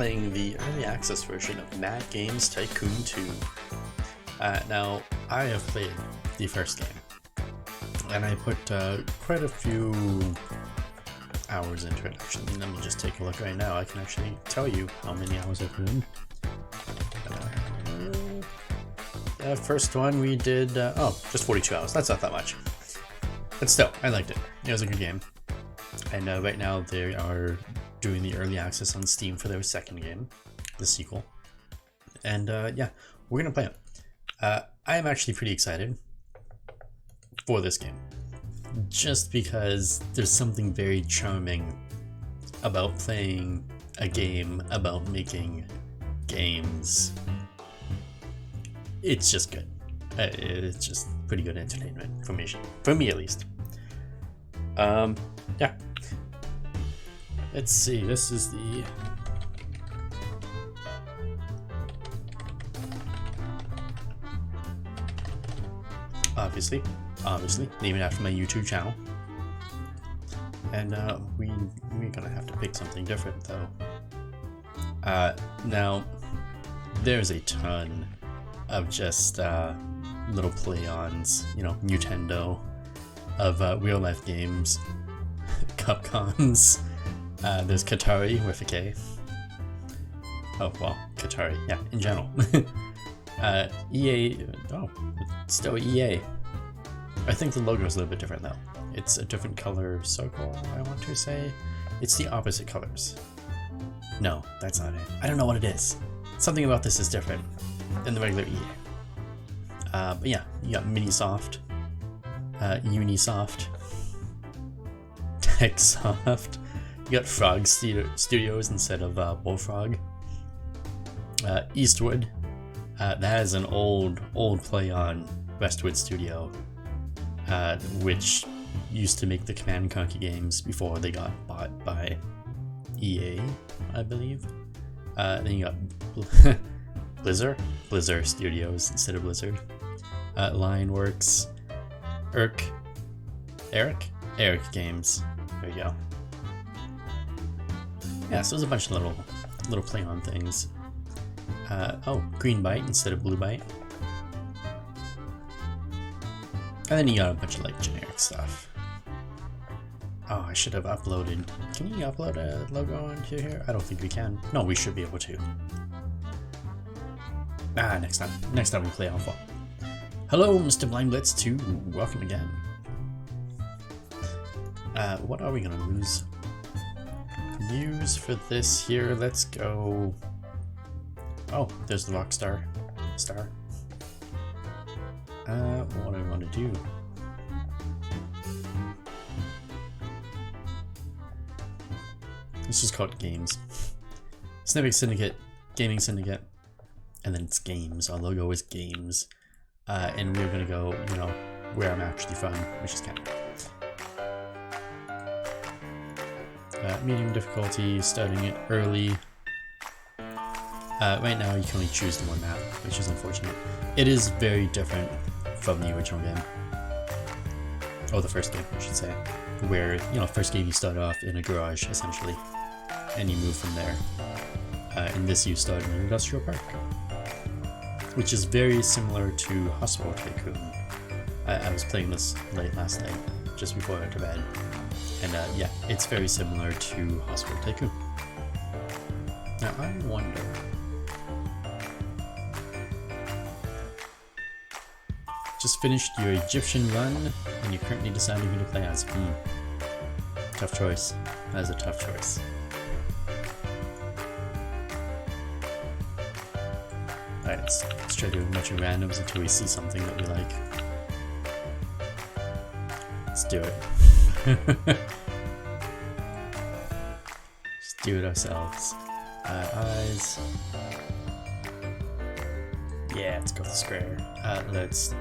playing the early access version of Mad Games Tycoon 2. Now, I have played the first game, and I put quite a few hours into it. Actually, let me just take a look right now. I can actually tell you how many hours I put in. First one we did, just 42 hours. That's not that much. But still, I liked it. It was a good game. And right now they are doing the early access on Steam for their second game, the sequel. And yeah, we're gonna play it. I am actually pretty excited for this game, just because there's something very charming about playing a game about making games. It's just good. It's just pretty good entertainment for me at least. Yeah. Let's see, this is the obviously, name it after my YouTube channel. And we're gonna have to pick something different though. Now there's a ton of just little play-ons, you know, Nintendo, of real life games, Capcoms. There's Katari with a K. Oh, well, Katari, yeah, in general. EA, oh, still EA. I think the logo is a little bit different though. It's a different color circle, I want to say. It's the opposite colors. No, that's not it. I don't know what it is. Something about this is different than the regular EA. But yeah, you got Minisoft, Unisoft, Techsoft. You got Frog Studios instead of Bullfrog. Eastwood. That is an old play on Westwood Studio, which used to make the Command & Conquer games before they got bought by EA, I believe. Then you got Blizzard Studios instead of Blizzard. Lionworks, Eric Games. There you go. Yeah, so there's a bunch of little play on things. Oh, Green Byte instead of Blue Byte. And then you got a bunch of like generic stuff. Oh, I should have uploaded. Can you upload a logo into here? I don't think we can. No, we should be able to. Next time we play Alpha. Hello, Mr. Blind Blitz 2. Welcome again. What are we gonna use for this here? Let's go. Oh, there's the Rockstar star. What do I want to do? Let's just call it Games. Snippet Syndicate, Gaming Syndicate, and then it's Games. Our logo is Games. And we're gonna go, you know, where I'm actually from, which is Canada. Medium difficulty, starting it early. Right now you can only choose the one map, which is unfortunate. It is very different from the original game. Oh, the first game, I should say. Where, you know, first game you start off in a garage, essentially. And you move from there. In this you start in an industrial park. Which is very similar to Hospital Tycoon. I was playing this late last night, just before I went to bed. And yeah, it's very similar to Hospital Tycoon. Now I wonder... Just finished your Egyptian run, and you're currently deciding who to play as. Tough choice. That is a tough choice. Alright, let's try to do a bunch of randoms until we see something that we like. Let's do it. Just do it ourselves. Eyes. Yeah, let's go with the square. Let's...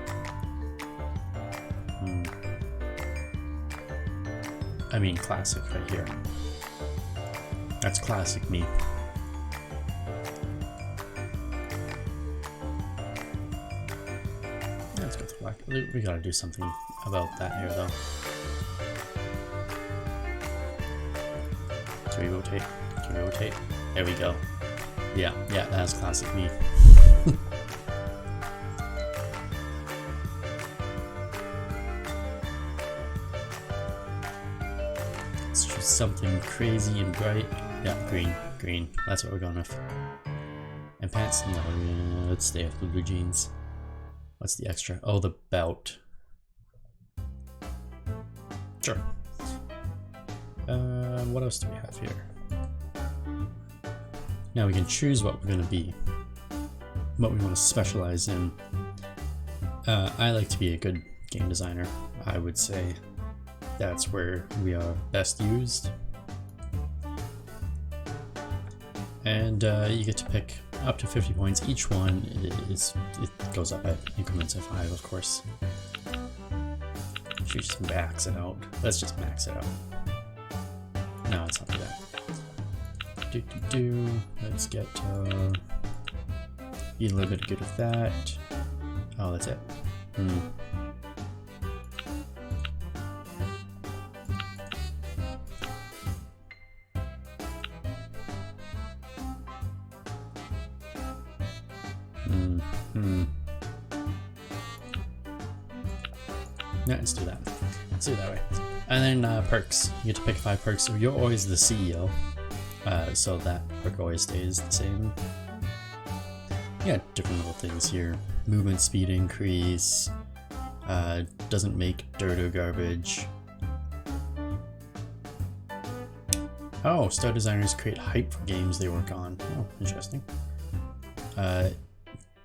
I mean classic right here. That's classic me. Yeah, let's go with black. We gotta do something about that here though. Can we rotate? There we go. Yeah, that's classic me. Let's choose something crazy and bright. Yeah, green. That's what we're going with. And pants? No, let's stay with the blue jeans. What's the extra? Oh, the belt. Sure. What else do we have here? Now we can choose what we're going to be, what we want to specialize in. I like to be a good game designer. I would say that's where we are best used. And you get to pick up to 50 points. Each one it goes up at increments of 5, of course. Should we just max it out? Let's just max it out. No, it's not do that. Let's get be a little bit good with that. Oh, that's it. Yeah, let's do that. Let's do it that way. And then perks. You get to pick 5 perks. So you're always the CEO. So that perk always stays the same. Yeah, different little things here. Movement speed increase. Doesn't make dirt or garbage. Oh, star designers create hype for games they work on. Oh, interesting.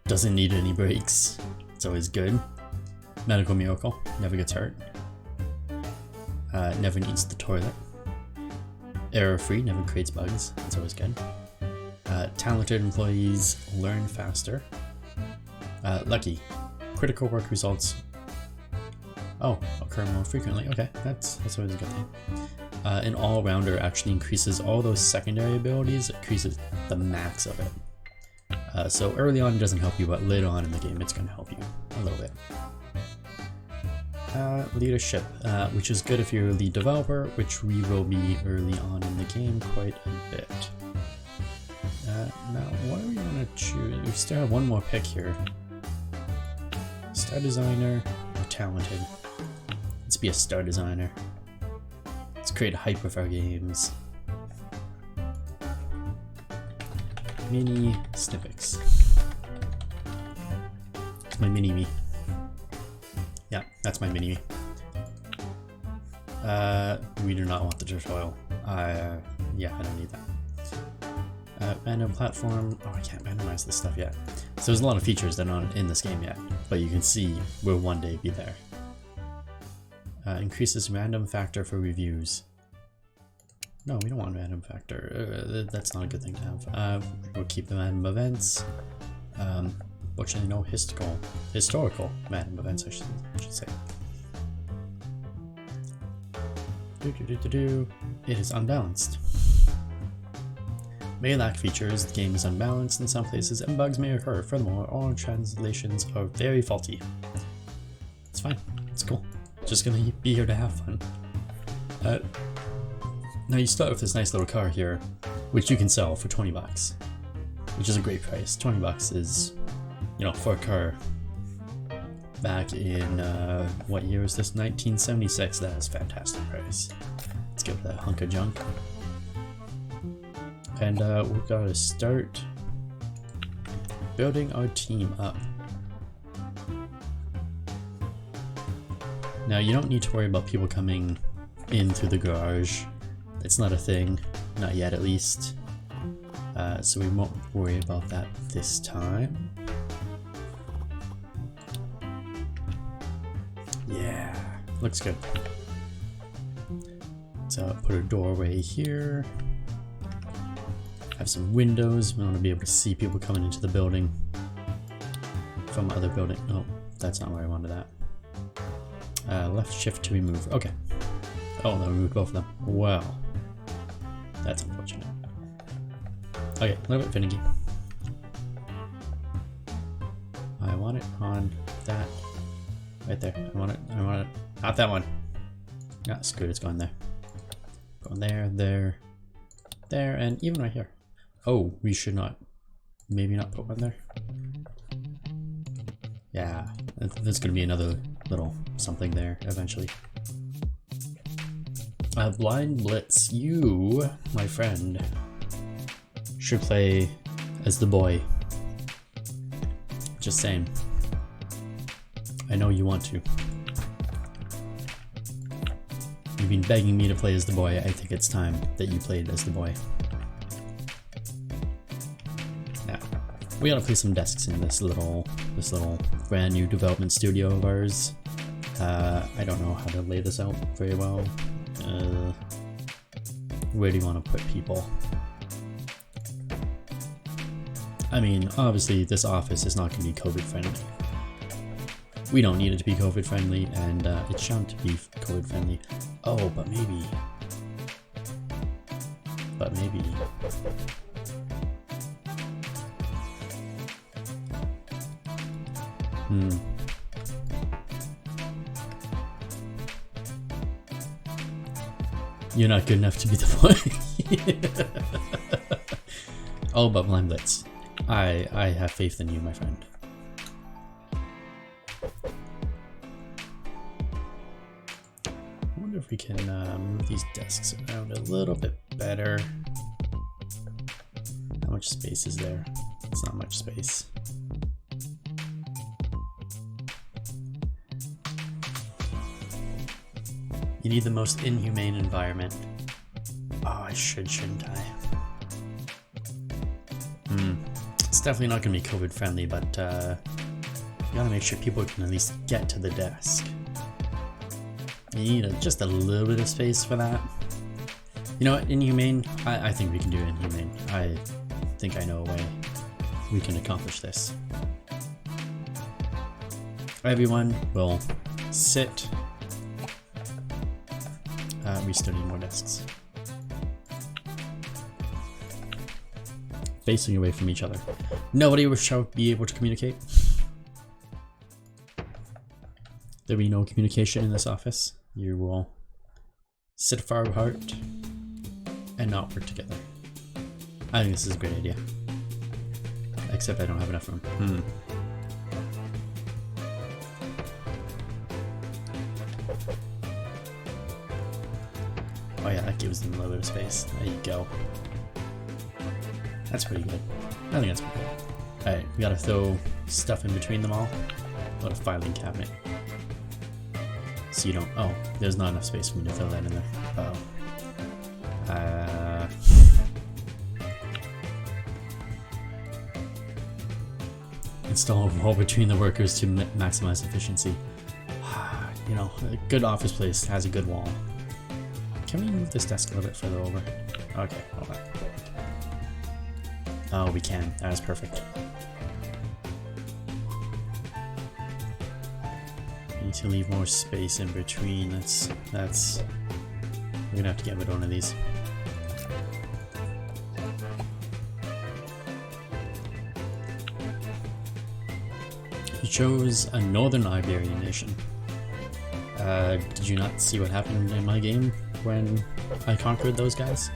Doesn't need any breaks. It's always good. Medical miracle. Never gets hurt. Never needs the toilet. Error free. Never creates bugs. That's always good. Talented employees learn faster. Lucky. Critical work results. Oh, occur more frequently. Okay, that's always a good thing. An all-rounder actually increases all those secondary abilities. It increases the max of it. So early on it doesn't help you, but later on in the game it's going to help you a little bit. Leadership, which is good if you're a lead developer, which we will be early on in the game quite a bit. Now, what do we want to choose? We still have one more pick here. Star designer or talented? Let's be a star designer. Let's create hype with our games. Mini snippets. It's my mini me. Yeah, that's my mini me. We do not want the tutorial. Yeah, I don't need that. Random platform. Oh, I can't randomize this stuff yet. So there's a lot of features that aren't in this game yet, but you can see will one day be there. Increases random factor for reviews. No, we don't want random factor. That's not a good thing to have. We'll keep the random events. Fortunately, no historical random events, I should say. It is unbalanced. May lack features, the game is unbalanced in some places, and bugs may occur. Furthermore, all translations are very faulty. It's fine. It's cool. Just gonna be here to have fun. Now you start with this nice little car here, which you can sell for 20 bucks, which is a great price. 20 bucks is, you know, for a car back in, what year was this? 1976. That is a fantastic price. Let's give that hunk of junk. And we've got to start building our team up. Now you don't need to worry about people coming in through the garage. It's not a thing, not yet at least. So we won't worry about that this time. Yeah, looks good. So put a doorway here. Have some windows. We want to be able to see people coming into the building from other building. Oh, that's not where I wanted that. Left shift to remove. Okay. Oh, that removed both of them. Wow. That's unfortunate. Okay, a little bit finicky. I want it on that. Right there. I want it. Not that one. Ah, screw it. It's going there. Going there, there, and even right here. Oh, we should not maybe not put one there. Yeah, there's gonna be another little something there eventually. Blind Blitz, you, my friend, should play as the boy. Just saying. I know you want to. You've been begging me to play as the boy. I think it's time that you played as the boy. Now, we gotta place some desks in this little brand new development studio of ours. I don't know how to lay this out very well. Where do you want to put people? I mean, obviously this office is not going to be COVID friendly. We don't need it to be COVID friendly, and it shan't be COVID friendly. Oh, but maybe. You're not good enough to be the boy. Oh, but Blind Blitz. I have faith in you, my friend. I wonder if we can move these desks around a little bit better. How much space is there? It's not much space. You need the most inhumane environment. Oh, shouldn't I? It's definitely not going to be COVID friendly, but you gotta make sure people can at least get to the desk. You need just a little bit of space for that. You know what, inhumane? I think we can do inhumane. I think I know a way we can accomplish this. Everyone will sit. We still need more desks. Facing away from each other. Nobody shall be able to communicate. There'll be no communication in this office. You will sit far apart and not work together. I think this is a great idea. Except I don't have enough room. Oh yeah, that gives them a little bit of space. There you go. That's pretty good. I think that's pretty good. Alright, we gotta throw stuff in between them all. What a filing cabinet. So you don't... Oh, there's not enough space for me to throw that in there. Install a wall between the workers to maximize efficiency. You know, a good office place has a good wall. Can we move this desk a little bit further over? Okay, hold on. Oh, we can. That is perfect. We need to leave more space in between. That's. We're gonna have to get rid of one of these. You chose a Northern Iberian nation. Did you not see what happened in my game when I conquered those guys?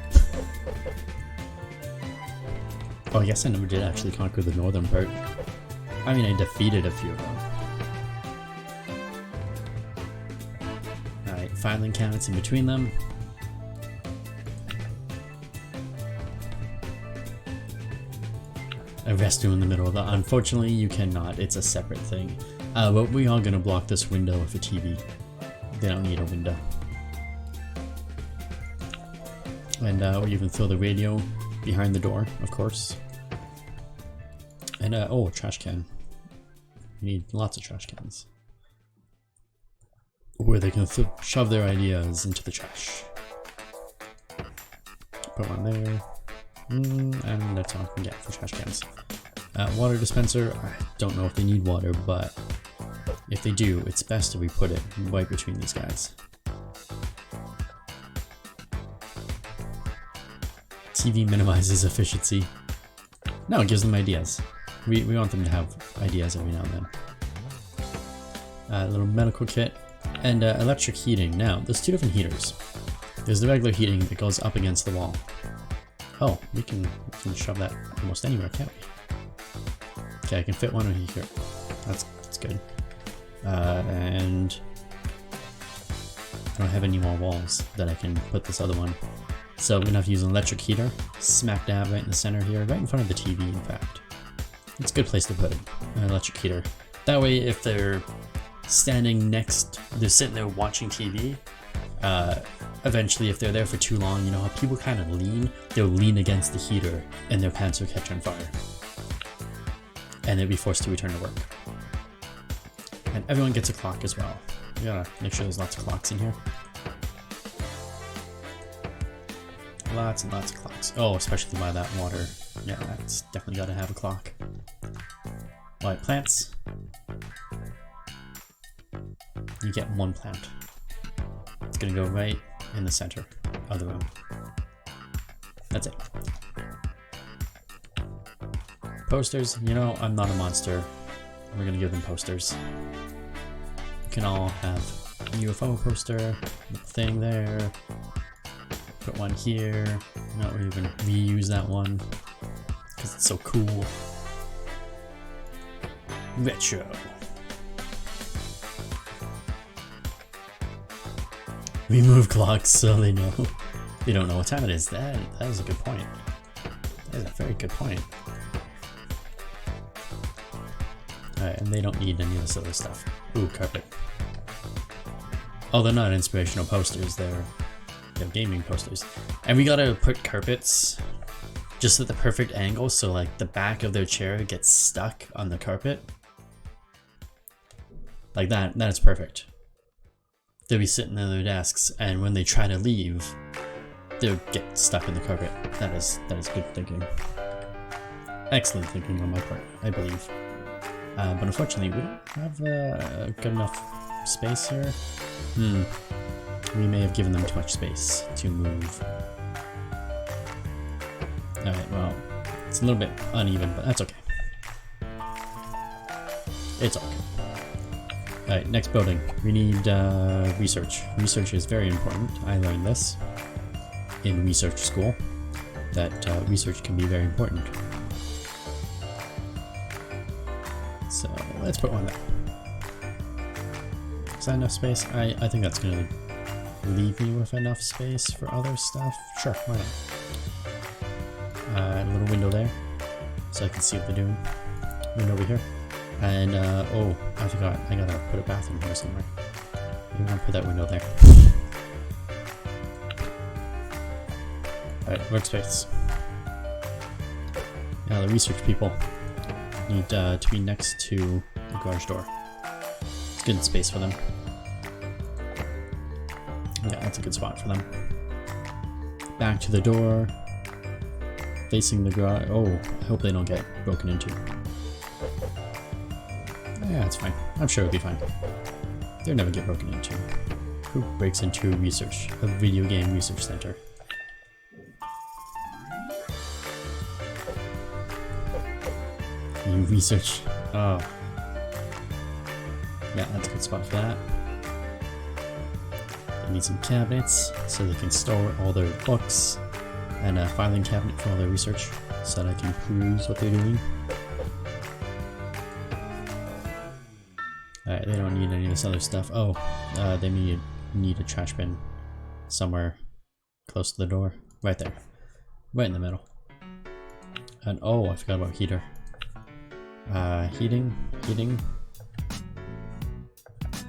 Oh, I guess I never did actually conquer the northern part. I mean, I defeated a few of them. Alright, filing cabinets in between them. A restroom in the middle of that. Unfortunately, you cannot. It's a separate thing. But we are going to block this window with a TV. They don't need a window. And we'll even throw the radio behind the door, of course. And oh, a trash can. We need lots of trash cans. Where they can shove their ideas into the trash. Put one there. And that's all I can get for trash cans. Water dispenser. I don't know if they need water, but if they do, it's best if we put it right between these guys. TV minimizes efficiency. No, it gives them ideas. We want them to have ideas every now and then. A little medical kit and electric heating. Now, there's two different heaters. There's the regular heating that goes up against the wall. Oh, we can shove that almost anywhere, can't we? Okay, I can fit one in here. That's good. And I don't have any more walls that I can put this other one. So I'm gonna have to use an electric heater, smack dab right in the center here, right in front of the TV in fact. It's a good place to put it, an electric heater. That way if they're standing next, they're sitting there watching TV, eventually if they're there for too long, you know how people kind of lean? They'll lean against the heater and their pants will catch on fire. And they'll be forced to return to work. And everyone gets a clock as well. You gotta make sure there's lots of clocks in here. Lots and lots of clocks. Oh, especially by that water. Yeah, that's definitely gotta have a clock. Alright, plants. You get one plant. It's gonna go right in the center of the room. That's it. Posters, you know, I'm not a monster. We're gonna give them posters. You can all have a UFO poster, thing there. Put one here. No, we're even reuse that one because it's so cool. Retro. Remove clocks so they know. They don't know what time it is. That is a good point. That is a very good point. Alright, and they don't need any of this other stuff. Ooh, carpet. Oh, they're not inspirational posters, they're gaming posters. And we gotta put carpets just at the perfect angle so like the back of their chair gets stuck on the carpet. Like that is perfect. They'll be sitting at their desks and when they try to leave, they'll get stuck in the carpet. That is good thinking. Excellent thinking on my part, I believe. But unfortunately, we don't have good enough space here. We may have given them too much space to move. Alright, well, it's a little bit uneven, but that's okay. It's okay. Alright, next building. We need research. Research is very important. I learned this in research school, that research can be very important. So let's put one there. Is that enough space? I think that's gonna leave me with enough space for other stuff. Sure, why not? A little window there, so I can see what they're doing. Window over here. And oh, I forgot, I gotta put a bathroom here somewhere. Maybe I'll put that window there. Alright, workspace. Now the research people need to be next to the garage door. It's good space for them. Yeah, that's a good spot for them. Back to the door. Facing the garage. Oh, I hope they don't get broken into. Yeah, it's fine. I'm sure it'll be fine. They'll never get broken into. Who breaks into research? A video game research center. You research. Oh. Yeah, that's a good spot for that. They need some cabinets so they can store all their books, and a filing cabinet for all their research so that I can peruse what they're doing. Alright, they don't need any of this other stuff. Oh, they need a trash bin somewhere close to the door. Right there. Right in the middle. And oh, I forgot about heater. Heating.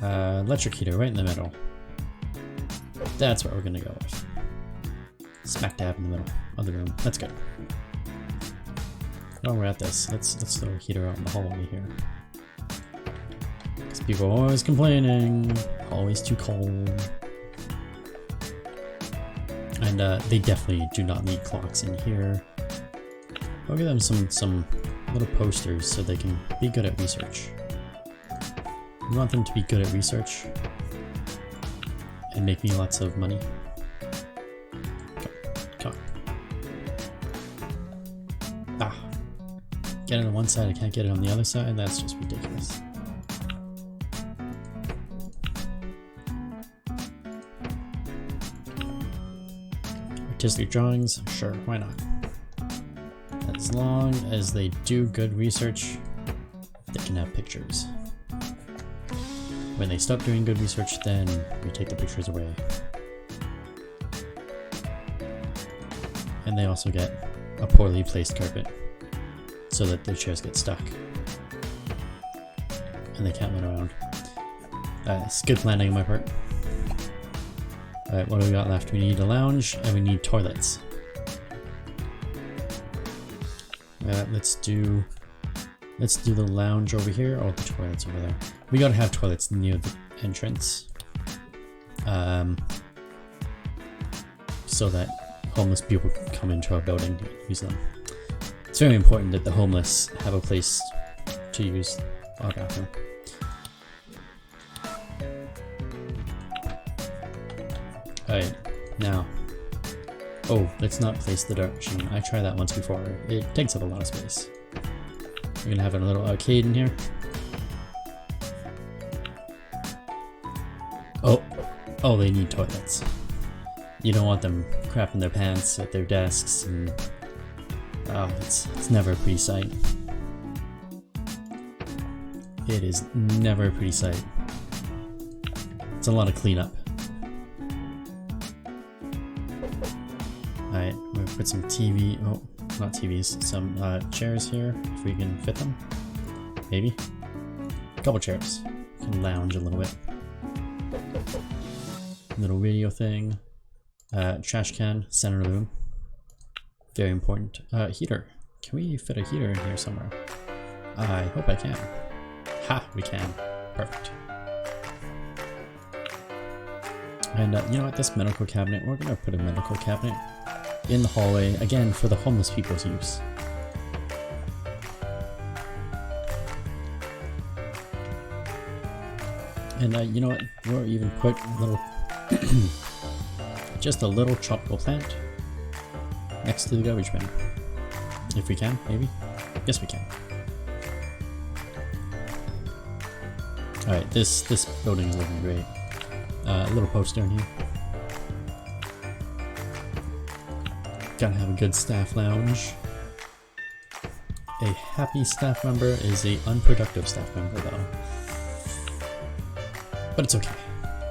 Electric heater right in the middle. That's what we're gonna go with. Smack dab in the middle of the room. That's good. While we're at this, let's throw a heater out in the hallway here. Because people are always complaining, always too cold. And they definitely do not need clocks in here. I'll give them some little posters so they can be good at research. We want them to be good at research and make me lots of money. Come on. Ah. Get it on one side, I can't get it on the other side? That's just ridiculous. Artistic drawings? Sure, why not? As long as they do good research, they can have pictures. When they stop doing good research, then we take the pictures away. And they also get a poorly placed carpet so that their chairs get stuck and they can't run around. It's good planning on my part. Alright, what do we got left? We need a lounge and we need toilets. Let's do the lounge over here, or the toilets over there. We gotta have toilets near the entrance. So that homeless people can come into our building and use them. It's very important that the homeless have a place to use our bathroom. Alright, now. Oh, let's not place the dart machine. I tried that once before. It takes up a lot of space. We're gonna have a little arcade in here. Oh, they need toilets. You don't want them crapping their pants at their desks, and oh, it's never a pretty sight. It is never a pretty sight. It's a lot of cleanup. Alright, we're gonna put some TV, oh, not TVs, some chairs here, if we can fit them. Maybe. A couple chairs. We can lounge a little bit. Little radio thing. Trash can, center of the room. Very important. Heater. Can we fit a heater in here somewhere? I hope I can. Ha! We can. Perfect. And you know what? This medical cabinet, we're gonna put a medical cabinet in the hallway, again, for the homeless people's use. And you know what? We'll even put a little just a little tropical plant next to the garbage bin. If we can, maybe? Yes, we can. Alright, this building is looking great. A little poster in here. Gotta have a good staff lounge. A happy staff member is a unproductive staff member, though. But it's okay.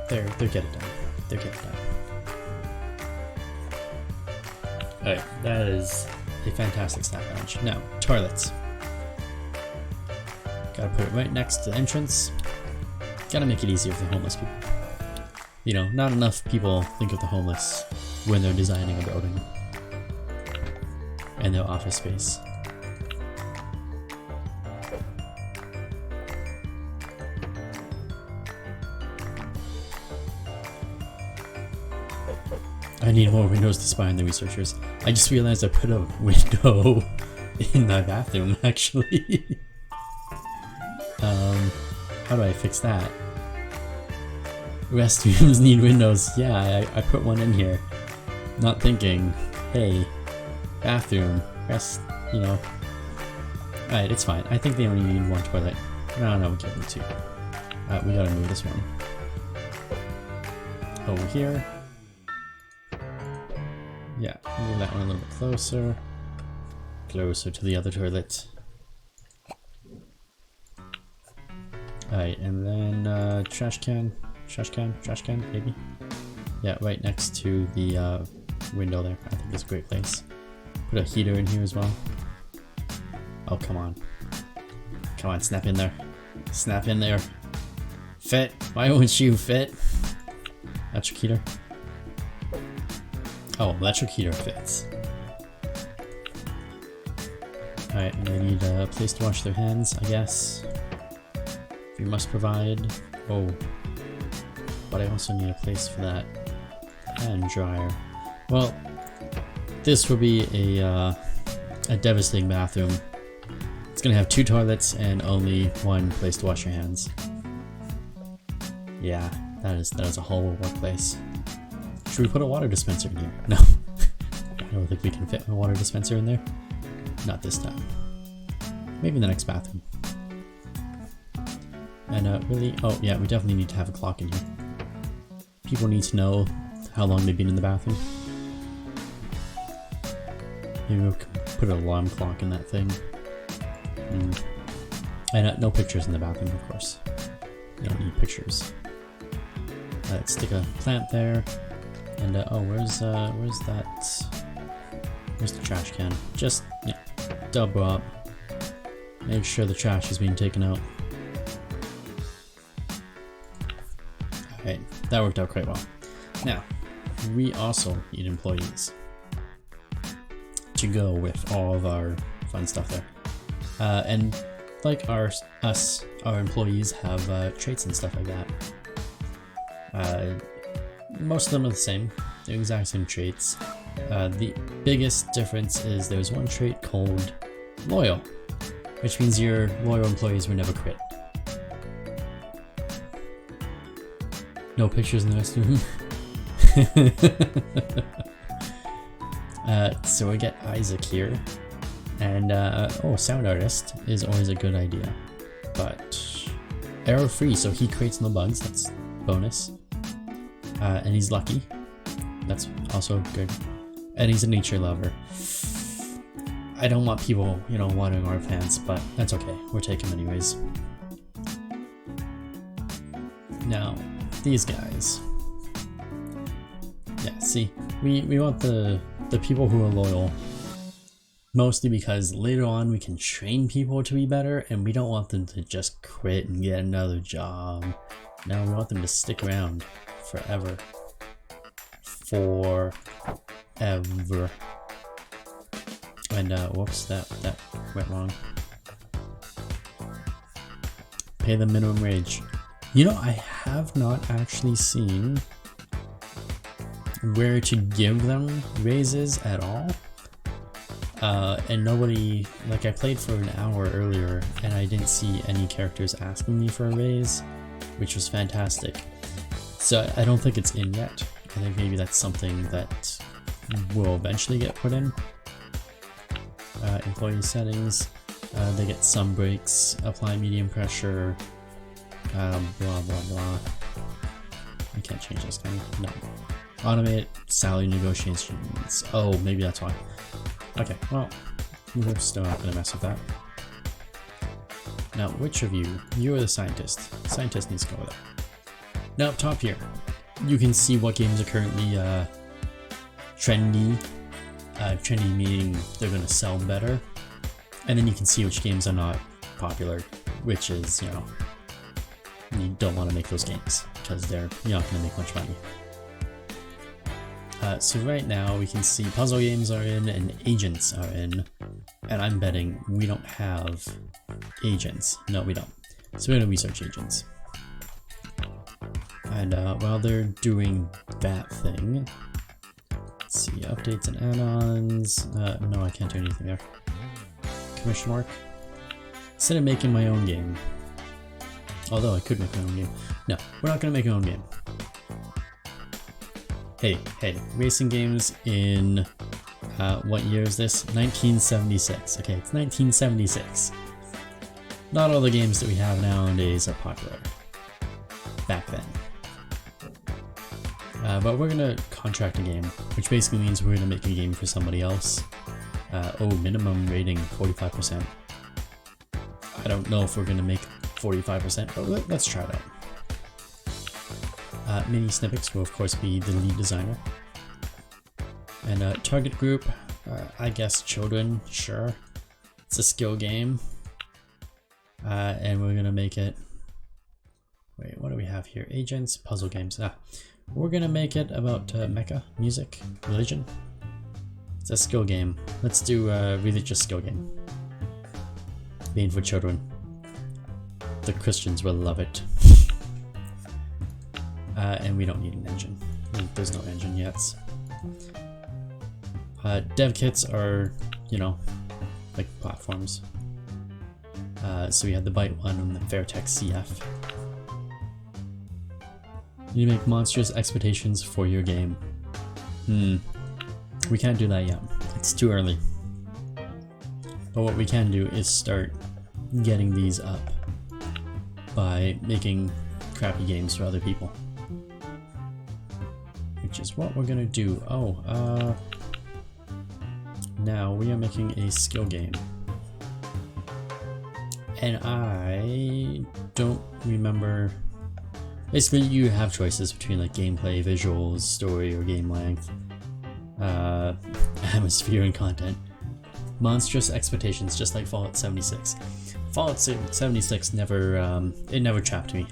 They're getting it done. They're getting it done. Alright, that is a fantastic staff lounge. Now, toilets. Gotta put it right next to the entrance. Gotta make it easier for the homeless people. You know, not enough people think of the homeless when they're designing a building and their office space. I need more windows to spy on the researchers. I just realized I put a window in my bathroom, actually. How do I fix that? Restrooms need windows. Yeah, I put one in here. Not thinking, hey, bathroom, you know. Alright, it's fine. I think they only need one toilet. No, we'll give them two. We gotta move this one over here. Yeah, move that one a little bit closer. Closer to the other toilet. Alright, and then trash can, maybe? Yeah, right next to the window there. I think it's a great place. Put a heater in here as well. Oh, come on. Come on, snap in there. Snap in there. Fit. Why won't you fit? Electric heater. Oh, electric heater fits. Alright, and they need a place to wash their hands, I guess. We must provide. Oh. But I also need a place for that hand dryer. Well, this will be a devastating bathroom. It's gonna have two toilets and only one place to wash your hands. Yeah, that is a horrible workplace. Should we put a water dispenser in here? No. I don't think we can fit a water dispenser in there. Not this time. Maybe in the next bathroom. And really, oh yeah, we definitely need to have a clock in here. People need to know how long they've been in the bathroom. Maybe we can put an alarm clock in that thing. And no pictures in the bathroom, of course. You don't need pictures. Let's stick a plant there. And oh, where's that? Where's the trash can? Just double up. Make sure the trash is being taken out. Alright, that worked out quite well. Now, we also need employees to go with all of our fun stuff there. And like our employees have traits and stuff like that. Most of them are the same. They're the exact same traits. The biggest difference is there's one trait called loyal, which means your loyal employees will never quit. No pictures in the rest of them. So we get Isaac here, and oh, sound artist is always a good idea, but error free, so he creates no bugs. That's bonus. And he's lucky. That's also good. And he's a nature lover. I don't want people, watering our plants, but that's okay. We'll take him anyways. Now, these guys. Yeah, see, we want the people who are loyal, mostly because later on we can train people to be better, and we don't want them to just quit and get another job. No, we want them to stick around forever. Forever. And whoops, that went wrong. Pay the minimum wage. I have not actually seen where to give them raises at all. And nobody, like, I played for an hour earlier and I didn't see any characters asking me for a raise, which was fantastic. So I don't think it's in yet. I think maybe that's something that will eventually get put in. Employee settings, they get some breaks, apply medium pressure, blah blah blah. I can't change this, can I? No. Automate salary negotiations. Oh, maybe that's why. Okay, well, we're still not gonna mess with that. Now, which of you are the scientist. Scientist needs to go there. Now, up top here, you can see what games are currently trendy. Trendy meaning they're gonna sell better. And then you can see which games are not popular, which is, you don't want to make those games because you're not gonna make much money. So right now we can see puzzle games are in and agents are in, and I'm betting we don't have agents. No, we don't. So we're gonna research agents. And while they're doing that thing, let's see, updates and add-ons. No, I can't do anything there. Commission work. Instead of making my own game, although I could make my own game. No, we're not gonna make our own game. Hey, racing games in, what year is this? 1976. Okay, it's 1976. Not all the games that we have nowadays are popular. Back then. But we're gonna contract a game, which basically means we're gonna make a game for somebody else. Minimum rating 45%. I don't know if we're gonna make 45%, but let's try it out. Mini Snippets will of course be the lead designer. And target group, I guess children, sure. It's a skill game. And we're gonna make it, wait, what do we have here? Agents, puzzle games. We're gonna make it about mecha, music, religion. It's a skill game. Let's do a religious skill game. Made for children. The Christians will love it. And we don't need an engine. There's no engine yet. Dev kits are, like platforms. So we had the Byte 1 and the Fairtex CF. You need to make monstrous expectations for your game. We can't do that yet. It's too early. But what we can do is start getting these up by making crappy games for other people. Which is what we're gonna do. Now we are making a skill game. And I don't remember. Basically, you have choices between like gameplay, visuals, story, or game length, atmosphere, and content. Monstrous expectations, just like Fallout 76. Fallout 76 never trapped me.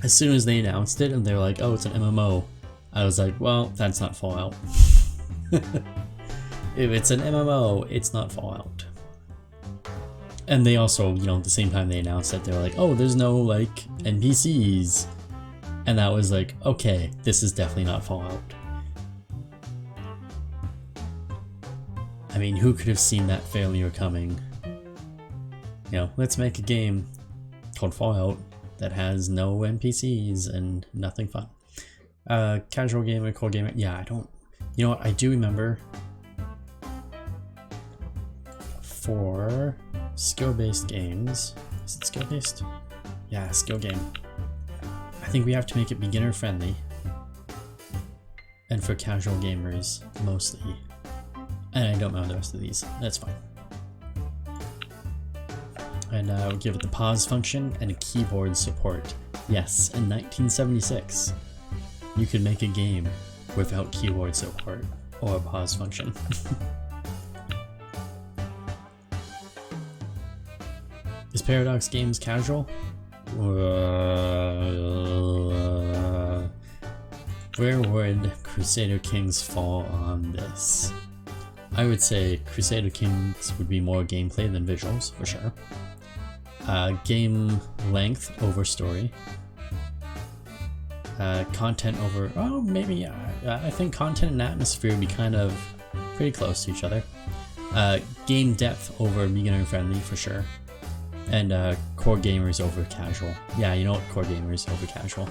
As soon as they announced it and they're like, oh, it's an MMO, I was like, well, that's not Fallout. If it's an MMO, it's not Fallout. And they also, you know, at the same time they announced it, they were like, oh, there's no, like, NPCs. And that was like, okay, this is definitely not Fallout. I mean, who could have seen that failure coming? You know, let's make a game called Fallout that has no NPCs and nothing fun. Casual gamer, core gamer, yeah, I don't... You know what, I do remember for skill-based games... Is it skill-based? Yeah, skill game. I think we have to make it beginner-friendly. And for casual gamers, mostly. And I don't know the rest of these. That's fine. And we'll give it the pause function and a keyboard support. Yes, in 1976, you could make a game without keyboard support or a pause function. Is Paradox Games casual? Where would Crusader Kings fall on this? I would say Crusader Kings would be more gameplay than visuals, for sure. Game length over story. Content over... Oh, maybe... I think content and atmosphere would be kind of pretty close to each other. Game depth over beginner friendly, for sure. And core gamers over casual. Yeah, you know what? Core gamers over casual.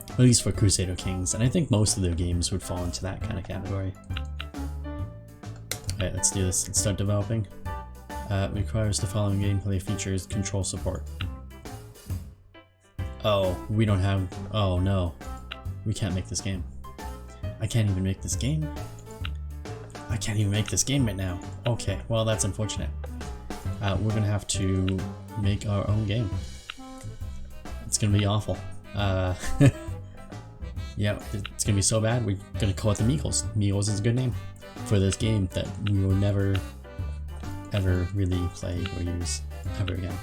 At least for Crusader Kings. And I think most of their games would fall into that kind of category. Alright, let's do this. Let's start developing. Requires the following gameplay features: control support. Oh, we don't have... Oh no. We can't make this game. I can't even make this game? I can't even make this game right now. Okay, well that's unfortunate. We're gonna have to make our own game. It's gonna be awful. Yeah, it's gonna be so bad, we're gonna call it the Meagles. Meagles is a good name for this game that we will never ever really play or use ever again.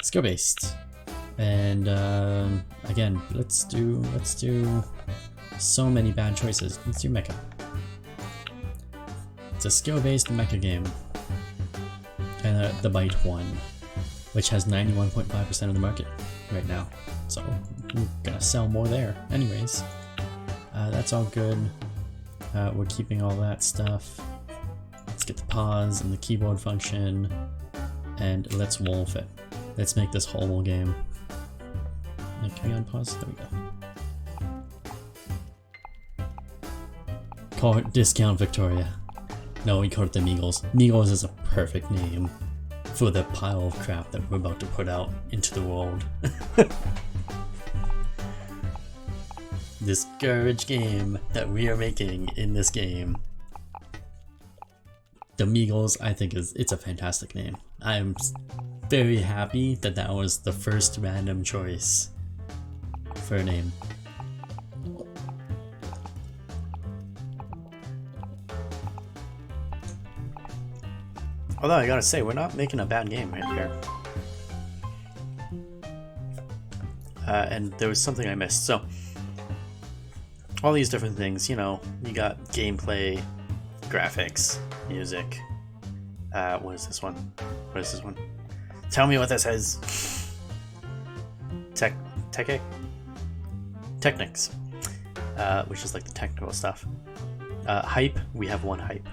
Skill based. And again, let's do so many bad choices. Let's do mecha. It's a skill based mecha game. And the Byte 1, which has 91.5% of the market right now. So we're gonna sell more there. Anyways, that's all good. We're keeping all that stuff. Let's get the pause and the keyboard function, and let's wolf it. Let's make this whole game. Can we unpause? There we go. Call it Discount Victoria. No, we call it the Meagles. Meagles is a perfect name for the pile of crap that we're about to put out into the world. This garbage game that we are making in this game. The Meagles, I think it's a fantastic name. I'm very happy that that was the first random choice for a name. Although I gotta say, we're not making a bad game right here. And there was something I missed. So, all these different things, you know, you got gameplay, graphics, music. What is this one? What is this one? Tell me what this is. Technics, which is like the technical stuff. Hype, we have one hype.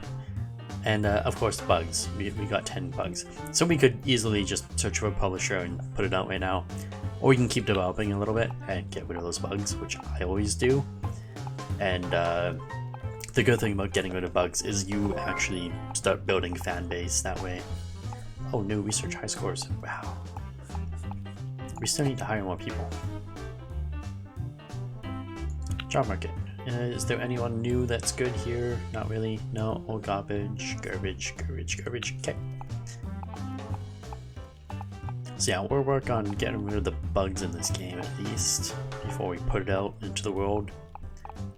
And of course bugs, we got 10 bugs. So we could easily just search for a publisher and put it out right now. Or we can keep developing a little bit and get rid of those bugs, which I always do. And the good thing about getting rid of bugs is you actually start building fan base that way. Oh, new research high scores, wow. We still need to hire more people. Job market. Is there anyone new that's good here? Not really. No. All garbage. Okay. So yeah, we'll work on getting rid of the bugs in this game at least before we put it out into the world.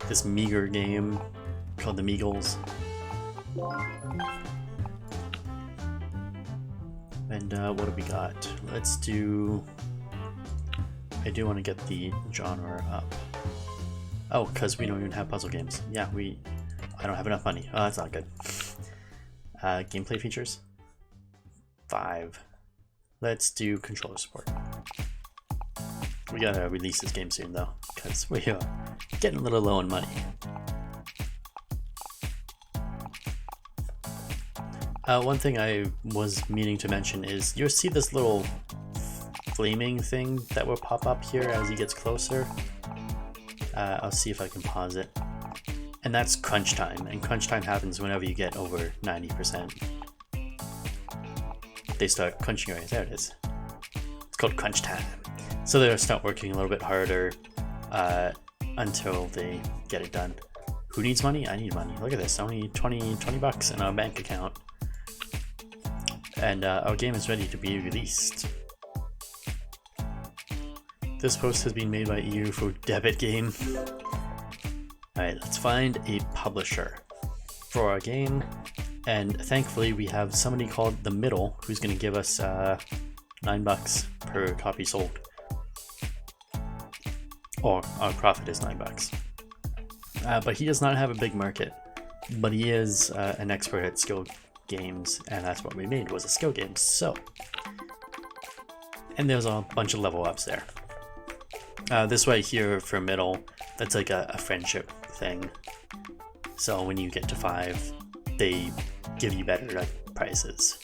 This meager game called the Meagles. And what do we got? Let's do... I do want to get the genre up. Oh, because we don't even have puzzle games. Yeah, I don't have enough money. Oh, that's not good. Gameplay features? 5. Let's do controller support. We gotta release this game soon though, because we are getting a little low on money. One thing I was meaning to mention is you'll see this little flaming thing that will pop up here as he gets closer. I'll see if I can pause it. And that's crunch time, and crunch time happens whenever you get over 90%. They start crunching away. There it is. It's called crunch time. So they'll start working a little bit harder until they get it done. Who needs money? I need money. Look at this, only 20 bucks in our bank account. And our game is ready to be released. This post has been made by EU for debit game. Alright, let's find a publisher for our game. And thankfully we have somebody called The Middle who's going to give us $9 per copy sold. Or our profit is $9. But he does not have a big market. But he is an expert at skill games, and that's what we made, was a skill game. So, and there's a bunch of level ups there. This right here for Middle, that's like a friendship thing. So when you get to 5, they give you better prices.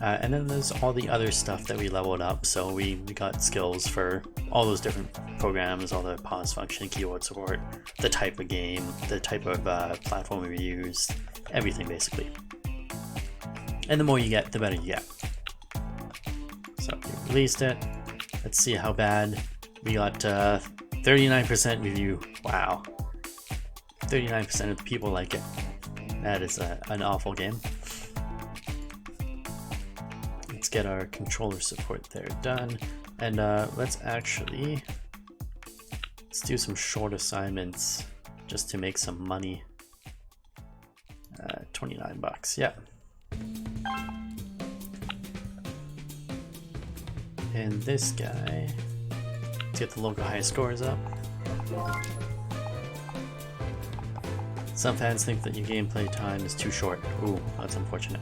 And then there's all the other stuff that we leveled up. So we got skills for all those different programs, all the pause function, keyword support, the type of game, the type of platform we used, everything basically. And the more you get, the better you get. So we released it. Let's see how bad. We got 39% review. Wow. 39% of the people like it. That is an awful game. Let's get our controller support there done. And let's do some short assignments just to make some money. 29 bucks, yeah. And this guy, let's get the local high scores up. Some fans think that your gameplay time is too short. Ooh, that's unfortunate.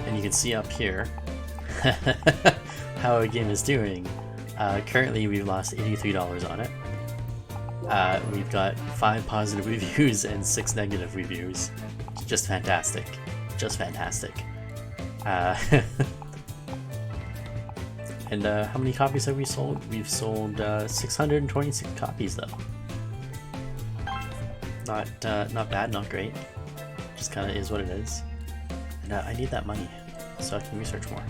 And you can see up here how our game is doing. Currently we've lost $83 on it. We've got 5 positive reviews and 6 negative reviews. Just fantastic. Just fantastic. And how many copies have we sold? We've sold 626 copies though. Not bad, not great. Just kind of is what it is. And I need that money so I can research more.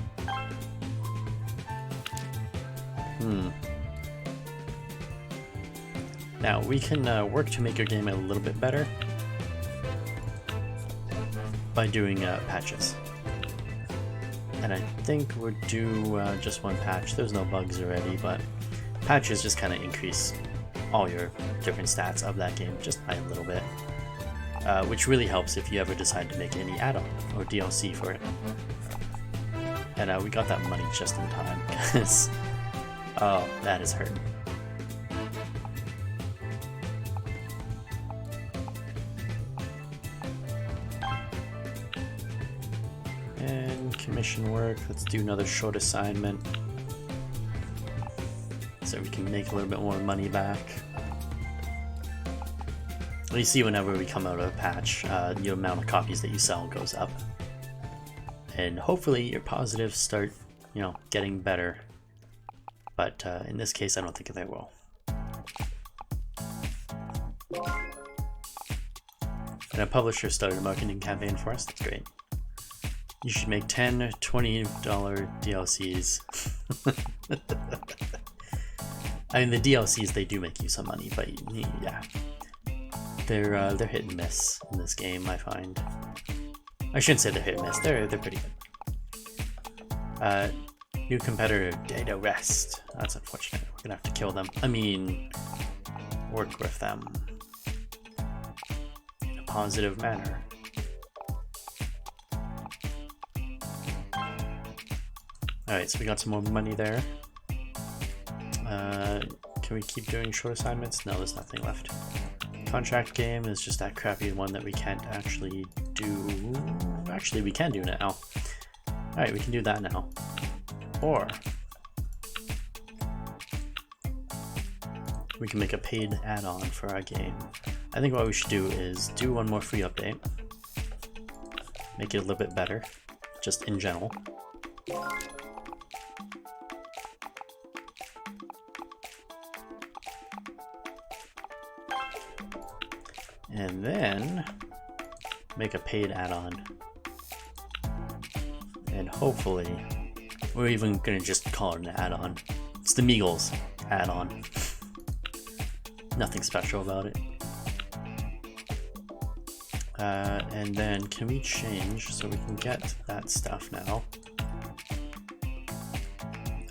Now we can work to make your game a little bit better by doing patches. And I think we'll do just one patch. There's no bugs already, but patches just kind of increase all your different stats of that game just by a little bit. Which really helps if you ever decide to make any add-on or DLC for it. And we got that money just in time, because oh, that is hurting. And commission work, let's do another short assignment so we can make a little bit more money back. You see whenever we come out of a patch, the amount of copies that you sell goes up. And hopefully your positives start, getting better. But in this case, I don't think they will. And a publisher started a marketing campaign for us, that's great. You should make $10, $20 DLCs. I mean, the DLCs, they do make you some money, but yeah. they're hit and miss in this game, I find. I shouldn't say they're hit and miss. They're pretty good. New competitor data rest. That's unfortunate. We're gonna have to kill them. I mean, work with them in a positive manner. Alright, so we got some more money there. Can we keep doing short assignments? No, there's nothing left. Contract game is just that crappy one that we can't actually do. Actually, we can do it now. Alright, we can do that now. Or we can make a paid add-on for our game. I think what we should do is do one more free update. Make it a little bit better, just in general. And then make a paid add-on. And hopefully, we're even gonna just call it an add-on. It's the Meagles add-on. Nothing special about it. And then can we change so we can get that stuff now?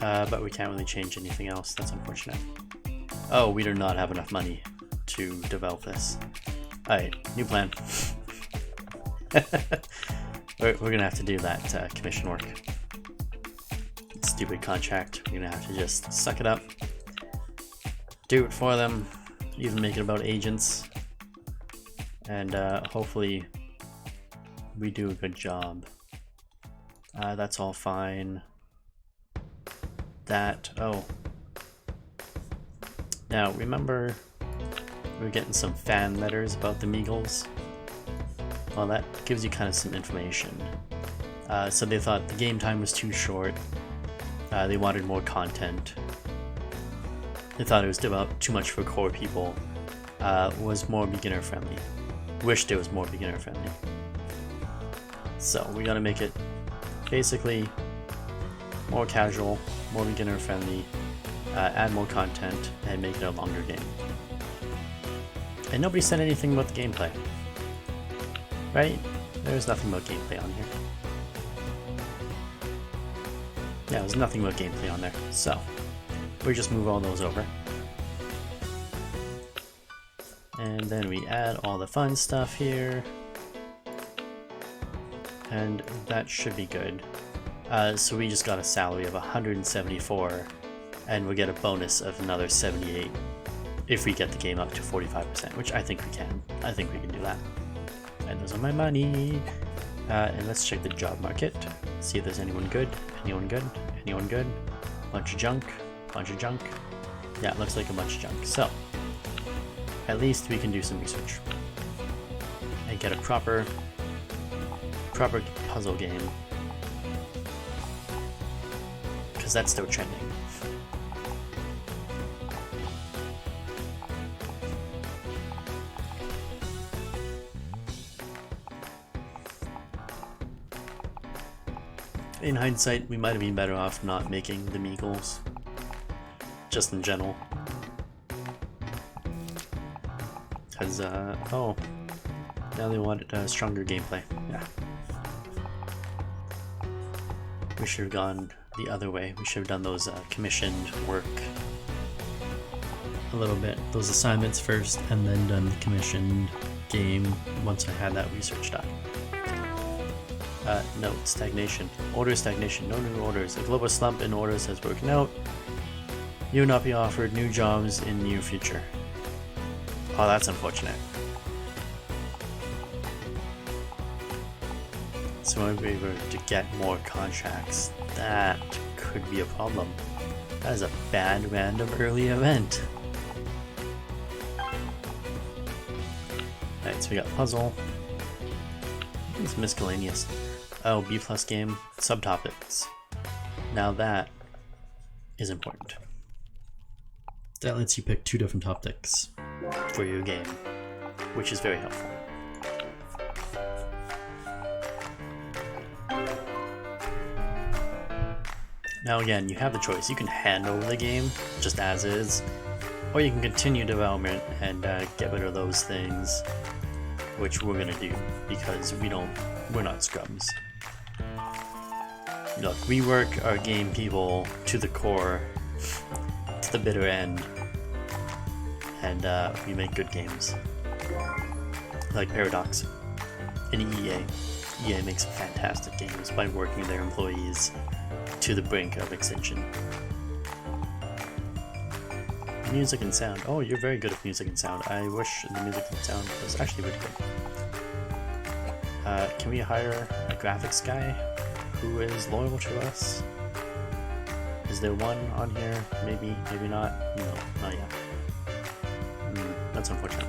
But we can't really change anything else. That's unfortunate. Oh, we do not have enough money to develop this. Alright, new plan. we're gonna have to do that commission work. Stupid contract. We're gonna have to just suck it up, do it for them, even make it about agents, and hopefully we do a good job. That's all fine. Oh. Now remember, we were getting some fan letters about the Meagles. Well, that gives you kind of some information. So they thought the game time was too short. They wanted more content. They thought it was developed too much for core people. Was more beginner friendly. Wished it was more beginner friendly. So we gotta make it basically more casual, more beginner friendly, add more content, and make it a longer game. And nobody said anything about the gameplay. Right? There's nothing about gameplay on here. Yeah, there's nothing about gameplay on there. So, we just move all those over. And then we add all the fun stuff here. And that should be good. So we just got a salary of 174, and we'll get a bonus of another 78 if we get the game up to 45%, which I think we can. I think we can do that. And those are my money. And let's check the job market. See if there's anyone good. Anyone good? Anyone good? Bunch of junk. Bunch of junk. Yeah, it looks like a bunch of junk. So, at least we can do some research and get a proper puzzle game, because that's still trending. In hindsight, we might have been better off not making the Meagles, just in general. Because, oh, now they want stronger gameplay. Yeah. We should have gone the other way. We should have done those commissioned work a little bit. Those assignments first, and then done the commissioned game once I had that research done. No, stagnation. Order stagnation. No new orders. A global slump in orders has broken out. You will not be offered new jobs in the near future. Oh, that's unfortunate. So if we were to get more contracts, that could be a problem. That is a bad random early event. Alright, so we got puzzle. It's miscellaneous. Oh, B+ game, subtopics. Now that is important. That lets you pick 2 different topics for your game, which is very helpful. Now again, you have the choice. You can hand over the game just as is, Or you can continue development and get rid of those things, which we're gonna do because we're not scrubs. Look, we work our game people to the core, to the bitter end, and we make good games. Like Paradox and EA. EA makes fantastic games by working their employees to the brink of extinction. Music and sound. Oh, you're very good at music and sound. I wish the music and sound was actually really good. Can we hire a graphics guy who is loyal to us? Is there one on here? Maybe, maybe not. No, not yet. That's unfortunate.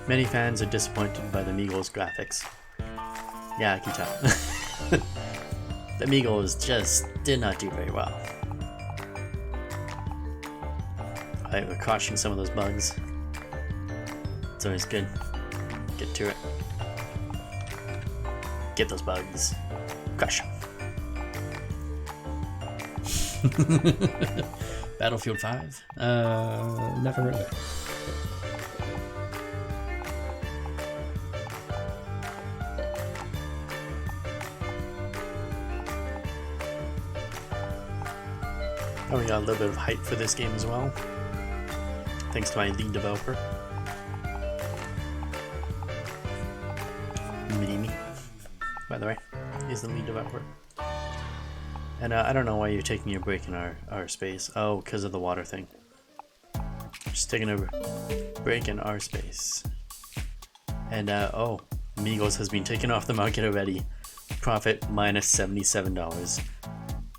Many fans are disappointed by the Meagles graphics. Yeah, I can tell. The Meagles just did not do very well. Alright, we're crushing some of those bugs. It's always good. Get to it. Get those bugs. Crush them. Battlefield 5? Never heard of it. Oh, we got a little bit of hype for this game as well, thanks to my lead developer. Mini-me, by the way, he's the lead developer. And I don't know why you're taking your break in our space. Oh, because of the water thing. Just taking a break in our space. And oh, Meagles has been taken off the market already. Profit minus $77.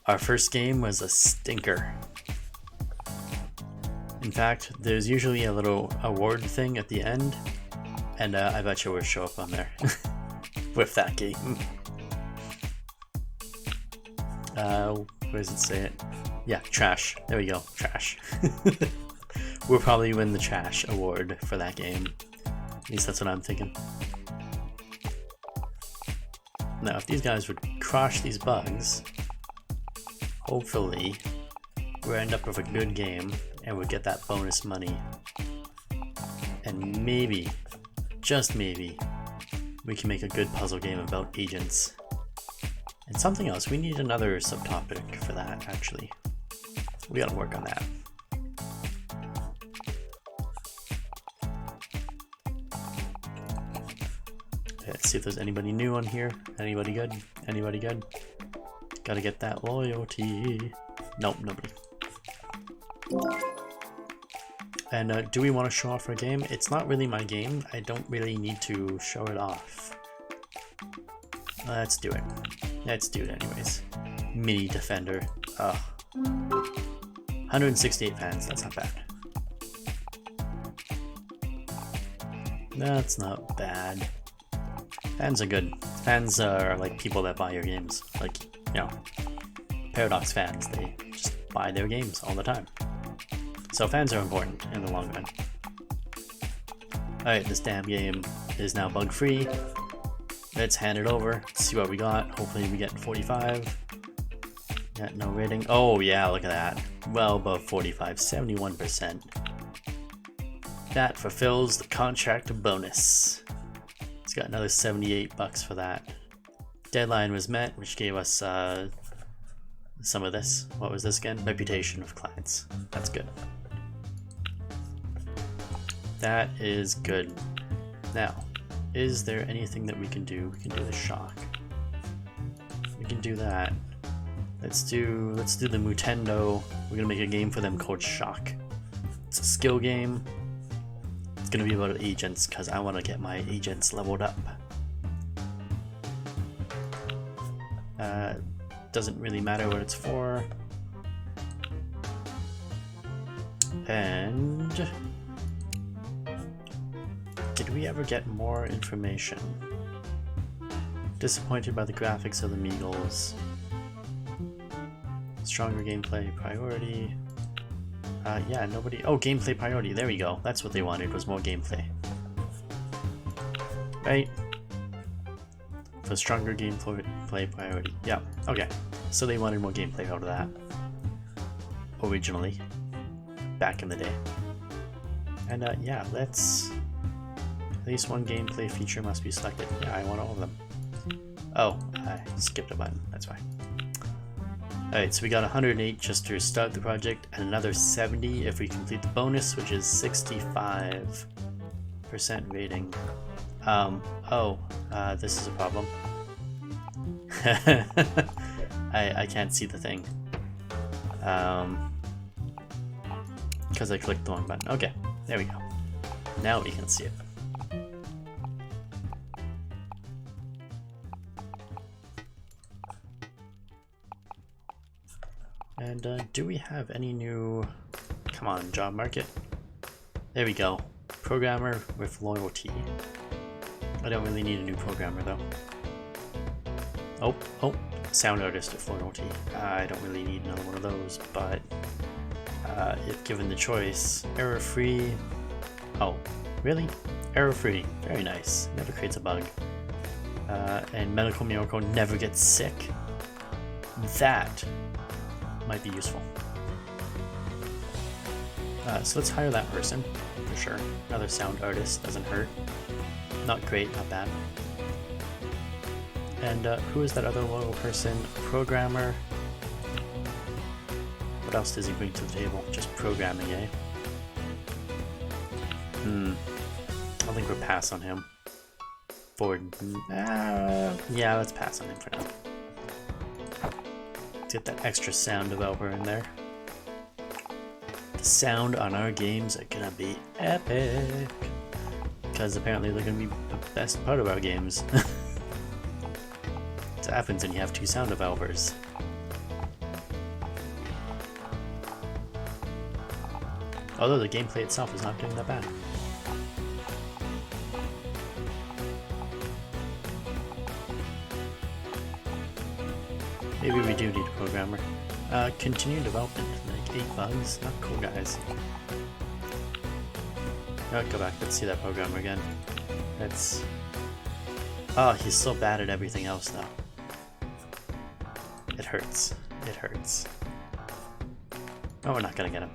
Our first game was a stinker. In fact, there's usually a little award thing at the end, and I bet you we'll show up on there with that game. Where does it say it? Yeah, trash. There we go, trash. We'll probably win the trash award for that game. At least that's what I'm thinking. Now, if these guys would crush these bugs, hopefully we'll end up with a good game and we'll get that bonus money. And maybe, just maybe, we can make a good puzzle game about agents. And something else, we need another subtopic for that actually. We gotta work on that. Let's see if there's anybody new on here. Anybody good? Anybody good? Gotta get that loyalty. Nope, nobody. And do we want to show off our game? It's not really my game. I don't really need to show it off. Let's do it. Let's do it anyways. Mini Defender. Ugh. 168 fans, that's not bad. That's not bad. Fans are good. Fans are like people that buy your games. Like, you know, Paradox fans, they just buy their games all the time. So fans are important in the long run. Alright, this damn game is now bug free. Let's hand it over, see what we got. Hopefully we get 45. Got no rating. Oh yeah, look at that. Well above 45, 71%. That fulfills the contract bonus. It's got another 78 bucks for that. Deadline was met, which gave us some of this. What was this again? Reputation of clients. That's good. That is good. Now, is there anything that we can do? We can do the shock. We can do that. Let's do the Mutendo. We're gonna make a game for them called Shock. It's a skill game. It's gonna be about agents because I want to get my agents leveled up. Doesn't really matter what it's for. And did we ever get more information? Disappointed by the graphics of the Meagles. Stronger gameplay priority. Yeah, nobody. Oh, gameplay priority. There we go. That's what they wanted, was more gameplay. Right? For stronger gameplay priority. Yeah, okay. So they wanted more gameplay out of that. originally, back in the day. And yeah, let's... At least one gameplay feature must be selected. Yeah, I want all of them. Oh, I skipped a button. That's fine. Alright, so we got 108 just to start the project, and another 70 if we complete the bonus, which is 65% rating. This is a problem. I can't see the thing. Because I clicked the wrong button. Okay, there we go. Now we can see it. And do we have any new... Come on, job market. There we go. Programmer with loyalty. I don't really need a new programmer though. Oh, sound artist with loyalty. I don't really need another one of those, but if given the choice, error-free. Oh, really? Error-free. Very nice. Never creates a bug. And medical miracle, never gets sick. That might be useful. So let's hire that person for sure. Another sound artist, doesn't hurt. Not great, not bad. And who is that other loyal person? Programmer. What else does he bring to the table? Just programming, eh? I think we'll pass on him. Yeah, let's pass on him for now. Let's get that extra sound developer in there. The sound on our games are gonna be epic. Because apparently they're gonna be the best part of our games. It happens when you have two sound developers. Although the gameplay itself is not doing that bad. Maybe we do need a programmer. Continue development, like 8 bugs. Not cool, guys. Oh, go back, let's see that programmer again. That's... Oh, he's so bad at everything else though. It hurts. It hurts. Oh, we're not gonna get him.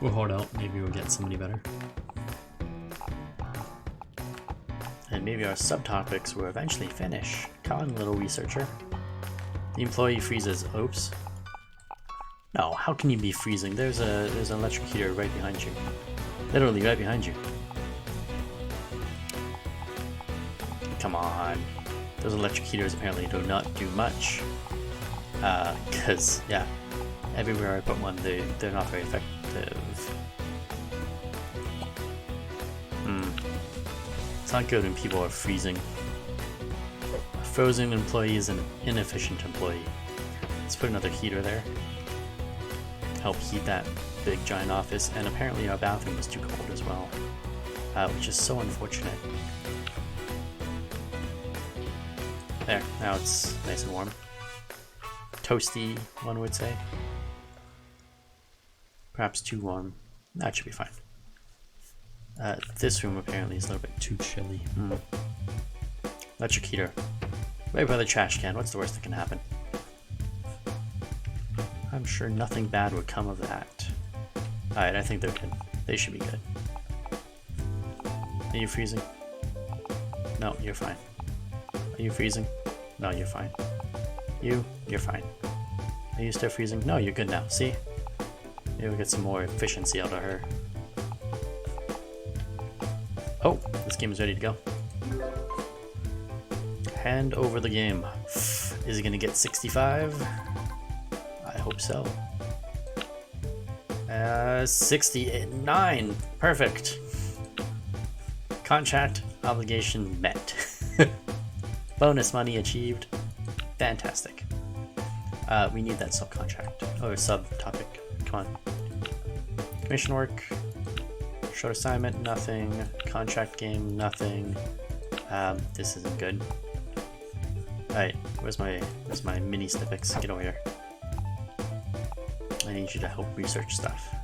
We'll hold out, maybe we'll get somebody better. And maybe our subtopics will eventually finish. Come on, little researcher. The employee freezes. Oops. No, how can you be freezing? There's an electric heater right behind you. Literally right behind you. Come on. Those electric heaters apparently do not do much. Cause yeah, everywhere I put one, they're not very effective. It's not good when people are freezing. A frozen employee is an inefficient employee. Let's put another heater there. Help heat that big giant office, and apparently our bathroom is too cold as well, which is so unfortunate. There, now it's nice and warm. Toasty, one would say. Perhaps too warm. That should be fine. This room apparently is a little bit too chilly. Electric heater. Right by the trash can, what's the worst that can happen? I'm sure nothing bad would come of that. Alright, I think they're good. They should be good. Are you freezing? No, you're fine. Are you freezing? No, you're fine. You're fine. Are you still freezing? No, you're good now. See? Maybe we'll get some more efficiency out of her. Oh, this game is ready to go. Hand over the game. Is it gonna get 65? I hope so. 69. Perfect. Contract obligation met. Bonus money achieved. Fantastic. We need that subcontract or subtopic. Come on. Commission work. Short assignment, nothing. Contract game, nothing. This isn't good. Alright, where's my mini snippets? Get over here. I need you to help research stuff.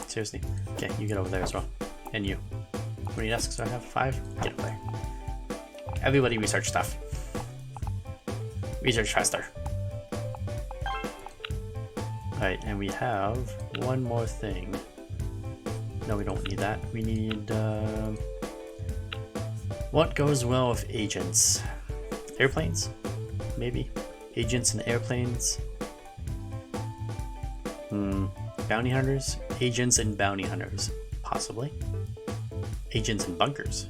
Seriously. Okay, you get over there as well. And you. many desks do I have? 5? Get over there. Everybody research stuff. Research faster. Alright, and we have one more thing. No, we don't need that. We need, what goes well with agents? Airplanes? Maybe? Agents and airplanes? Bounty hunters? Agents and bounty hunters. Possibly. Agents and bunkers.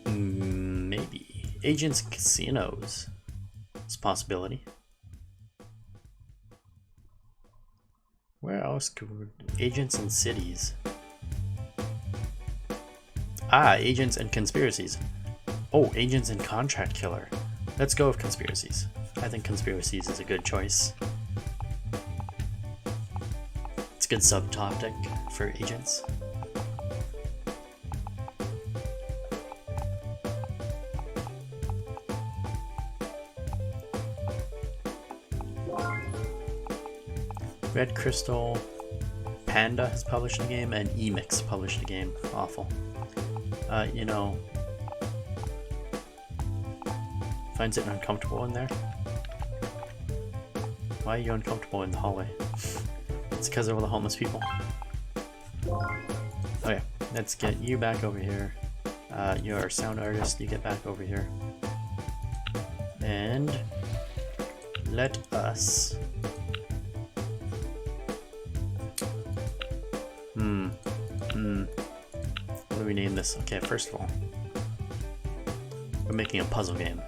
Maybe. Agents and casinos. It's a possibility. Where else could agents and cities? Ah, agents and conspiracies. Oh, agents and contract killer. Let's go with conspiracies. I think conspiracies is a good choice. It's a good subtopic for agents. Red Crystal, Panda has published a game, and Emix published a game. Awful. You know, finds it uncomfortable in there. Why are you uncomfortable in the hallway? It's because of all the homeless people. Okay, let's get you back over here. You're a sound artist, you get back over here. And let us... What do we name this? Okay, first of all, we're making a puzzle game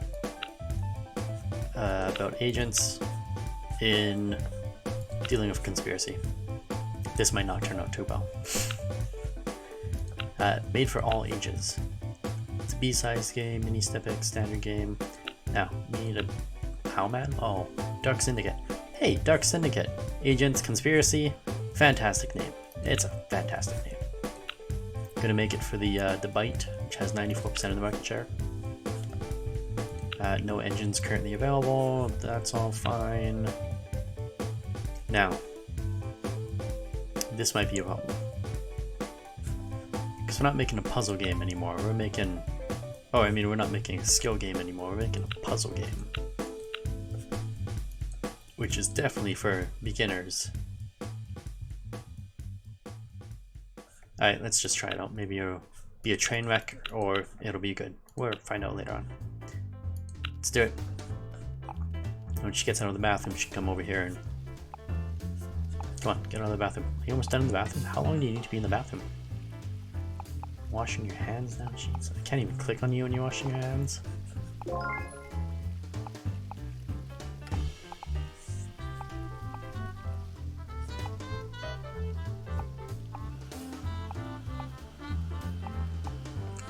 about agents in dealing with conspiracy. This might not turn out too well. Made for all ages. It's a B-size game, mini snippet, standard game. Now, we need a Howman? Oh, Dark Syndicate. Hey, Dark Syndicate. Agents, conspiracy. Fantastic name. It's a fantastic name. Gonna make it for the Byte, which has 94% of the market share. No engines currently available. That's all fine. Now, this might be a problem. Because we're not making a puzzle game anymore. We're making... Oh, I mean, we're not making a skill game anymore. We're making a puzzle game. Which is definitely for beginners. Alright, let's just try it out. Maybe it'll be a train wreck, or it'll be good. We'll find out later on. Let's do it. When she gets out of the bathroom, she can come over here and... Come on, get out of the bathroom. Are you almost done in the bathroom? How long do you need to be in the bathroom? Washing your hands now? Jeez, I can't even click on you when you're washing your hands.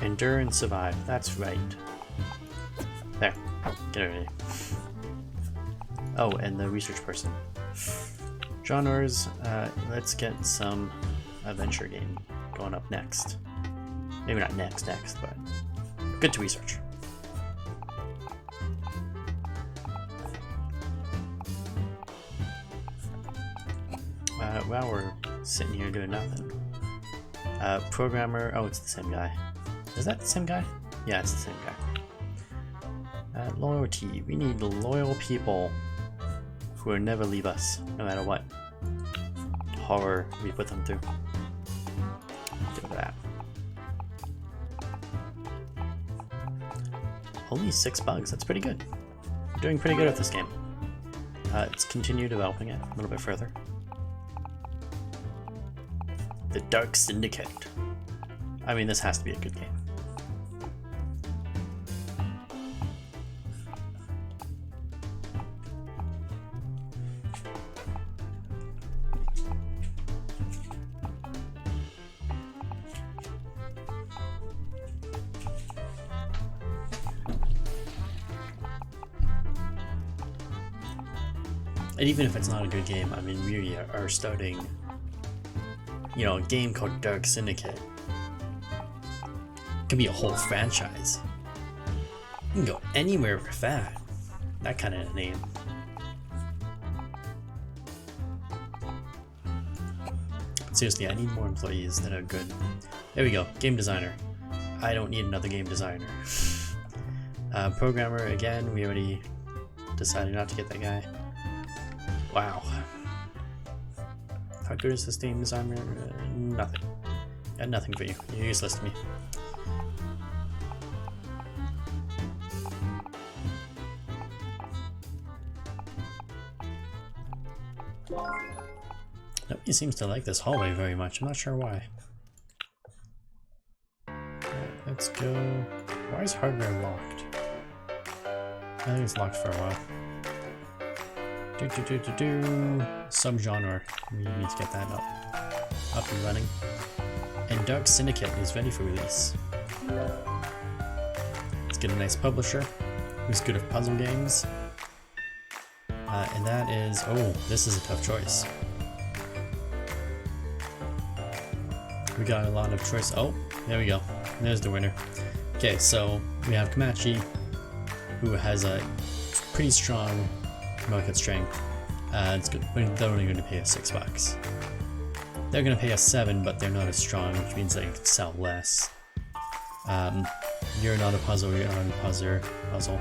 Endure and survive. That's right. There. Get over here. Oh, and the research person. Genres. Let's get some adventure game going up next. Maybe not next, but good to research. While we're sitting here doing nothing. Programmer. Oh, it's the same guy. Is that the same guy? Yeah, it's the same guy. Loyalty. We need loyal people who will never leave us, no matter what horror we put them through. Get over that. Only 6 bugs. That's pretty good. We're doing pretty good at this game. Let's continue developing it a little bit further. The Dark Syndicate. I mean, this has to be a good game. And even if it's not a good game, I mean, we are starting, you know, a game called Dark Syndicate. It could be a whole franchise. You can go anywhere with that. That kind of name. Seriously, I need more employees that are good. There we go, game designer. I don't need another game designer. Programmer, again, we already decided not to get that guy. Wow. How good is this game designer? Nothing. Got nothing for you. You're useless to me. Nobody seems to like this hallway very much. I'm not sure why. Alright, let's go. Why is hardware locked? I think it's locked for a while. Subgenre. We need to get that up and running. And Dark Syndicate is ready for release. Let's get a nice publisher who's good at puzzle games. And that is, oh, this is a tough choice. We got a lot of choice. Oh, there we go. There's the winner. Okay, so we have Komachi, who has a pretty strong market strength. It's good. They're only going to pay us $6. They're going to pay us $7, but they're not as strong, which means they can sell less. You're not a puzzle. You're not a puzzle.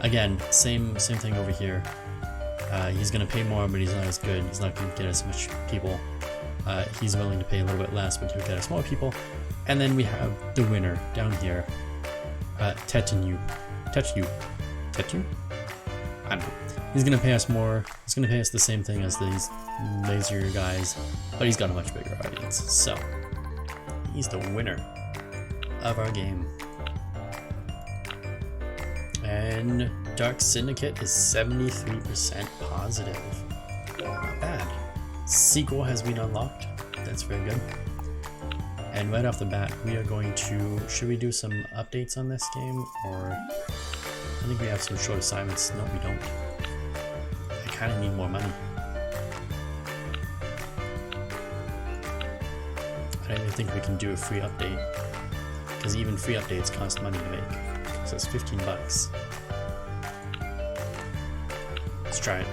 Again, same thing over here. He's going to pay more, but he's not as good. He's not going to get as much people. He's willing to pay a little bit less, but he'll get us more people. And then we have the winner down here, Tycoon. I don't know. He's gonna pay us more. He's gonna pay us the same thing as these lazier guys, but he's got a much bigger audience. So he's the winner of our game. And Dark Syndicate is 73% positive. Not bad. Sequel has been unlocked. That's very good. And right off the bat, we are going to... Should we do some updates on this game? Or... I think we have some short assignments. No, we don't. I kind of need more money. I don't even think we can do a free update. Because even free updates cost money to make. So it's $15. Let's try it.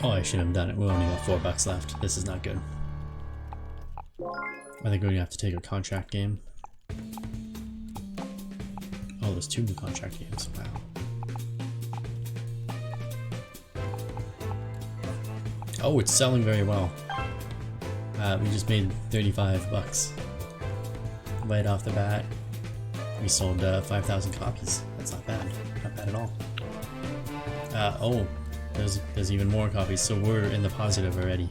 Oh, I should have done it. We only got $4 left. This is not good. I think we're gonna have to take a contract game. Oh, there's 2 new contract games. Wow. Oh, it's selling very well. We just made $35 right off the bat. We sold 5,000 copies. That's not bad. Not bad at all. Oh, there's even more copies, so we're in the positive already.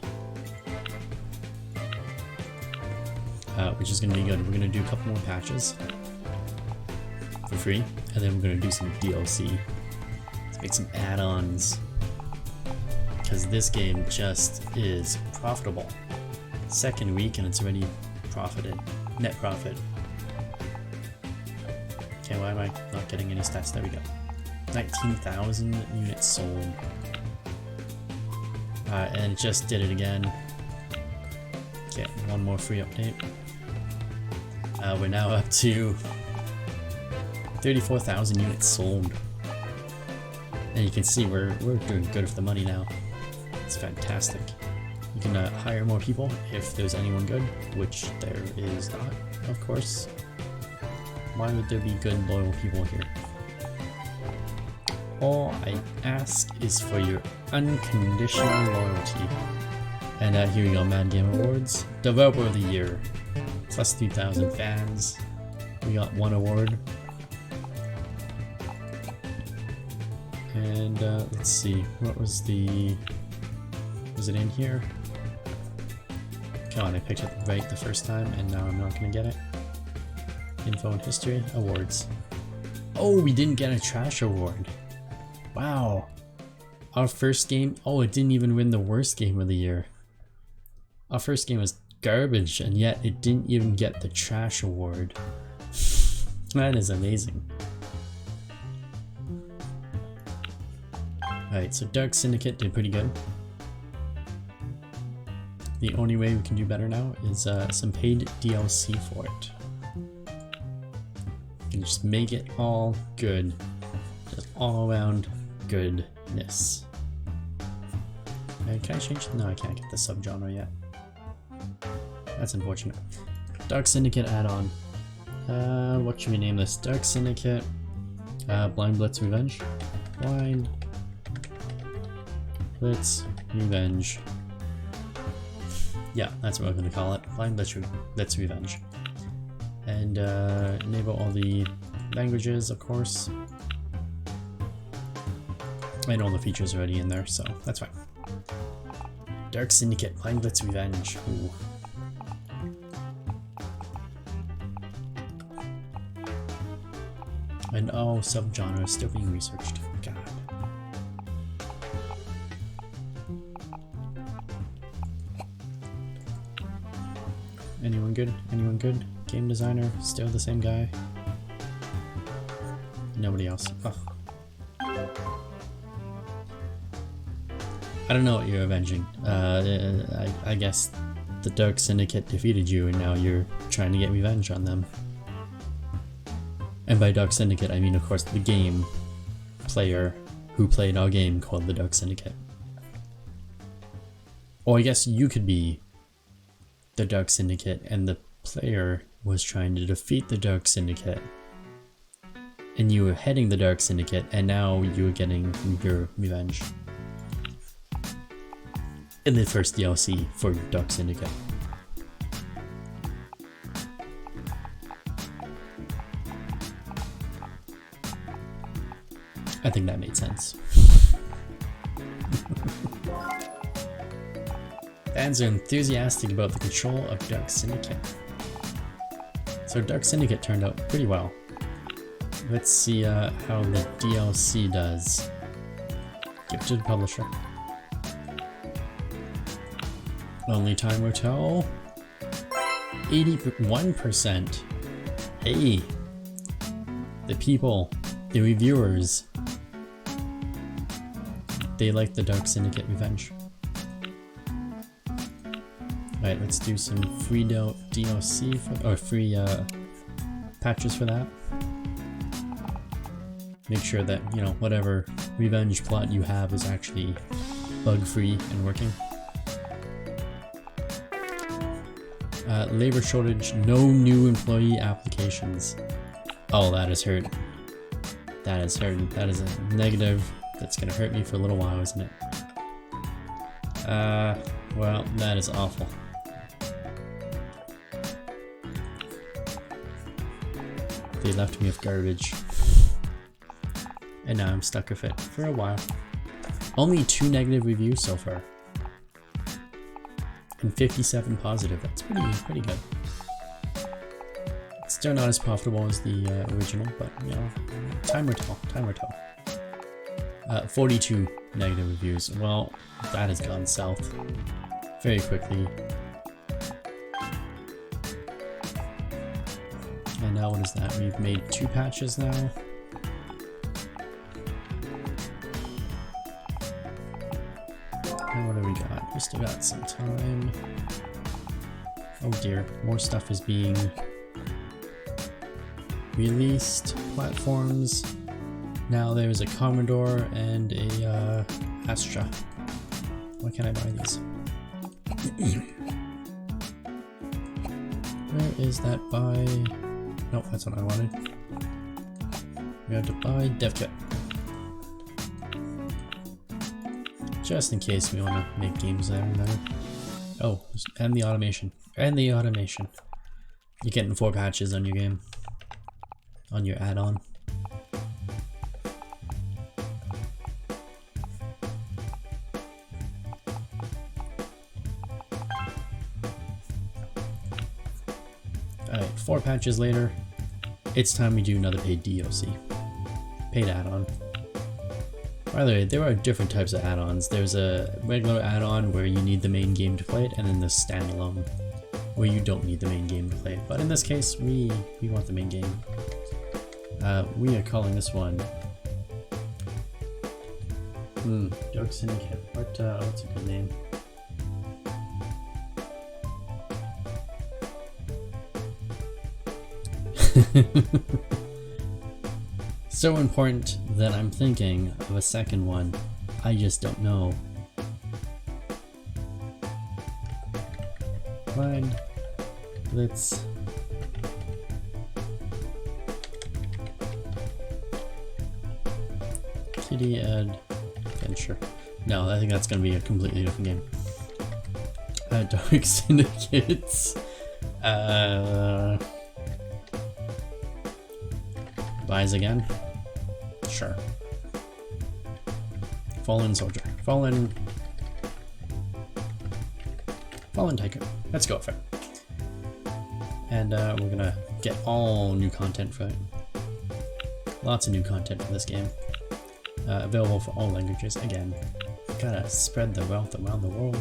Which is going to be good. We're going to do a couple more patches for free, and then we're going to do some DLC. Let's make some add-ons, because this game just is profitable. Second week and it's already profited. Net profit. Okay, why am I not getting any stats? There we go. 19,000 units sold. And it just did it again. Okay, one more free update. We're now up to 34,000 units sold. And you can see we're doing good for the money now. It's fantastic. You can hire more people if there's anyone good, which there is not, of course. Why would there be good, loyal people here? All I ask is for your unconditional loyalty. And here we go, Mad Game Awards. Developer of the Year. Plus 3,000 fans. We got 1 award. And let's see, what was the... Was it in here? Come on, I picked it right the first time and now I'm not gonna get it. Info and history, awards. Oh, we didn't get a trash award. Wow. Our first game, oh, it didn't even win the worst game of the year. Our first game was garbage and yet it didn't even get the trash award. That is amazing. Alright, so Dark Syndicate did pretty good. The only way we can do better now is some paid DLC for it. You can just make it all good. Just all around goodness. Can I change? No, I can't get the subgenre yet. That's unfortunate. Dark Syndicate add-on. What should we name this? Dark Syndicate, Blind Blitz Revenge. Blind Blitz Revenge. Yeah, that's what we're gonna call it. Blind Blitz Revenge. And enable all the languages, of course. And all the features already in there, so that's fine. Dark Syndicate, Blind Blitz Revenge. Ooh. And oh, subgenre still being researched. God. Anyone good? Anyone good? Game designer, still the same guy. Nobody else. Oh. I don't know what you're avenging. I guess the Dark Syndicate defeated you and now you're trying to get revenge on them. And by Dark Syndicate, I mean, of course, the game player who played our game called the Dark Syndicate. Or I guess you could be the Dark Syndicate and the player was trying to defeat the Dark Syndicate. And you were heading the Dark Syndicate and now you were getting your revenge. In the first DLC for Dark Syndicate. I think that made sense. Fans are enthusiastic about the control of Dark Syndicate. So Dark Syndicate turned out pretty well. Let's see how the DLC does. Give it to the publisher. Only time will tell. 81%. Hey, the people, the reviewers, they like the Dark Syndicate Revenge. Alright, let's do some free DLC for, or free patches for that. Make sure that, you know, whatever revenge plot you have is actually bug-free and working. Labor shortage, no new employee applications. Oh, that is hurt. That is hurt. That is a negative. That's gonna hurt me for a little while, isn't it? Well, that is awful. They left me with garbage. And now I'm stuck with it for a while. Only 2 negative reviews so far. And 57 positive. That's pretty good. It's still not as profitable as the original, but you know, time will tell. Time will tell. 42 negative reviews. Well, that has gone south very quickly. And now what is that? We've made 2 patches now. And what do we got? We still got some time. Oh dear, more stuff is being released. Platforms. Now there's a Commodore and a Astra. Why can't I buy these? Where is that buy? Nope, that's what I wanted. We have to buy DevKit. Just in case we want to make games there and there. Oh, and the automation. And the automation. You're getting 4 patches on your game. On your add-on. Alright, 4 patches later. It's time we do another paid DLC. Paid add-on. By the way, there are different types of add-ons. There's a regular add-on where you need the main game to play it, and then the standalone where you don't need the main game to play it. But in this case, we want the main game. We are calling this one Dark Syndicate. What's a good name? So important that I'm thinking of a second one. I just don't know. Blind Let's... Kitty add adventure. No, I think that's gonna be a completely different game. Dark Syndicates. Buys again? Sure. Fallen Soldier. Fallen Tycoon. Let's go for it. And we're gonna get all new content for it. Lots of new content for this game. Available for all languages. Again, gotta spread the wealth around the world.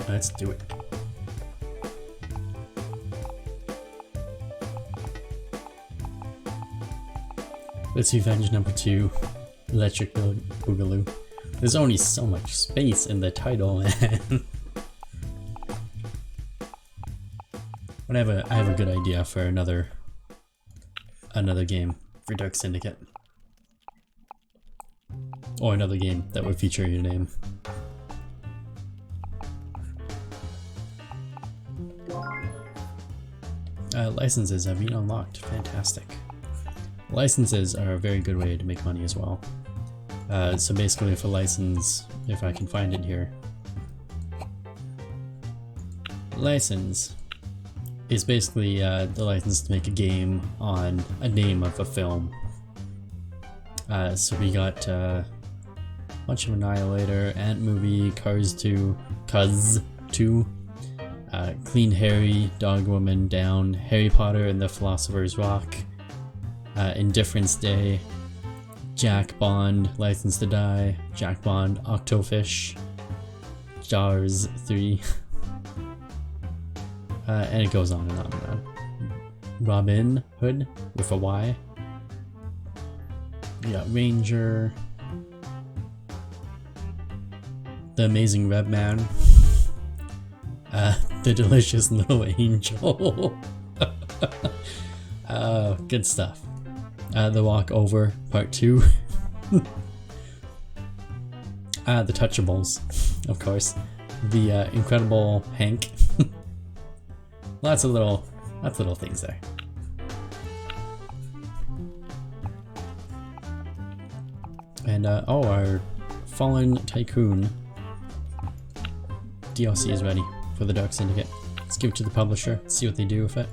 Let's do it. Let's Revenge number 2, Electric Boogaloo. There's only so much space in the title, man. Whenever I have a good idea for another game for Dark Syndicate. Or another game that would feature your name. Licenses have been unlocked. Fantastic. Licenses are a very good way to make money as well. So basically if a license, if I can find it here. License is basically the license to make a game on a name of a film. So we got Bunch of Annihilator, Ant Movie, Cars 2, Clean Harry, Dog Woman, Down, Harry Potter and the Philosopher's Rock, Indifference Day, Jack Bond, License to Die, Jack Bond, Octofish, Jaws 3, and it goes on and on and on. Robin Hood with a Y. We got Ranger, The Amazing Red Man, The Delicious Little Angel. Good stuff. The Walkover Part 2. The Touchables, of course. The Incredible Hank. lots of little things there. And oh, our Fallen Tycoon DLC is ready for the Dark Syndicate. Let's give it to the publisher, see what they do with it.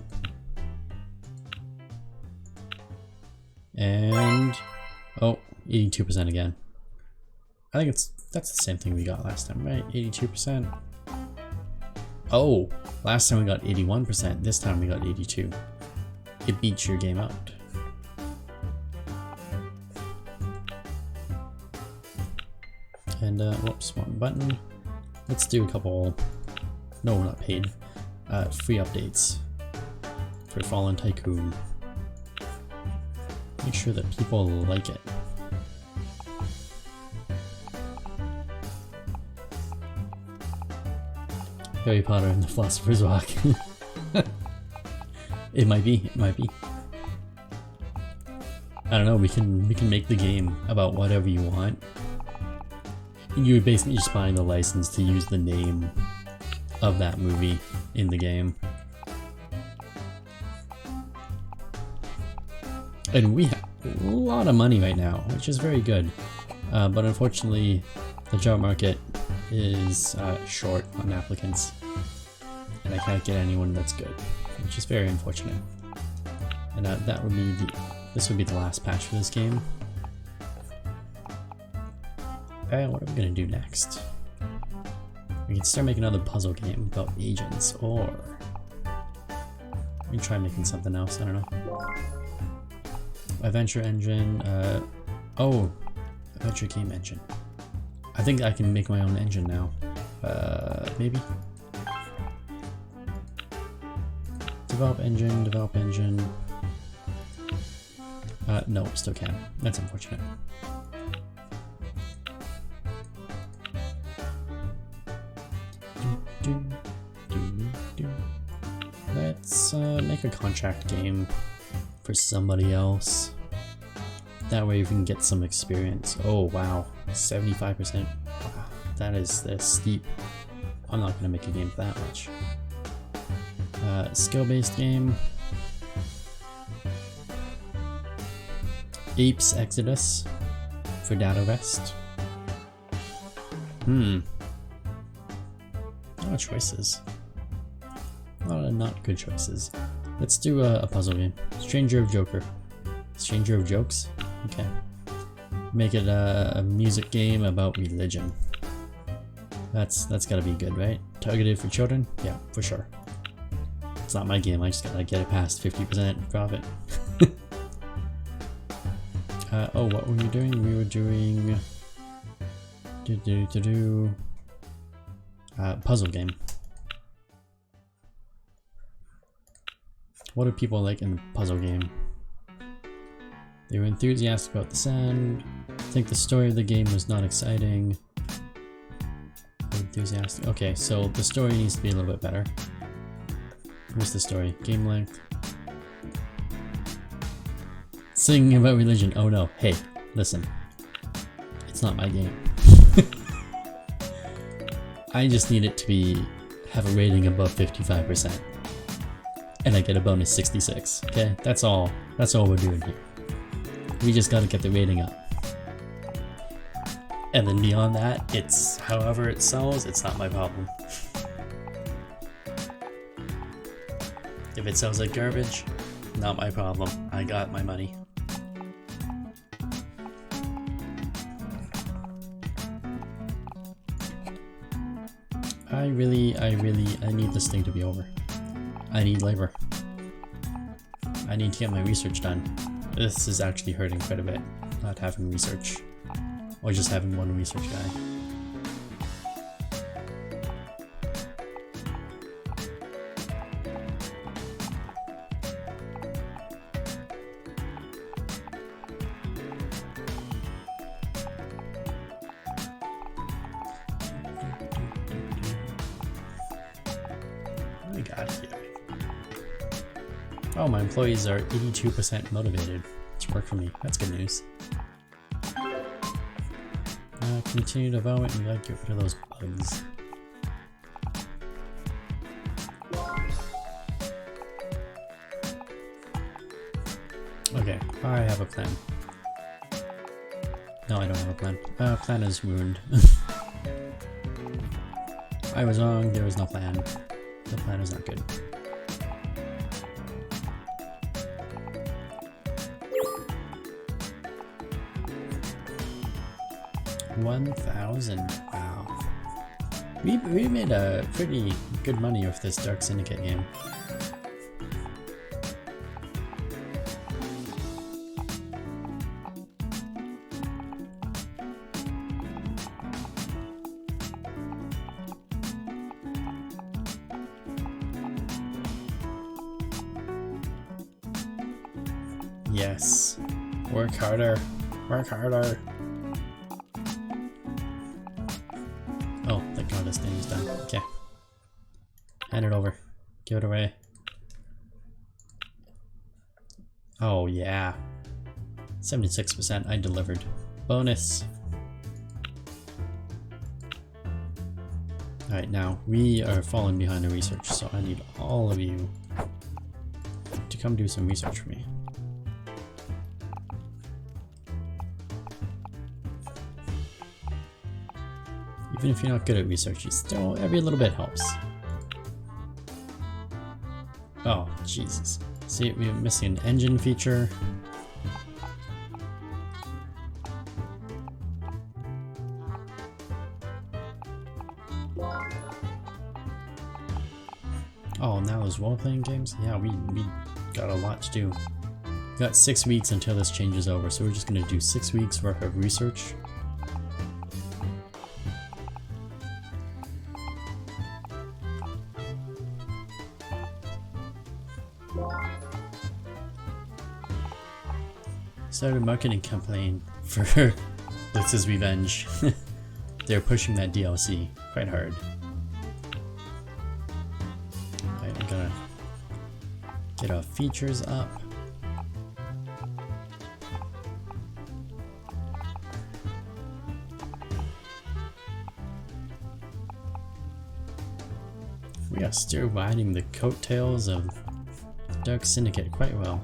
And oh, 82% again. I think that's the same thing we got last time, right? 82%. Oh, last time we got 81%. This time we got 82. It beats your game out. And whoops, one button. Let's do a couple. No, we're not paid. Free updates for Fallen Tycoon. Make sure that people like it. Harry Potter and the Philosopher's Rock. It might be. I don't know. We can make the game about whatever you want. You're basically just buying the license to use the name of that movie in the game. And we have a lot of money right now, which is very good. But unfortunately, the job market is short on applicants. And I can't get anyone that's good, which is very unfortunate. And this would be the last patch for this game. And what are we gonna do next? We can start making another puzzle game about agents, or we can try making something else. I don't know. Adventure engine. Oh, adventure game engine. I think I can make my own engine now. Maybe. Develop engine. No, still can't. That's unfortunate. Let's make a contract game for somebody else. That way you can get some experience. Oh wow, 75%. Wow, that's steep. I'm not gonna make a game that much. Skill-based game. Apes Exodus for data rest. A lot of choices. A lot of not good choices. Let's do a puzzle game. Stranger of Joker. Stranger of Jokes? Okay. Make it a music game about religion. That's gotta be good, right? Targeted for children? Yeah, for sure. It's not my game, I just gotta get it past 50% profit. Oh, what were we doing? We were doing... puzzle game. What do people like in the puzzle game? They were enthusiastic about the sound. Think the story of the game was not exciting. Enthusiastic. Okay, so the story needs to be a little bit better. What's the story? Game length. Singing about religion. Oh no. Hey, listen. It's not my game. I just need it to have a rating above 55%. And I get a bonus 66. Okay? That's all we're doing here. We just gotta get the rating up. And then beyond that, it's however it sells, it's not my problem. If it sells like garbage, not my problem. I got my money. I need this thing to be over. I need labor. I need to get my research done. This is actually hurting quite a bit, not having research. Or just having one research guy. What do we got here? Oh, my employees are 82% motivated to work for me. That's good news. Continue development and we gotta get rid of those bugs. Okay, I have a plan. No, I don't have a plan. Plan is ruined. I was wrong, there was no plan. The plan is not good. $1,000. Wow. We made a pretty good money with this Dark Syndicate game. Yes. Work harder. Work harder. Oh, thank God this thing is done. Okay. Hand it over. Give it away. Oh, yeah. 76%. I delivered. Bonus. Alright, now we are falling behind the research, so I need all of you to come do some research for me. Even if you're not good at research, you still, every little bit helps. Oh, Jesus. See, we're missing an engine feature. Oh, now those role-playing games? Yeah, we got a lot to do. We got 6 weeks until this changes over, so we're just gonna do 6 weeks worth of research. Started a marketing campaign for Blitz's Revenge. They're pushing that DLC quite hard. Right, I'm gonna get our features up. Yes, they're riding the coattails of Dark Syndicate quite well.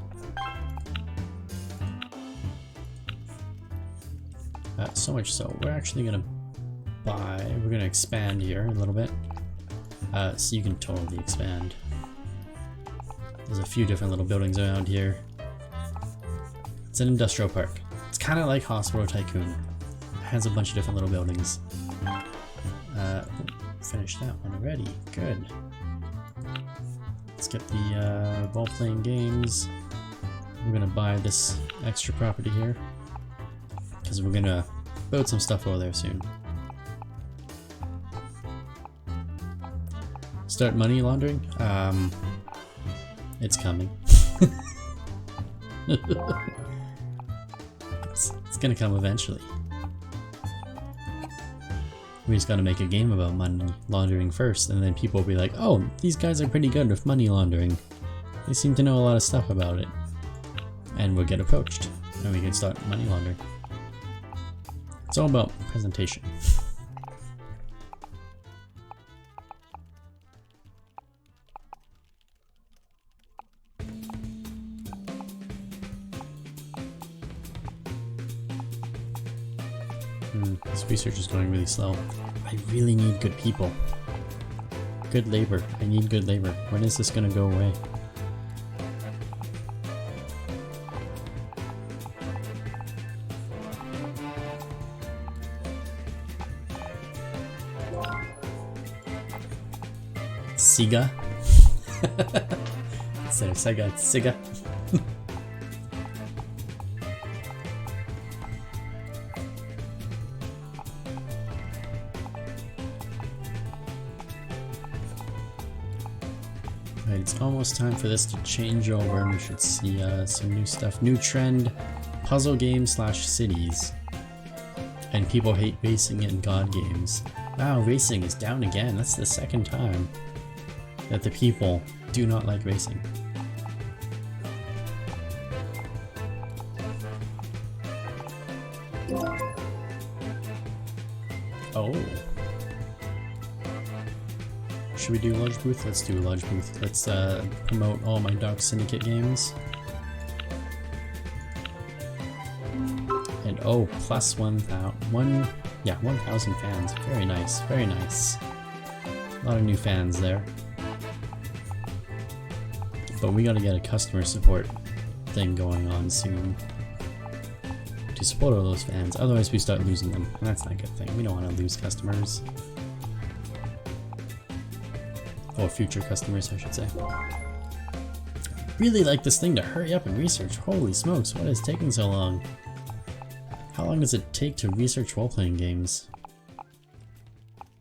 So much so, we're actually gonna we're gonna expand here a little bit. So you can totally expand. There's a few different little buildings around here. It's an industrial park. It's kind of like Hospital Tycoon. It has a bunch of different little buildings. Finished that one already. Good. Let's get the role-playing games. We're gonna buy this extra property here because we're gonna build some stuff over there soon. Start money laundering? It's coming. It's gonna come eventually. We just gotta make a game about money laundering first, and then people will be like, oh, these guys are pretty good with money laundering. They seem to know a lot of stuff about it. And we'll get approached, and we can start money laundering. It's all about presentation. This research is going really slow. I really need good people. Good labor. I need good labor. When is this gonna go away? Siga? Instead of Sega, it's Siga. Right, it's almost time for this to change over. We should see some new stuff. New trend, puzzle games / cities. And people hate racing in God games. Wow, racing is down again. That's the second time that the people do not like racing. Oh. Should we do large booth? Let's do a large booth. Let's promote all my Dark Syndicate games. And oh, plus 1,000 fans. Very nice, very nice. A lot of new fans there. But we gotta get a customer support thing going on soon to support all those fans. Otherwise we start losing them, and that's not a good thing. We don't want to lose customers. Or future customers, I should say. Really like this thing to hurry up and research. Holy smokes, what is taking so long? How long does it take to research role-playing games? I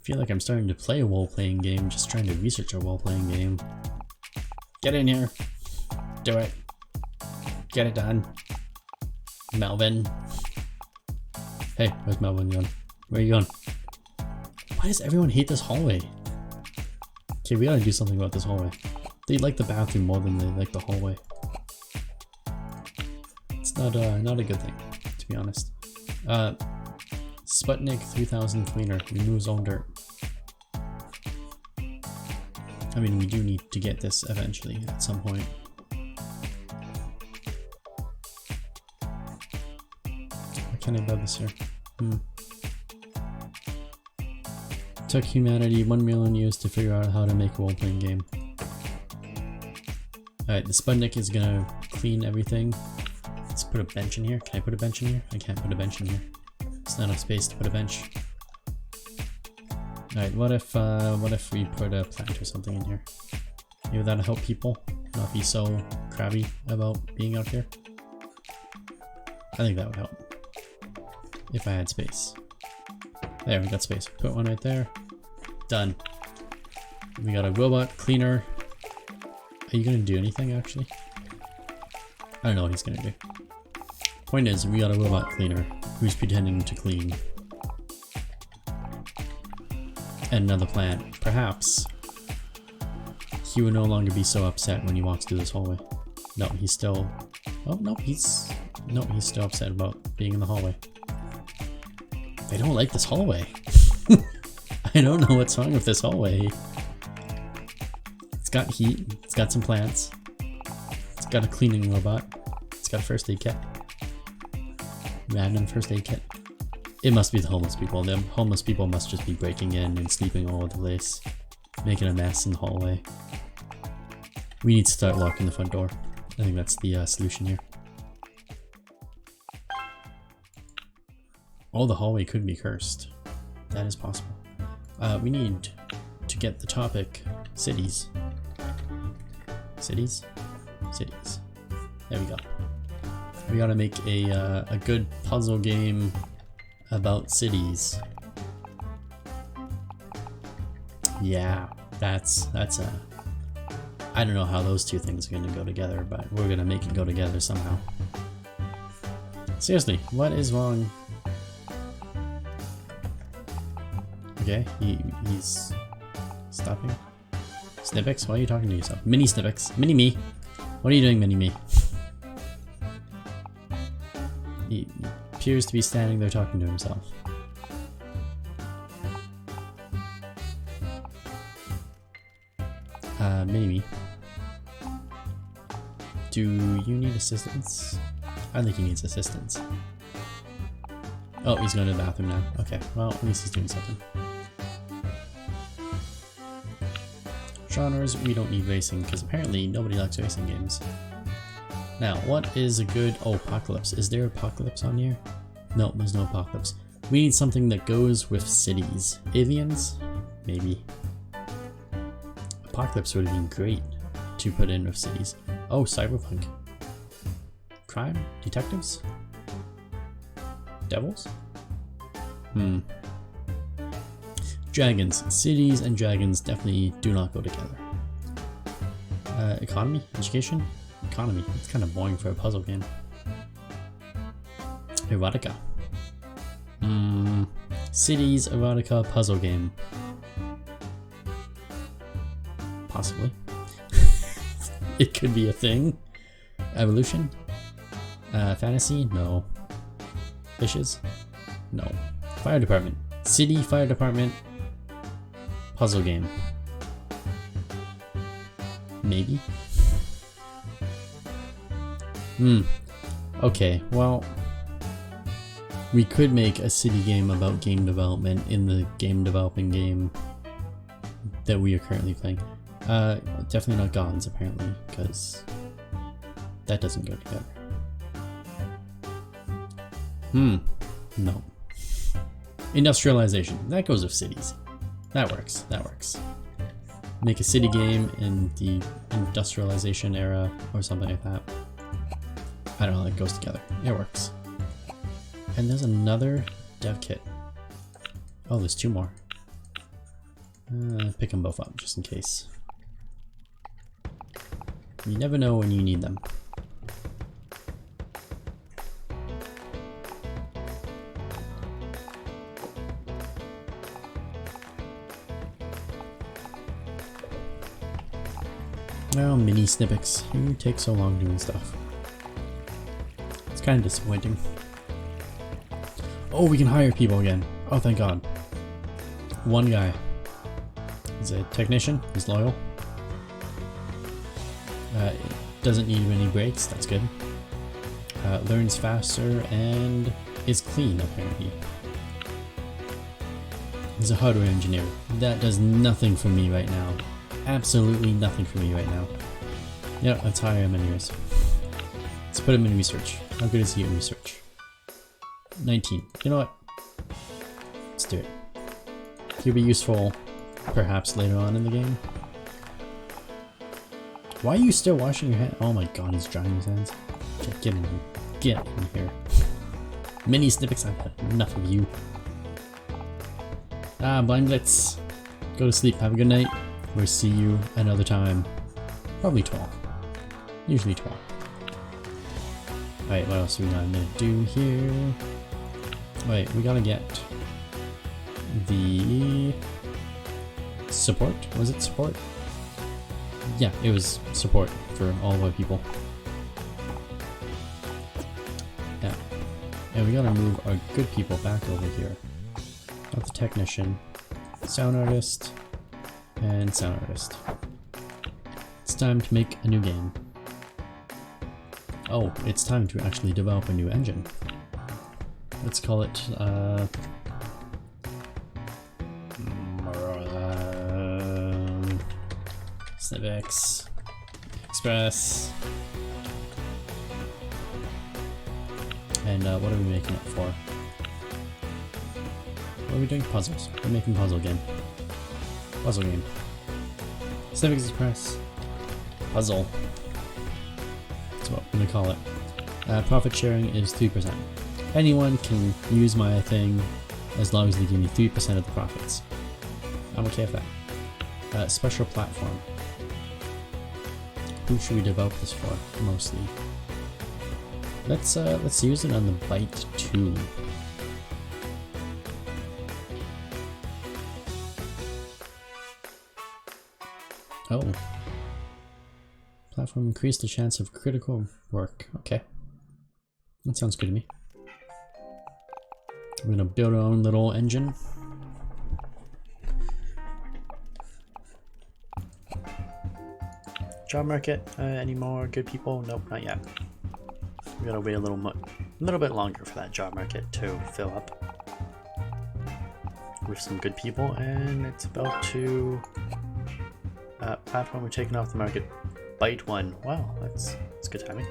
feel like I'm starting to play a role-playing game, just trying to research a role-playing game. Get in here. Do it. Get it done. Melvin. Hey, where's Melvin going? Where are you going? Why does everyone hate this hallway? Okay, we gotta do something about this hallway. They like the bathroom more than they like the hallway. It's not a good thing, to be honest. Sputnik 3000 cleaner removes all dirt. I mean, we do need to get this eventually at some point. Why can't I build this here? Took humanity 1 million years to figure out how to make a role-playing game. Alright, the Sputnik is gonna clean everything. Let's put a bench in here. Can I put a bench in here? I can't put a bench in here. There's not enough space to put a bench. Alright, what if we put a plant or something in here? Maybe that'll help people not be so crabby about being out here. I think that would help. If I had space. There, we got space. Put one right there. Done. We got a robot cleaner. Are you gonna do anything, actually? I don't know what he's gonna do. Point is, we got a robot cleaner who's pretending to clean. And another plant. Perhaps he will no longer be so upset when he walks through this hallway. No, he's still... Oh, no, he's still upset about being in the hallway. They don't like this hallway. I don't know what's wrong with this hallway. got heat. It's got some plants. It's got a cleaning robot. It's got a first aid kit. Random first aid kit. It must be the homeless people. The homeless people must just be breaking in and sleeping all over the place, making a mess in the hallway. We need to start locking the front door. I think that's the solution here. Oh, the hallway could be cursed. That is possible. We need to get the topic cities. Cities? Cities. There we go. We gotta make a good puzzle game about cities. Yeah, that's a... I don't know how those two things are gonna go together, but we're gonna make it go together somehow. Seriously, what is wrong? Okay, he's stopping. Snippix, why are you talking to yourself? Mini Snippix, mini me. What are you doing, mini me? He appears to be standing there talking to himself. Mini me. Do you need assistance? I think he needs assistance. Oh, he's going to the bathroom now. Okay, well, at least he's doing something. Genres, we don't need racing, because apparently nobody likes racing games. Now, what is a good... Oh, Apocalypse. Is there Apocalypse on here? No, there's no Apocalypse. We need something that goes with cities. Avians? Maybe. Apocalypse would have been great to put in with cities. Oh, Cyberpunk. Crime? Detectives? Devils? Dragons. Cities and dragons definitely do not go together. Economy? Education? Economy. It's kind of boring for a puzzle game. Erotica. Cities, erotica, puzzle game. Possibly. It could be a thing. Evolution? Fantasy? No. Fishes? No. Fire department. City, fire department, puzzle game. Maybe? Okay, well, we could make a city game about game development in the game developing game that we are currently playing. Definitely not Gons, apparently, because that doesn't go together. No. Industrialization. That goes with cities. That works. That works. Make a city game in the industrialization era or something like that. I don't know, that goes together. It works. And there's another dev kit. Oh, there's two more. Pick them both up just in case. You never know when you need them. Oh, mini Snippix. You take so long doing stuff. It's kind of disappointing. Oh, we can hire people again. Oh, thank God. One guy. He's a technician. He's loyal. Doesn't need any breaks. That's good. Learns faster and is clean, apparently. He's a hardware engineer. That does nothing for me right now. Absolutely nothing for me right now. Yeah, let's hire him anyways. Let's put him in research. How good is he in research? 19. You know what? Let's do it. He'll be useful perhaps later on in the game. Why are you still washing your hands? Oh my God, he's drying his hands. Get in here. Get in here. Mini Snippix, I've had enough of you. Blind Blitz. Go to sleep. Have a good night. We'll see you another time. Probably 12. Usually 12. Alright, what else are we gonna do here? Wait, we gotta get the support. Was it support? Yeah, it was support for all of our people. Yeah. And we gotta move our good people back over here. Got the technician, sound artist, and sound artist. time to make a new game. Oh, it's time to actually develop a new engine. Let's call it, Civics Express. And what are we making it for? What are we doing? Puzzles. We're making puzzle game. Puzzle game. Civics Express. Puzzle. That's what I'm gonna call it. Profit sharing is 3%. Anyone can use my thing as long as they give me 3% of the profits. I'm okay with that. Special platform. Who should we develop this for, mostly? Let's use it on the Byte 2. Oh. Platform increase the chance of critical work. Okay. That sounds good to me. We're gonna build our own little engine. Job market, any more good people? Nope, not yet. We gotta wait a little bit longer for that job market to fill up with some good people, and it's about to platform we're taking off the market. Byte 1. Wow, that's good timing.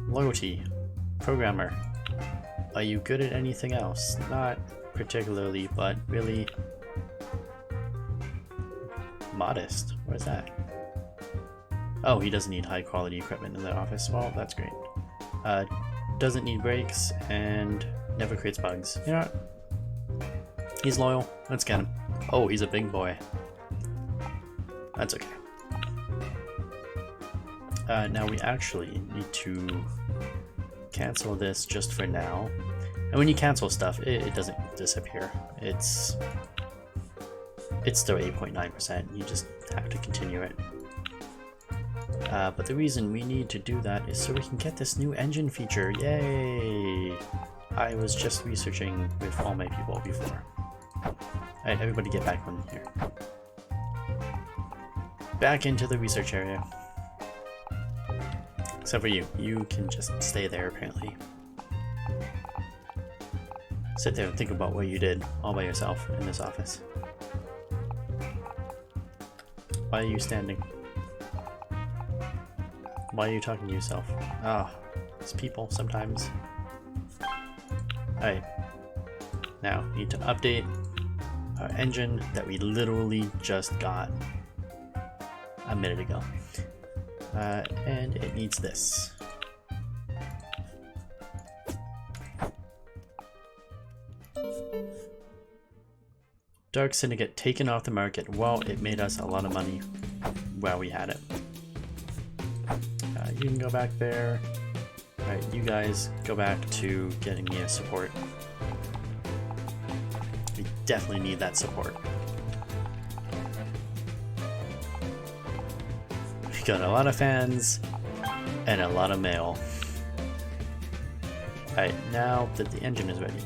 Loyalty. Programmer. Are you good at anything else? Not particularly, but really modest. What is that? Oh, he doesn't need high quality equipment in the office. Well, that's great. Doesn't need breaks and never creates bugs. You know what? He's loyal. Let's get him. Oh, he's a big boy. That's okay. Now we actually need to cancel this just for now. And when you cancel stuff, it doesn't disappear. It's still 8.9%. You just have to continue it. But the reason we need to do that is so we can get this new engine feature. Yay! I was just researching with all my people before. Alright, everybody get back on here. Back into the research area. Except for you. You can just stay there, apparently. Sit there and think about what you did all by yourself in this office. Why are you standing? Why are you talking to yourself? Ah, it's people sometimes. Alright. Now, we need to update our engine that we literally just got a minute ago. And it needs this. Dark Syndicate taken off the market. Well, it made us a lot of money while we had it. You can go back there. Alright, you guys go back to getting me a support. We definitely need that support. We got a lot of fans and a lot of mail. Alright, now that the engine is ready,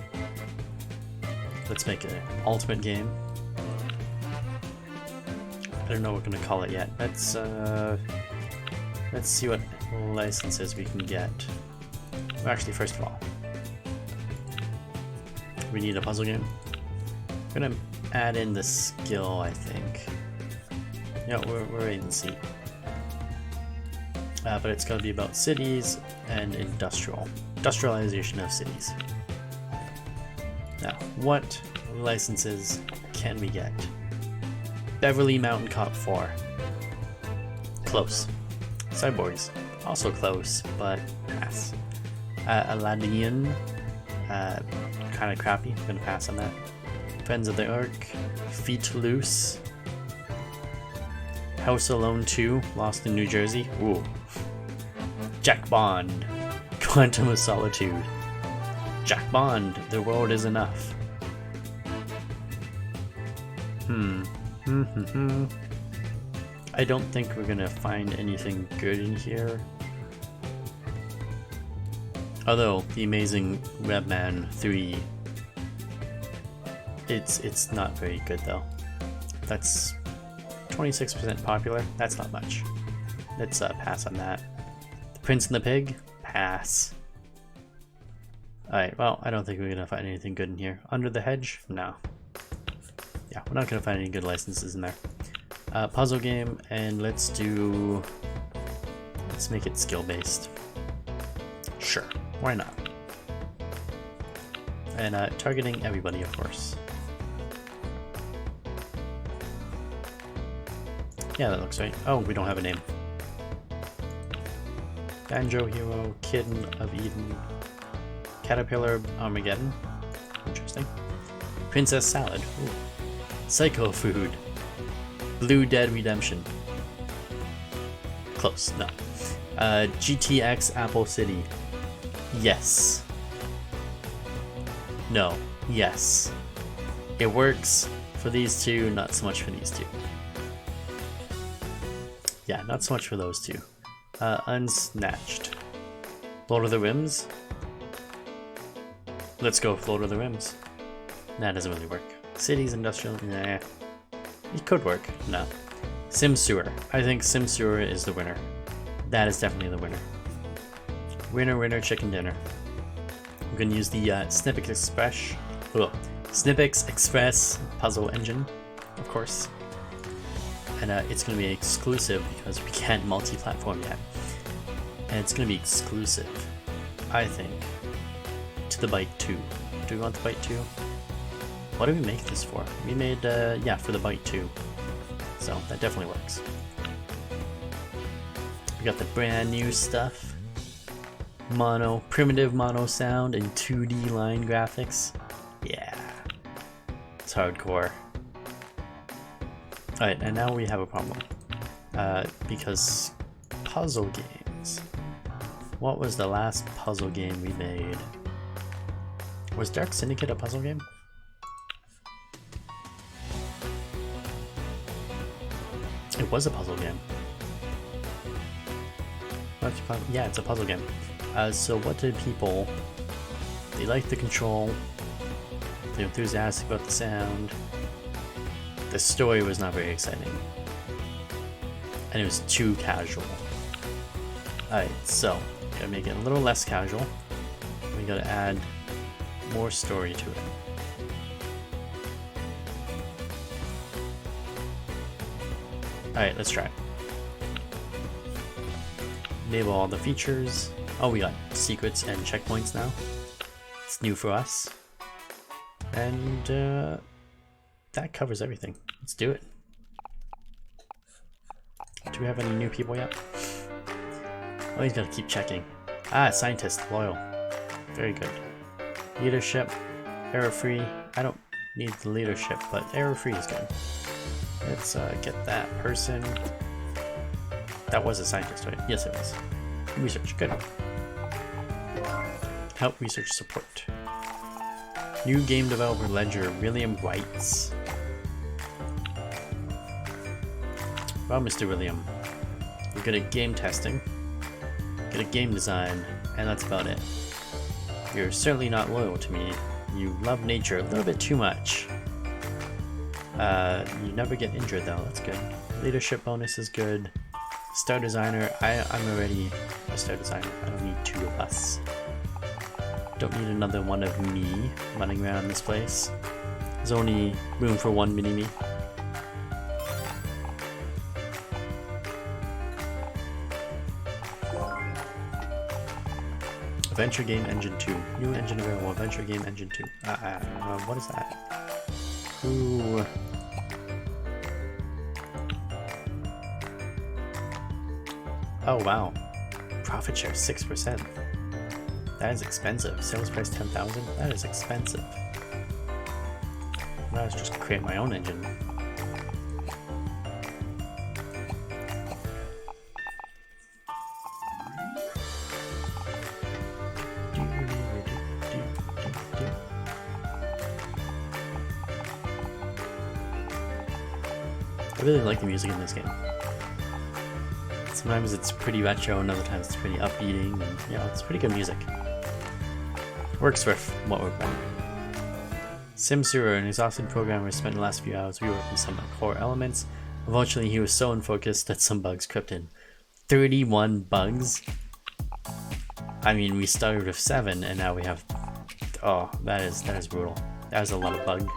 let's make an ultimate game. I don't know what we're gonna call it yet. Let's see what licenses we can get. Well, actually, first of all, we need a puzzle game. We're gonna add in the skill, I think. Yeah, we're wait and see. But it's gonna be about cities and industrialization of cities. Now, what licenses can we get? Beverly Mountain Cop 4. Close. Cyborgs. Also close, but pass. Aladdin. Kind of crappy. I'm gonna pass on that. Friends of the Ark. Feet Loose. House Alone 2. Lost in New Jersey. Ooh. Jack Bond. Quantum of Solitude. Jack Bond. The world is enough. I don't think we're gonna find anything good in here. Although the Amazing Webman 3, it's not very good though. That's 26% popular. That's not much. Let's pass on that. The Prince and the Pig? Pass. Alright, well, I don't think we're gonna find anything good in here. Under the Hedge? No. Yeah, we're not gonna find any good licenses in there. Puzzle game, and let's make it skill based. Sure, why not? And targeting everybody, of course. Yeah, that looks right. Oh, we don't have a name. Banjo Hero, Kitten of Eden, Caterpillar Armageddon. Interesting. Princess Salad. Ooh. Psycho Food. Blue Dead Redemption. Close, no. GTX Apple City. Yes. No. Yes. It works for these two, not so much for these two. Yeah, not so much for those two. Unsnatched. Lord of the Rims? Let's go with Lord of the Rims. That doesn't really work. Cities, industrial, nah. It could work, no. Sim Sewer. I think Sim Sewer is the winner. That is definitely the winner. Winner, winner, chicken dinner. I'm gonna use the Snippix Express puzzle engine, of course. And it's gonna be exclusive because we can't multi-platform yet. And it's gonna be exclusive, I think, to the Byte 2. Do we want the Byte 2? What did we make this for? We made, yeah, for the Byte 2. So that definitely works. We got the brand new stuff. Primitive mono sound and 2D line graphics. Yeah. It's hardcore. Alright, and now we have a problem. Because puzzle games. What was the last puzzle game we made? Was Dark Syndicate a puzzle game? It was a puzzle game. Yeah, it's a puzzle game. So what did people... They liked the control. They're enthusiastic about the sound. The story was not very exciting. And it was too casual. Alright, so gotta make it a little less casual. We gotta add more story to it. Alright, let's try it. Enable all the features. Oh, we got secrets and checkpoints now. It's new for us. And that covers everything. Let's do it. Do we have any new people yet? Oh, he's gotta keep checking. Ah, scientist, loyal. Very good. Leadership, error-free. I don't need the leadership, but error-free is good. Let's get that person. That was a scientist, right? Yes, it was. Research, good. Help research support. New game developer ledger, William writes. Well, Mr. William, you're good at game testing, good at game design, and that's about it. You're certainly not loyal to me. You love nature a little bit too much. You never get injured though, that's good. Leadership bonus is good. Star designer, I'm already a star designer. I don't need two of us. Don't need another one of me running around this place. There's only room for one mini-me. Adventure Game Engine 2. New engine available. Adventure Game Engine 2. What is that? Ooh. Oh wow. Profit share 6%. That is expensive. Sales price 10,000. That is expensive. Now let's just create my own engine. I really like the music in this game. Sometimes it's pretty retro and other times it's pretty upbeating, and yeah, it's pretty good music. Works with what we're playing. SimSewer, an exhausted programmer, spent the last few hours reworking some core elements. Unfortunately, he was so unfocused that some bugs crept in. 31 bugs? I mean, we started with 7 and now we have... Oh, that is brutal. That is a lot of bug.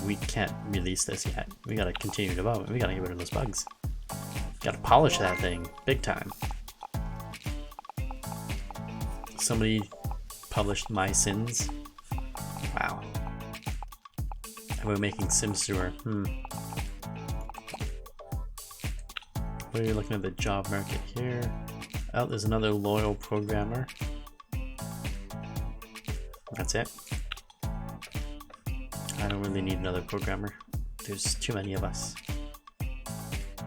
We can't release this yet. We gotta continue development. We gotta get rid of those bugs. Gotta polish that thing big time. Somebody published My Sins. Wow. And we're making Sim Sewer. What are you looking at the job market here? Oh, there's another loyal programmer. That's it. I don't really need another programmer. There's too many of us.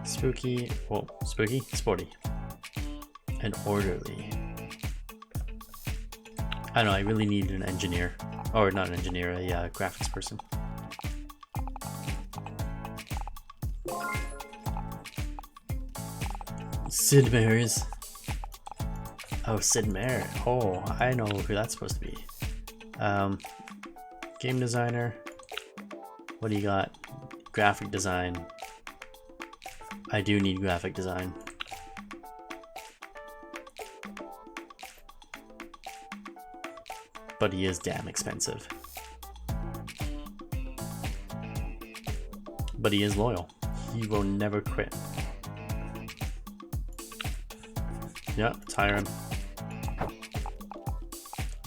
Spooky, well, spooky, sporty, and orderly. I don't know, I really need an engineer. Or not an engineer, a graphics person. Sid Meier's. Oh, Sid Meier. Oh, I know who that's supposed to be. Game designer. What do you got? Graphic design. I do need graphic design. But he is damn expensive. But he is loyal. He will never quit. Yeah, let's hire him.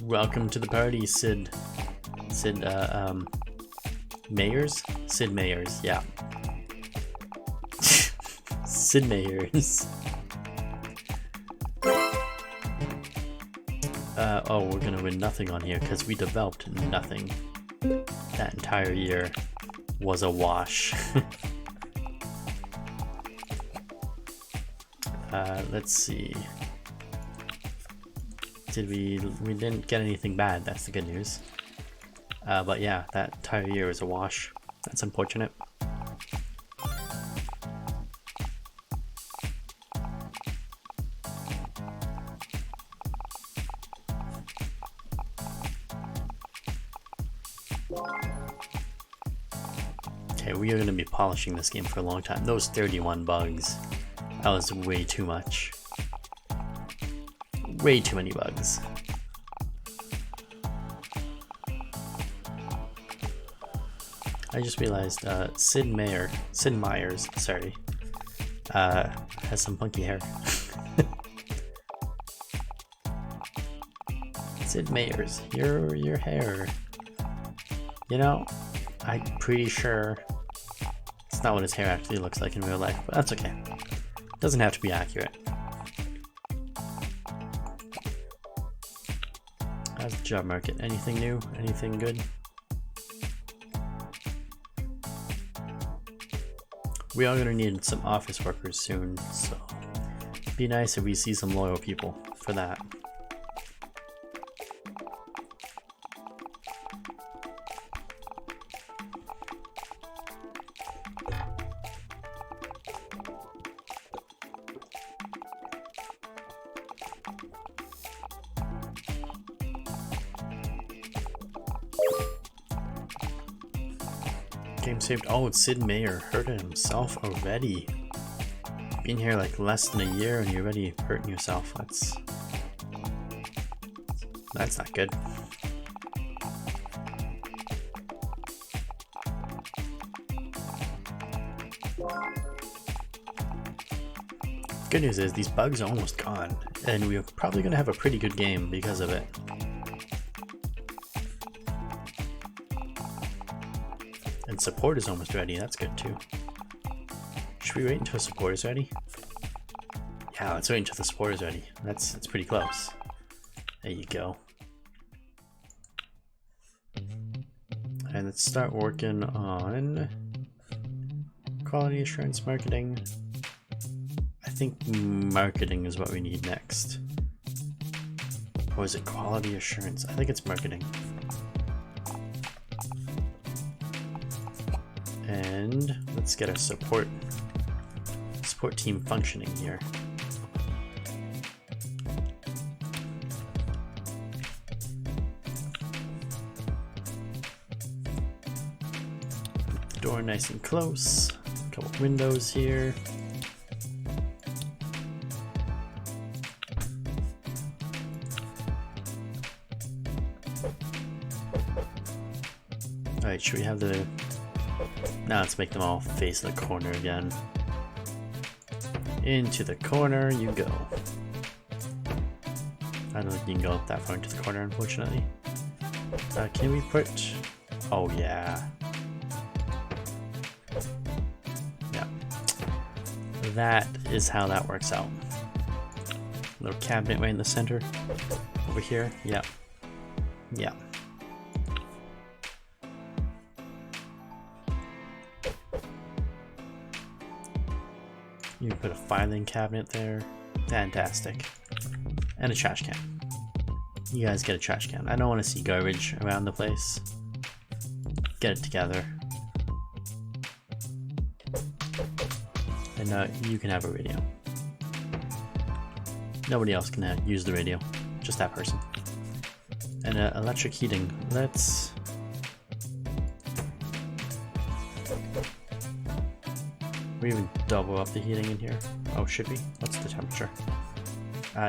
Welcome to the party, Sid. Meiers? Sid Meier's, yeah. Sid Meier's. Oh, we're gonna win nothing on here because we developed nothing. That entire year was a wash. Let's see. We didn't get anything bad, that's the good news. But yeah, that entire year was a wash. That's unfortunate. Okay, we are going to be polishing this game for a long time. Those 31 bugs, that was way too much. Way too many bugs. I just realized Sid Meier's, sorry, has some funky hair. Sid Meier's, your hair. You know, I'm pretty sure it's not what his hair actually looks like in real life, but that's okay. Doesn't have to be accurate. How's the job market? Anything new? Anything good? We are going to need some office workers soon, so it'd be nice if we see some loyal people for that. Game saved. Oh, it's Sid Meier hurting himself already. Been here like less than a year and you're already hurting yourself. That's not good. Good news is these bugs are almost gone, and we're probably gonna have a pretty good game because of it. And support is almost ready, that's good too. Should we wait until support is ready? Yeah, let's wait until the support is ready. That's pretty close. There you go. And let's start working on quality assurance marketing. I think marketing is what we need next. Or is it quality assurance? I think it's marketing. And let's get our support team functioning here. Door nice and close. A couple windows here. Alright, should we have the... Now let's make them all face the corner again. Into the corner you go. I don't think you can go that far into the corner, unfortunately. Can we put... Oh, yeah. Yeah. That is how that works out. Little cabinet right in the center. Over here. Yeah. Yeah. You can put a filing cabinet there. Fantastic. And a trash can. You guys get a trash can. I don't want to see garbage around the place. Get it together. And you can have a radio. Nobody else can use the radio. Just that person. And electric heating. Let's... We even double up the heating in here. Oh, should we? What's the temperature?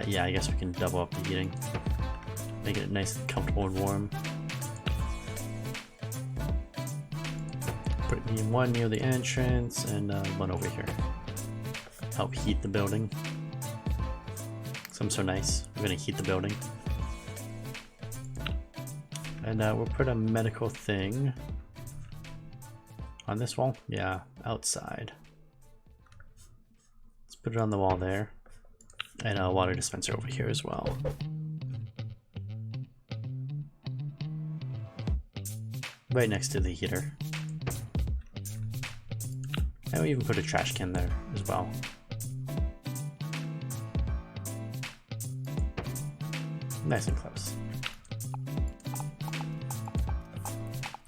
Yeah, I guess we can double up the heating. Make it nice and comfortable and warm. Put me one near the entrance and one over here. Help heat the building. Some so nice. We're gonna heat the building. And we'll put a medical thing on this wall. Yeah, outside. Let's put it on the wall there. And a water dispenser over here as well. Right next to the heater. And we even put a trash can there as well. Nice and close.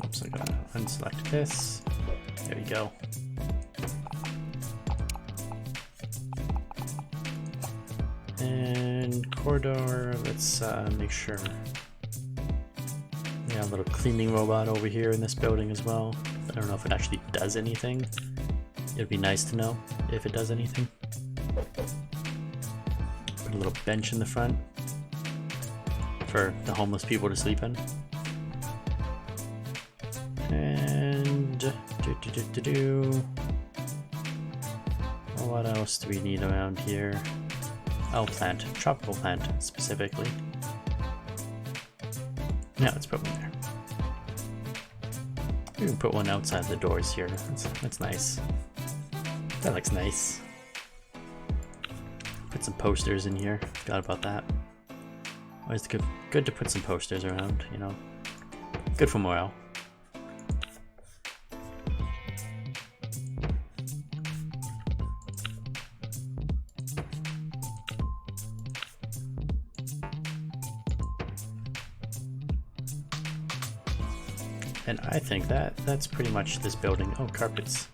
Oops, I gotta unselect this. There we go. And corridor, let's make sure. Yeah, a little cleaning robot over here in this building as well. I don't know if it actually does anything. It'd be nice to know if it does anything. Put a little bench in the front for the homeless people to sleep in. And what else do we need around here? Oh, plant. Tropical plant, specifically. Yeah, let's put one there. We can put one outside the doors here. That's nice. That looks nice. Put some posters in here. Forgot about that. Always good to put some posters around, you know. Good for morale. And I think that's pretty much this building. Oh, carpets.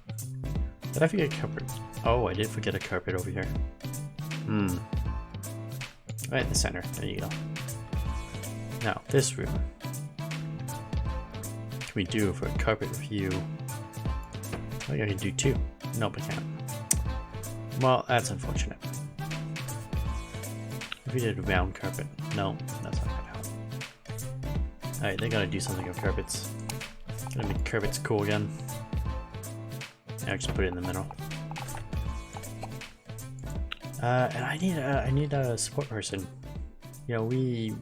Did I forget a carpet? Oh, I did forget a carpet over here. Right in the center. There you go. Now, this room. What can we do for a carpet review? I think I can do two. Nope, I can't. Well, that's unfortunate. If we did a round carpet. No, that's not gonna help. Alright, they gotta do something with carpets. Gonna make carpets cool again. I'll just put it in the middle. And I need a support person. You know, we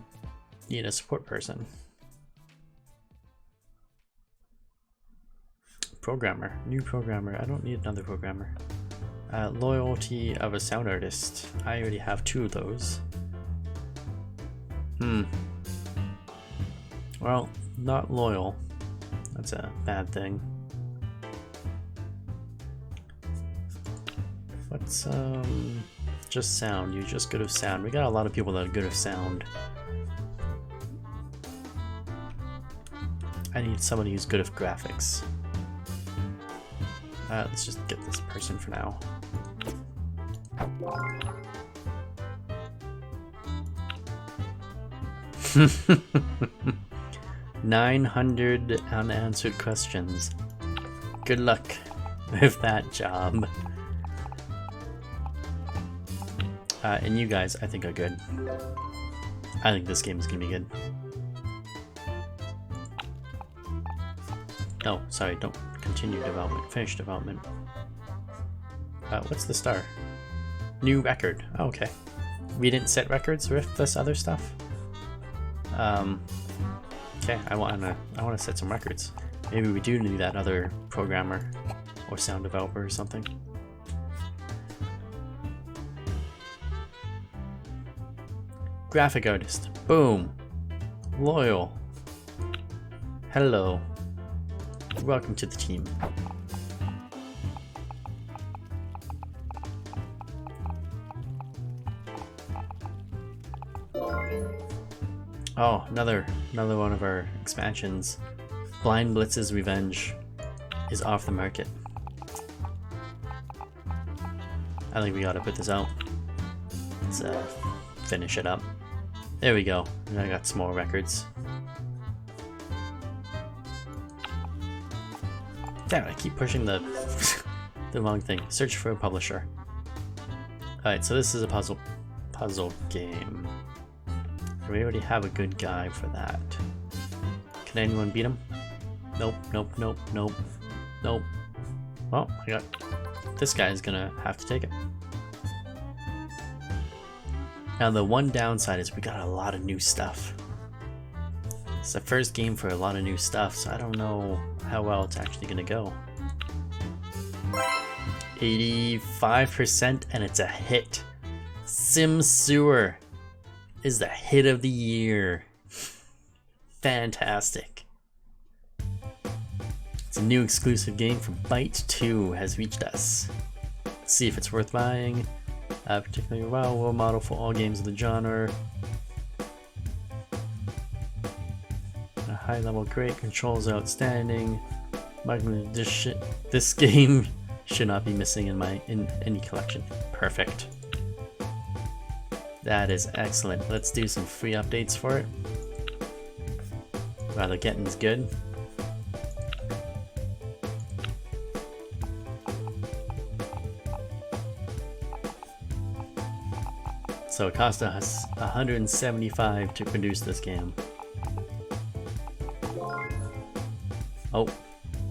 need a support person. Programmer, new programmer. I don't need another programmer. Loyalty of a sound artist. I already have 2 of those. Well, not loyal. That's a bad thing. What's just sound? You're just good of sound. We got a lot of people that are good of sound. I need somebody who's good of graphics. Let's just get this person for now. $900 unanswered questions. Good luck with that job. And you guys, I think, are good. I think this game is gonna be good. No, sorry, don't continue development. Finish development. What's the star? New record. Oh, okay. We didn't set records with this other stuff. Okay, I wanna set some records. Maybe we do need that other programmer or sound developer or something. Graphic artist. Boom. Loyal. Hello. Welcome to the team. Oh, another one of our expansions. Blind Blitz's Revenge is off the market. I think we gotta put this out. Let's finish it up. There we go. And I got some more records. Damn, I keep pushing the the wrong thing. Search for a publisher. Alright, so this is a puzzle game. We already have a good guy for that. Can anyone beat him? Nope, nope, nope, nope, nope. Well, I got... This guy's gonna have to take it. Now the one downside is we got a lot of new stuff. It's the first game for a lot of new stuff, so I don't know how well it's actually gonna go. 85% and it's a hit. Sim Sewer is the hit of the year. Fantastic. It's a new exclusive game from Byte 2 has reached us. Let's see if it's worth buying. Particularly well, role model for all games of the genre. A high level great, controls are outstanding. This game should not be missing in any collection. Perfect. That is excellent. Let's do some free updates for it. Rather getting's good. So it cost us $175 to produce this game. Oh,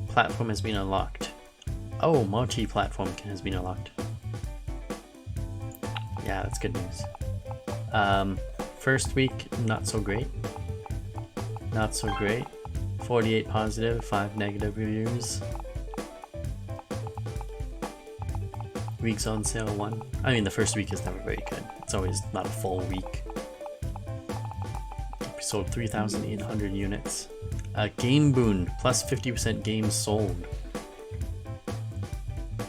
platform has been unlocked. Oh, multi-platform has been unlocked. Yeah, that's good news. First week, not so great. Not so great. 48 positive, 5 negative reviews. Weeks on sale 1. I mean, the first week is never very good. It's always not a full week. We sold 3,800 units. Game Boon, plus 50% games sold.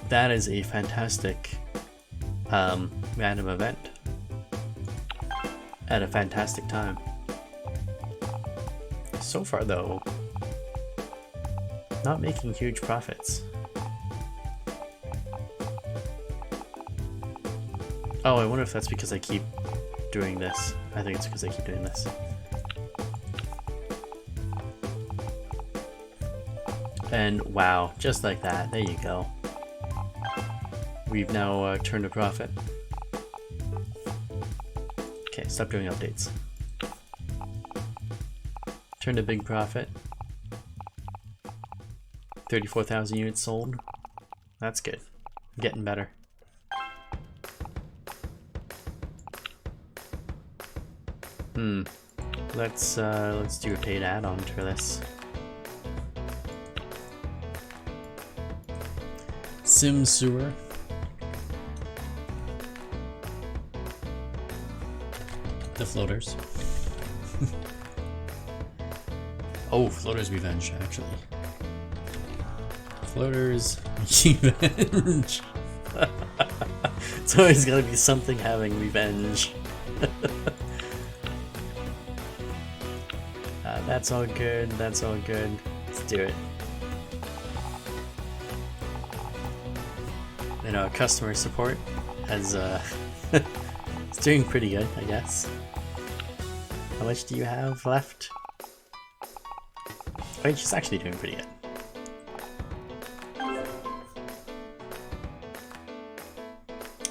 That is a fantastic random event. At a fantastic time. So far though, not making huge profits. Oh, I wonder if that's because I keep doing this. I think it's because I keep doing this. And wow, just like that, there you go. We've now turned a profit. Okay, stop doing updates. Turned a big profit. 34,000 units sold. That's good. Getting better. Let's do a paid add-on for this. Sim Sewer. The floaters. Oh, Floaters Revenge, actually. Floaters Revenge. It's always gotta be something having revenge. That's all good, that's all good. Let's do it. And our customer support has it's doing pretty good, I guess. How much do you have left? I mean, she's actually doing pretty good.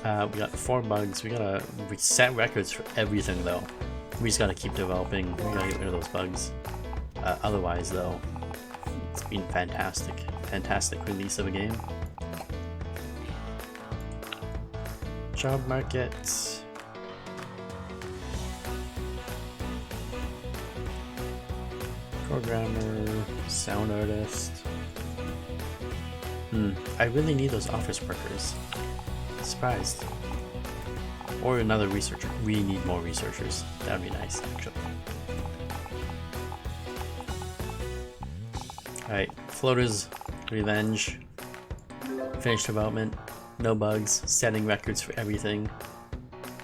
We got 4 bugs. We gotta reset records for everything though. We just gotta keep developing. We gotta get rid of those bugs. Otherwise though, it's been fantastic. Fantastic release of a game. Job market. Programmer, sound artist. I really need those office workers. Surprised. Or another researcher. We need more researchers. That would be nice, actually. Alright, Floater's Revenge. Finished development. No bugs. Setting records for everything.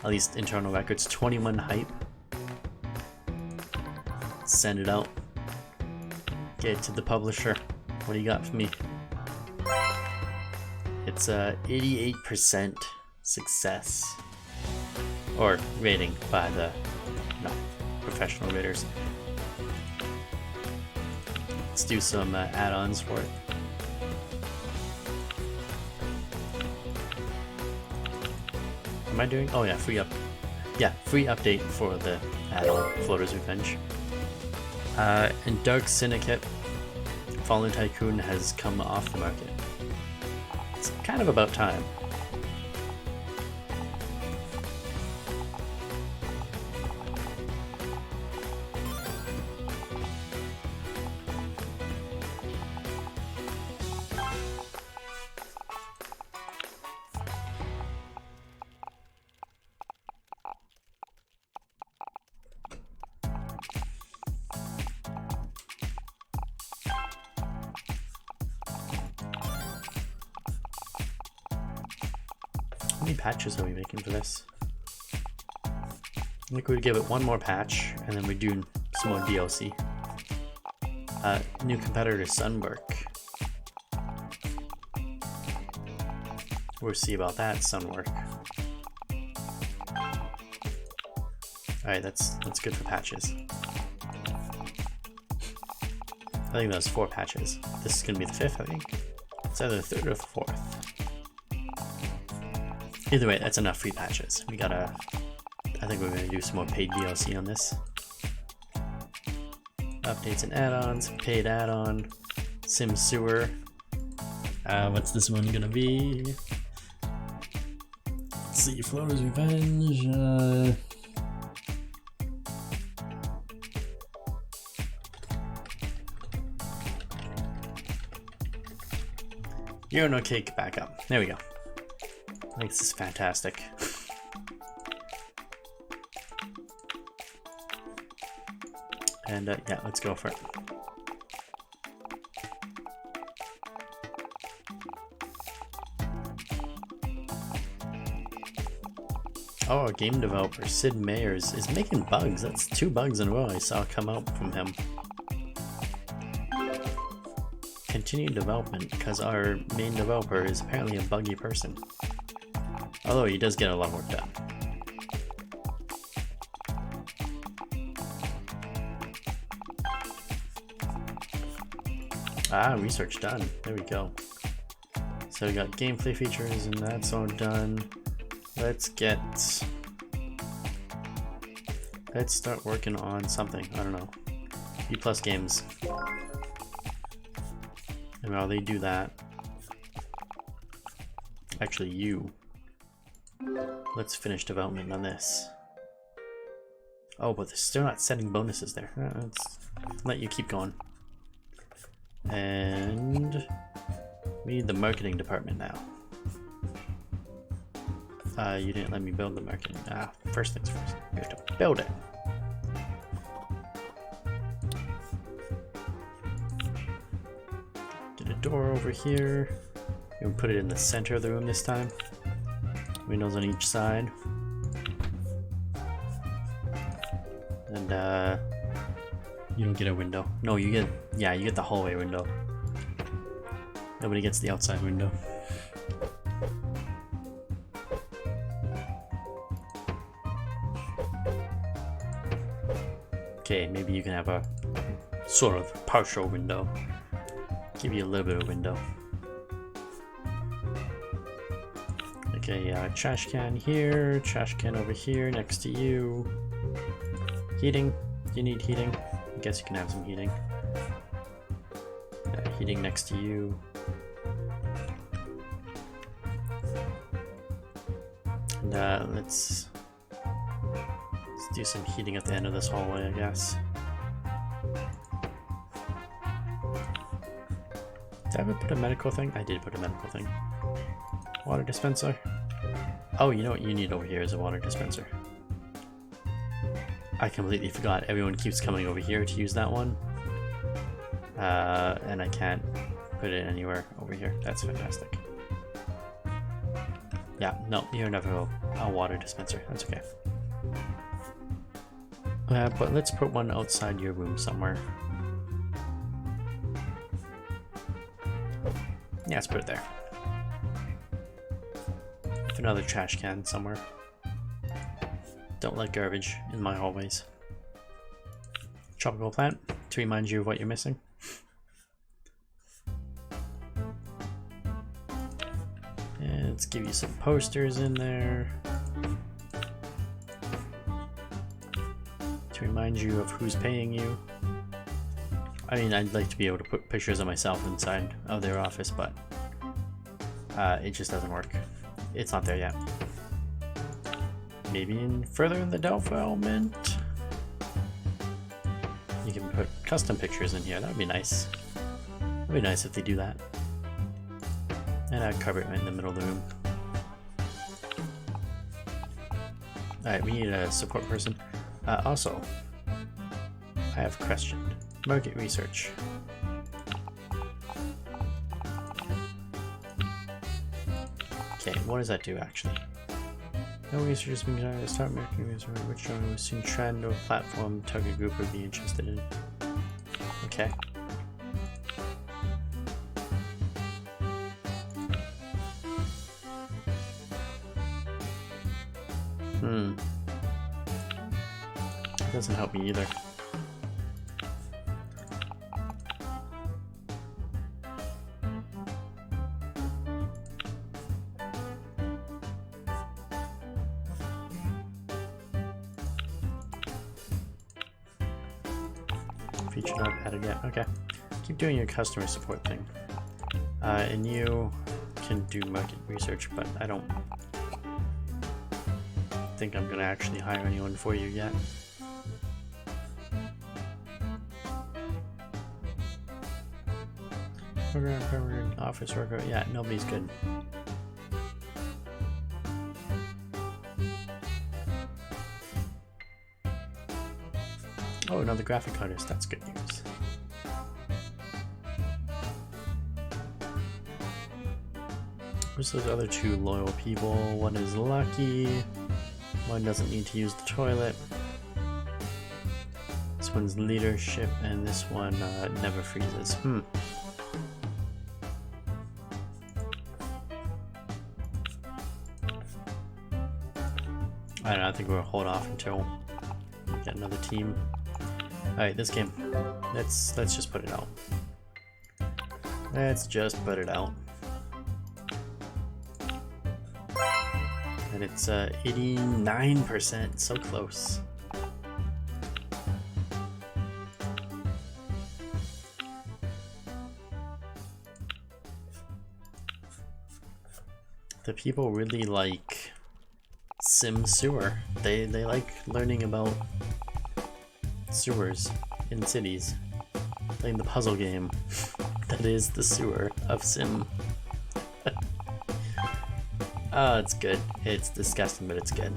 At least internal records. 21 hype. Send it out. Get it to the publisher. What do you got for me? It's a 88% success. Or rating by the professional raters. Let's do some add-ons for it. Am I doing? Oh yeah, free update for the add-on Floater's Revenge. And Dark Syndicate Fallen Tycoon has come off the market. It's kind of about time. How many patches are we making for this? I think we'd give it one more patch, and then we'd do some more DLC. New competitor Sunwork. We'll see about that, Sunwork. Alright, that's good for patches. I think that was 4 patches. This is gonna be the 5th, I think. It's either the 3rd or the 4th. Either way, that's enough free patches. We gotta... I think we're gonna do some more paid DLC on this. Updates and add-ons, paid add-on, Sim Sewer. What's this one gonna be? Let's see, Floater's Revenge. You're no cake backup. There we go. I think this is fantastic. And yeah, let's go for it. Oh, our game developer, Sid Meyers, is making bugs. That's 2 bugs in a row I saw come out from him. Continue development, because our main developer is apparently a buggy person. Although he does get a lot of work done. Ah, research done. There we go. So we got gameplay features and that's all done. Let's start working on something. I don't know. U+ games. And while they do that, actually let's finish development on this. Oh, but they're still not setting bonuses there. Let's let you keep going. And we need the marketing department now. You didn't let me build the marketing. First things first. We have to build it. Get a door over here. We'll put it in the center of the room this time. Windows on each side. And you don't get a window. No, you get, yeah, you get the hallway window. Nobody gets the outside window. Okay, maybe you can have a sort of partial window. Give you a little bit of window. Like like a trash can here, trash can over here next to you. Heating. You need heating. I guess you can have some heating. Heating next to you. And let's do some heating at the end of this hallway, I guess. Did I ever put a medical thing? I did put a medical thing. Water dispenser. Oh, you know what you need over here is a water dispenser. I completely forgot. Everyone keeps coming over here to use that one. And I can't put it anywhere over here. That's fantastic. Yeah, no, you're never a water dispenser. That's okay. But let's put one outside your room somewhere. Yeah, let's put it there. With another trash can somewhere. Don't like garbage in my hallways. Tropical plant to remind you of what you're missing. And let's give you some posters in there to remind you of who's paying you. I mean, I'd like to be able to put pictures of myself inside of their office, but it just doesn't work. It's not there yet. Maybe further in the development, you can put custom pictures in here. That would be nice. That'd be nice if they do that. And I'd cover it right in the middle of the room. Alright, we need a support person. Also, I have a question. Market research. Okay, what does that do actually? No research has been done to start making research which one was seen trend or platform target group would be interested in. Okay. Doesn't help me either. Feature not added yet. Okay. Keep doing your customer support thing. And you can do market research, but I don't think I'm gonna actually hire anyone for you yet. Program, office worker. Yeah, nobody's good. Oh, another graphic artist. That's good news. Where's those other two loyal people? One is lucky. One doesn't need to use the toilet. This one's leadership, and this one never freezes. I don't know, I think we'll hold off until we get another team. Alright, this game. Let's just put it out. Let's just put it out. And it's 89%, so close. The people really like Sim Sewer. They like learning about sewers in cities. Playing the puzzle game that is the sewer of Sim. Oh, it's good. It's disgusting, but it's good.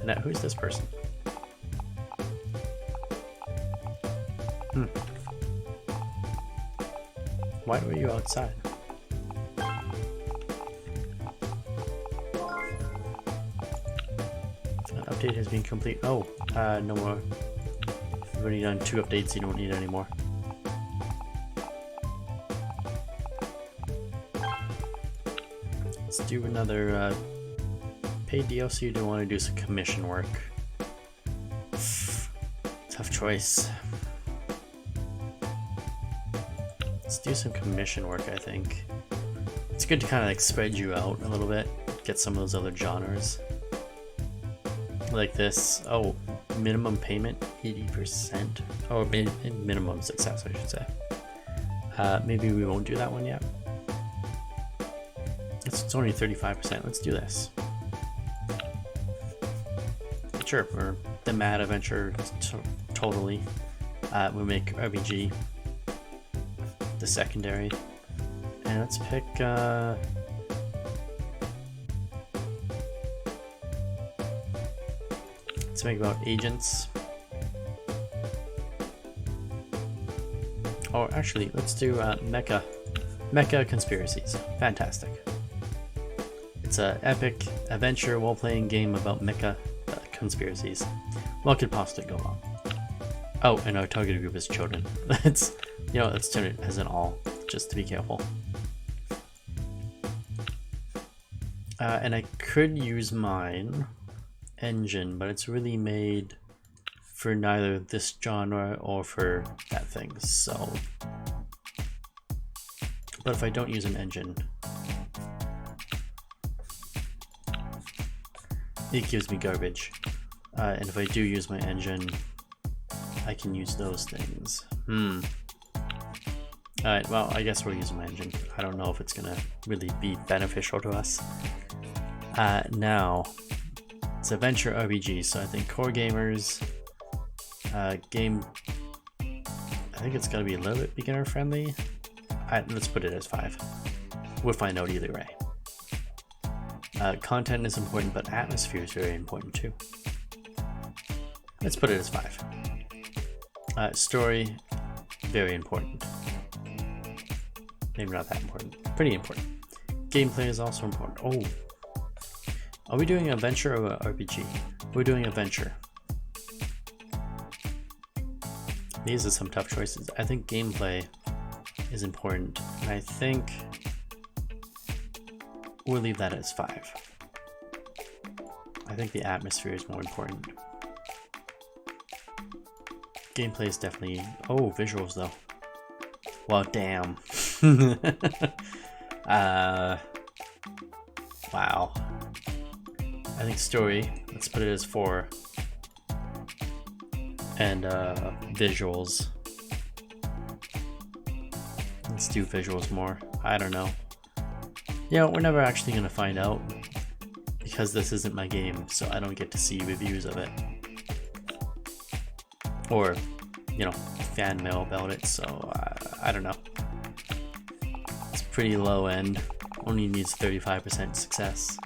Now, who's this person? Why were you outside? Update has been complete. Oh, no more. You've already done 2 updates, you don't need any more. Let's do another paid DLC. Do want to do some commission work? Tough choice. Let's do some commission work, I think. It's good to kind of like spread you out a little bit, get some of those other genres. Like this. Oh, minimum payment 80%. Oh, minimum success, I should say. Maybe we won't do that one yet. It's only 35%. Let's do this. Sure, or the Mad Adventure, totally. We'll make RPG the secondary. And let's pick, let's make about agents. Or actually, let's do Mecha Conspiracies. Fantastic. It's an epic adventure role-playing game about mecha conspiracies. What could possibly go wrong? Oh, and our target group is children. Let's turn it as an all, just to be careful. And I could use mine engine, but it's really made for neither this genre or for that thing, so. But if I don't use an engine, it gives me garbage. And if I do use my engine, I can use those things. Alright, well, I guess we're using my engine. I don't know if it's gonna really be beneficial to us. Now, it's adventure RPG, so I think core gamers, game, I think it's gotta be a little bit beginner friendly. Let's put it as 5. We'll find out either way. Content is important, but atmosphere is very important too. Let's put it as 5. Story, very important. Maybe not that important. Pretty important. Gameplay is also important. Oh. Are we doing adventure or RPG? We're doing adventure. These are some tough choices. I think gameplay is important. And I think we'll leave that as 5. I think the atmosphere is more important. Gameplay is definitely... Oh, visuals though. Well, damn. Wow. I think story, let's put it as 4. And visuals. Let's do visuals more. I don't know. Yeah, we're never actually gonna find out because this isn't my game, so I don't get to see reviews of it. Or, you know, fan mail about it, so I don't know. It's pretty low end, only needs 35% success.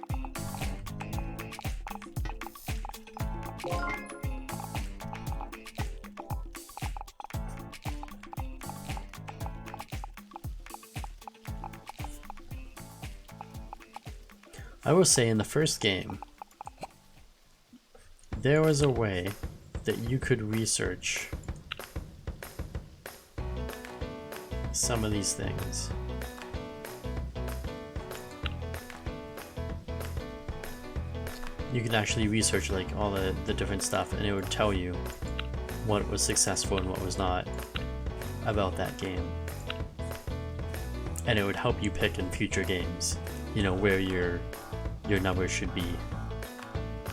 I will say in the first game, there was a way that you could research some of these things. You could actually research like all the different stuff, and it would tell you what was successful and what was not about that game. And it would help you pick in future games, you know, where your numbers should be,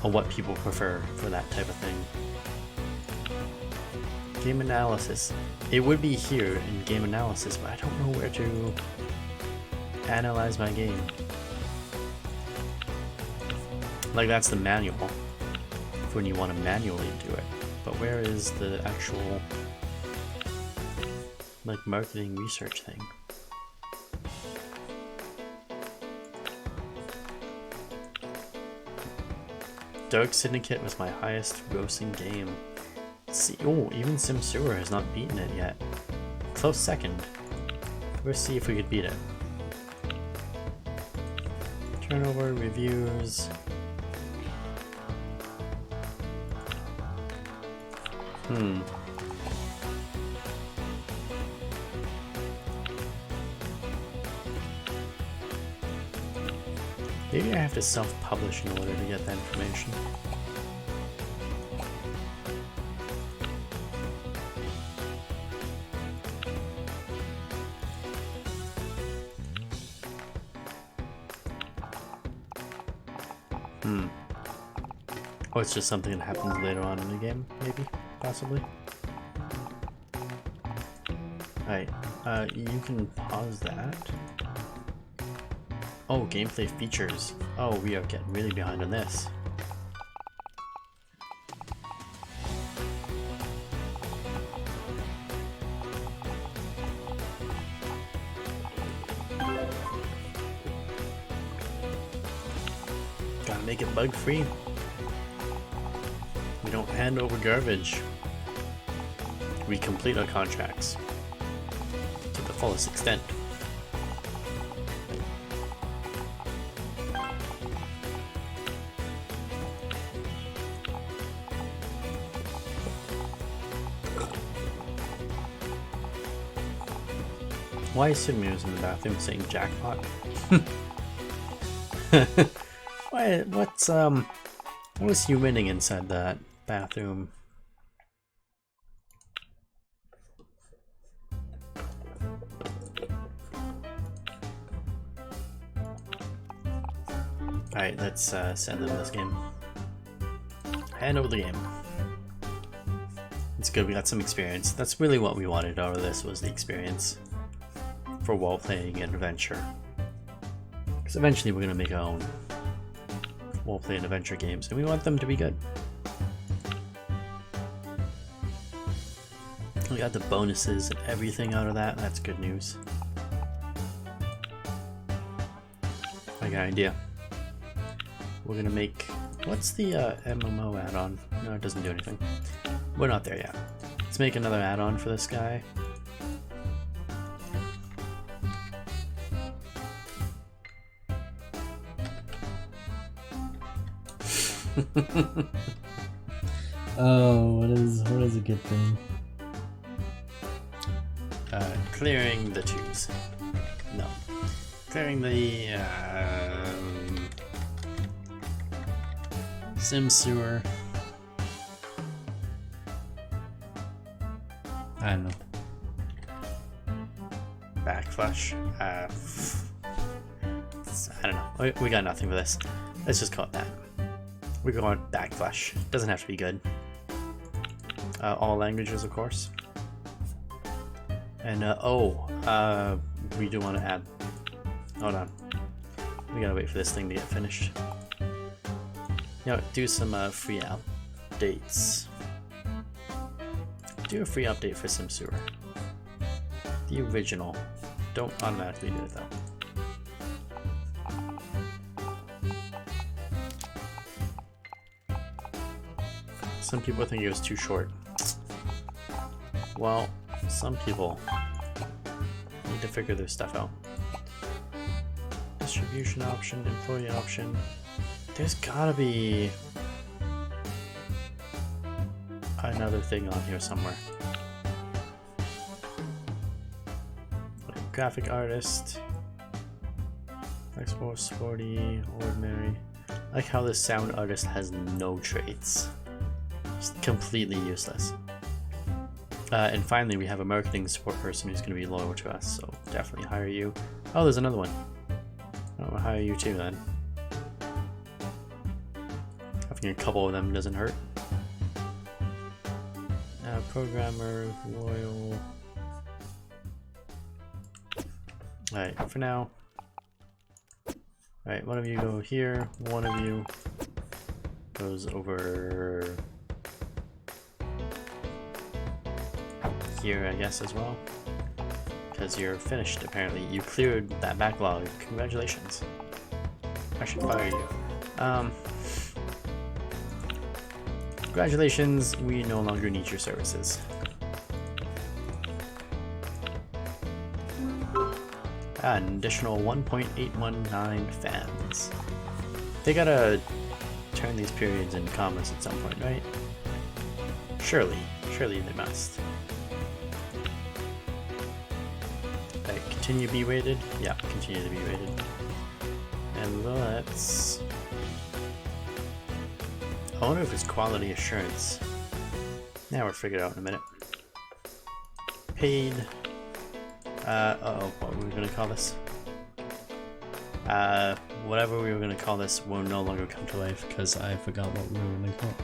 or what people prefer for that type of thing. Game analysis. It would be here in game analysis, but I don't know where to analyze my game. Like, that's the manual for when you want to manually do it. But where is the actual like marketing research thing? Dark Syndicate was my highest grossing game. Let's see, oh, even Sim Sewer has not beaten it yet. Close second. Let's see if we could beat it. Turnover, reviews. Maybe I have to self-publish in order to get that information. Or it's just something that happens later on in the game, maybe, possibly. Alright, you can pause that. Oh, gameplay features. Oh, we are getting really behind on this. Gotta make it bug-free. We don't hand over garbage. We complete our contracts to the fullest extent. Why is Simu's in the bathroom saying jackpot? What was he winning inside that bathroom? Alright, let's send them this game. Hand over the game. It's good, we got some experience. That's really what we wanted out of this, was the experience for while playing an adventure. Because eventually we're going to make our own while playing adventure games, and we want them to be good. We got the bonuses and everything out of that. That's good news. I got an idea. We're gonna make... What's the MMO add-on? No, it doesn't do anything. We're not there yet. Let's make another add-on for this guy. Oh, what is a good thing? Clearing the tubes. No. Clearing the sim sewer. I don't know. Backflush. I don't know. We got nothing for this. Let's just call it that. We're going backflush. Doesn't have to be good. All languages, of course. And we do want to add. Hold on. We gotta wait for this thing to get finished. You know, do some free updates. Do a free update for Sim Sewer. The original. Don't automatically do it though. Some people think it was too short. Well, some people need to figure their stuff out. Distribution option, employee option. There's gotta be another thing on here somewhere. Like graphic artist, export, sporty, ordinary. I like how this sound artist has no traits. Just completely useless. And finally, we have a marketing support person who's going to be loyal to us, so definitely hire you. Oh, there's another one. I'll hire you too then. Having a couple of them doesn't hurt. Programmer, loyal. Alright, for now. Alright, one of you go here, one of you goes over here, I guess, as well. Because you're finished, apparently. You cleared that backlog. Congratulations. I should fire you. Congratulations, we no longer need your services. An additional 1.819 fans. They gotta turn these periods into commas at some point, right? Surely they must. Okay, continue to be weighted? Yeah, continue to be weighted. And let's... I wonder if it's quality assurance. Now we're figured out in a minute. Paid. What were we gonna call this? whatever we were gonna call this will no longer come to life. Because I forgot what we were gonna call it.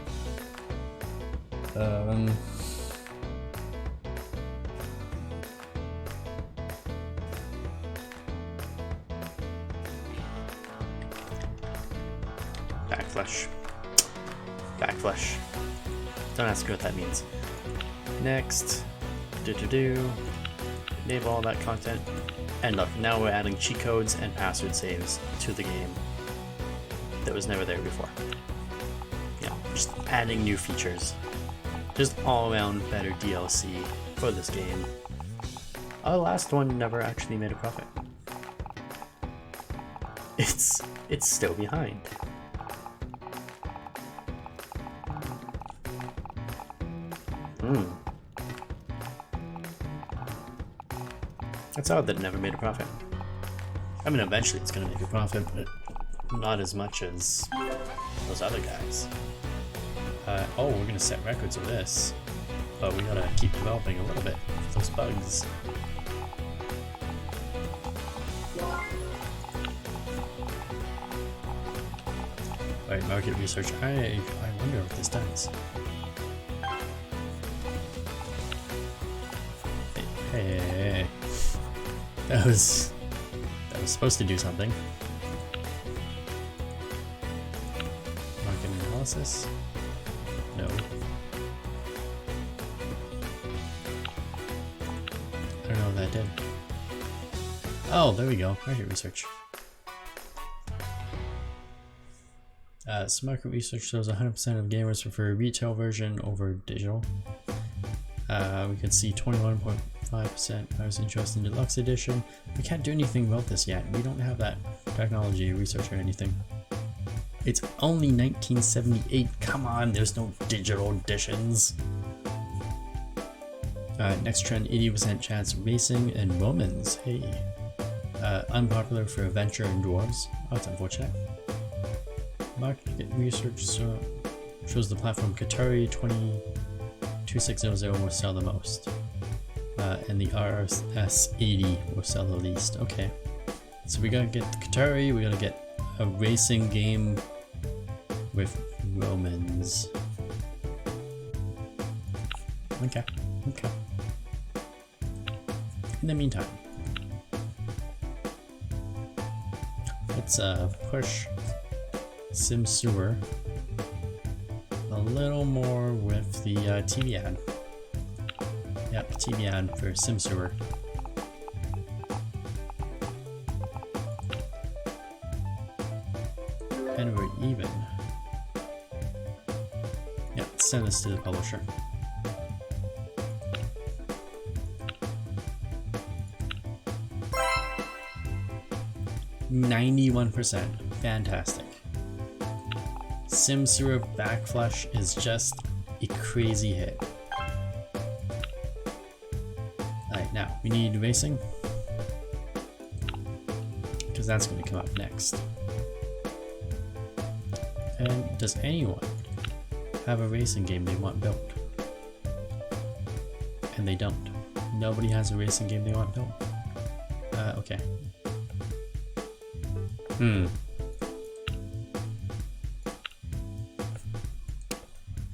Backflush. Backflush. Don't ask me what that means. Next. Enable all that content. And look, now we're adding cheat codes and password saves to the game that was never there before. Yeah, just adding new features. Just all around better DLC for this game. Our last one never actually made a profit. It's still behind. That's odd that it never made a profit. I mean, eventually it's gonna make a profit, but not as much as those other guys. Oh, we're gonna set records with this, but we gotta keep developing a little bit. Those bugs. Alright, market research. I wonder what this does. Hey. That was supposed to do something. Market analysis? No. I don't know what that did. Oh, there we go. Market research. So market research shows 100% of gamers prefer retail version over digital. We can see 21.5% I was interested in deluxe edition. We can't do anything about this yet. We don't have that technology research or anything. It's only 1978. Come on, there's no digital editions. Next trend, 80% chance racing and Romans. Hey. Unpopular for adventure and dwarves. Oh, that's unfortunate. Market research shows the platform Qatari 22600 will sell the most. And the RS80 will sell the least. Okay. So we gotta get the Qatari, we gotta get a racing game with Romans. Okay. Okay. In the meantime, let's push Sim Sewer a little more with the TV ad. Yep, TV ad for Sim Sewer. And we're even. Yep, send this to the publisher. %91. Fantastic. Sim Sewer Backflush is just a crazy hit. Alright, now we need racing, because that's going to come up next. And does anyone have a racing game they want built? And they don't. Nobody has a racing game they want built. Okay.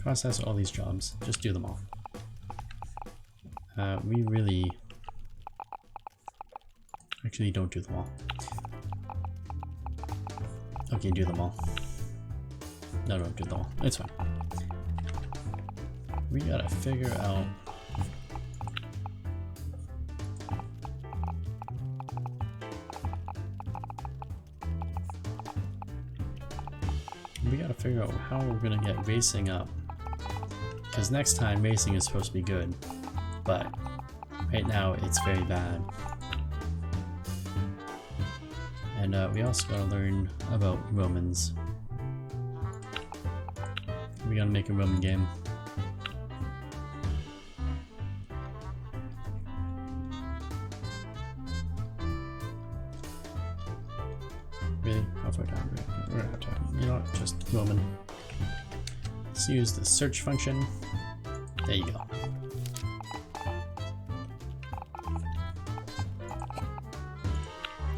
Process all these jobs. Just do them all. We really... Actually, don't do them all. Okay, do them all. No, don't do them all. It's fine. We gotta figure out... We gotta figure out how we're gonna get racing up. Because next time, racing is supposed to be good. But right now, it's very bad. And we also gotta learn about Romans. We gotta make a Roman game. Really? How far down? We're out of time. You know what? Just Roman. Let's use the search function. There you go.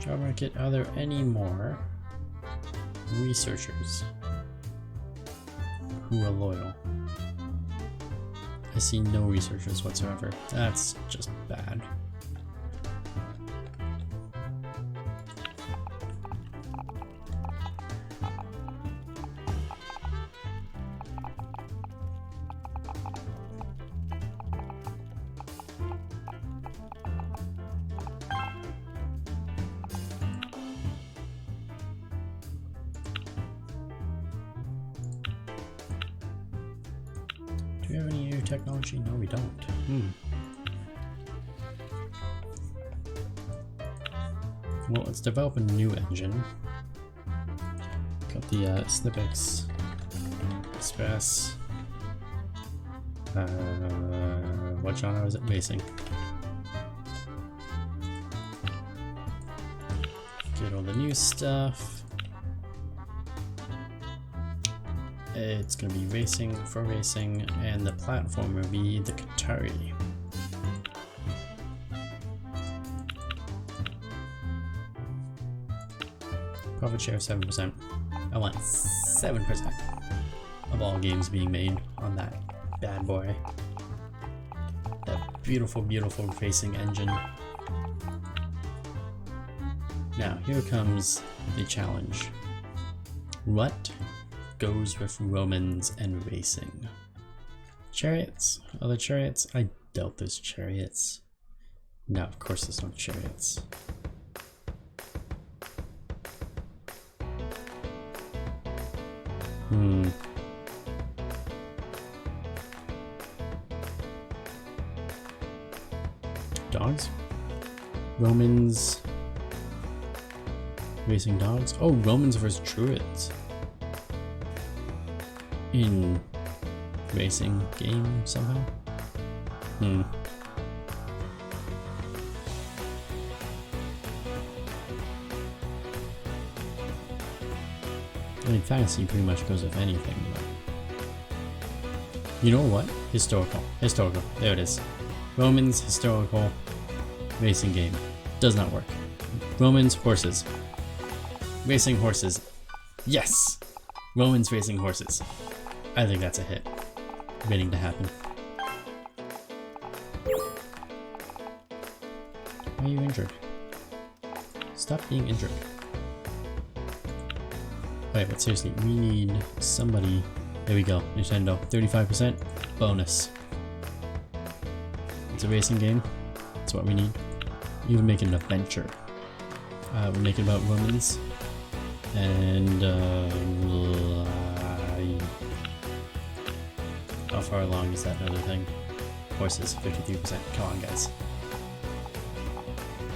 Job market. Are there any more researchers who are loyal. I see no researchers whatsoever. That's just bad. Do we have any new technology? No, we don't. Well, let's develop a new engine. Got the Snipex Express. What genre is it? Racing. Get all the new stuff. It's gonna be racing for racing, and the platform will be the Qatari. Profit share 7%. I want 7% of all games being made on that bad boy. That beautiful, beautiful racing engine. Now, here comes the challenge. What goes with Romans and racing? Chariots? Other chariots? I doubt there's chariots. No, of course there's no chariots. Dogs? Romans racing dogs? Oh, Romans versus Druids. In racing game somehow? I mean, fantasy pretty much goes with anything, but... You know what? Historical. Historical. There it is. Romans historical racing game. Does not work. Romans horses. Racing horses. Yes! Romans racing horses. I think that's a hit. Waiting to happen. Why are you injured? Stop being injured. Okay, but seriously, we need somebody. There we go. Nintendo. 35% bonus. It's a racing game. That's what we need. Even make it an adventure. We'll make it about Romans. And how far along is that other thing? Horses, 53%. Come on, guys.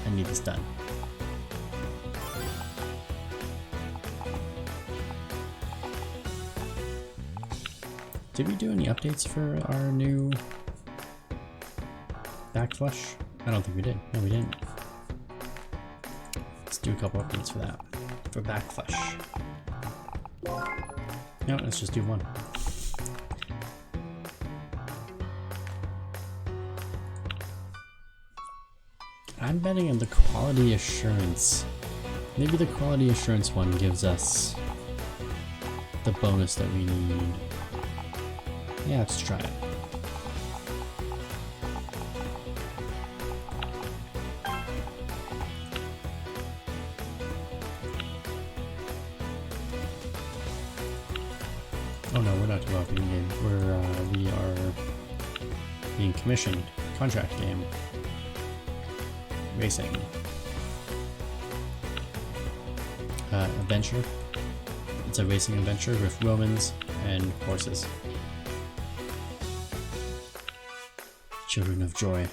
I need this done. Did we do any updates for our new backflush? I don't think we did. No, we didn't. Let's do a couple updates for that. For backflush. No, let's just do one. I'm betting on the quality assurance. Maybe the quality assurance one gives us the bonus that we need. Yeah, let's try it. Oh no, we're not developing a game. We are being commissioned. Contract game. Racing. Adventure. It's a racing adventure with Romans and horses. Children of Joy.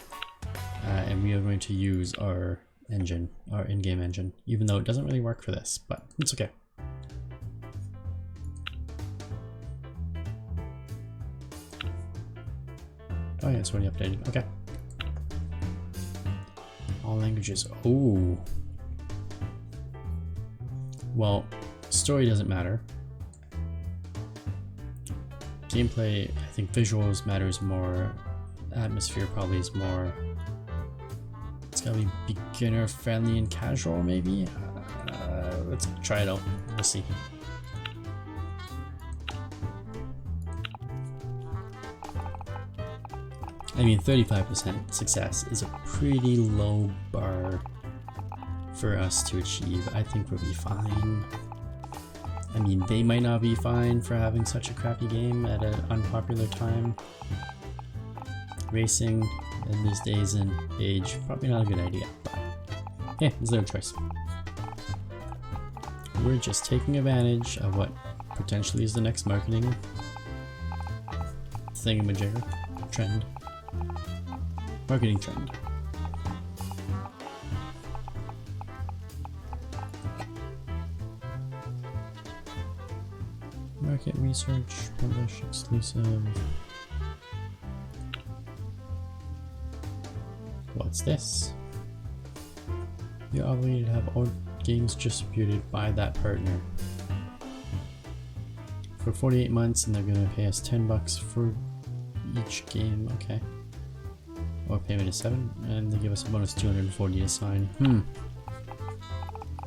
And we are going to use our engine, our in-game engine, even though it doesn't really work for this, but it's okay. Oh yeah, it's already updated. Okay. All languages. Oh. Well, story doesn't matter. Gameplay, I think visuals matters more. Atmosphere probably is more. It's gotta be beginner friendly and casual, maybe. Let's try it out. We'll see. I mean, 35% success is a pretty low bar for us to achieve. I think we'll be fine. I mean, they might not be fine for having such a crappy game at an unpopular time. Racing in these days and age, probably not a good idea, but yeah, there's no choice. We're just taking advantage of what potentially is the next marketing thingamajigger trend. Marketing trend. Market research, publish exclusive. What's this? You're obligated to have all games distributed by that partner for 48 months, and they're gonna pay us $10 for each game. Okay. Or payment is 7, and they give us a bonus 240 to sign.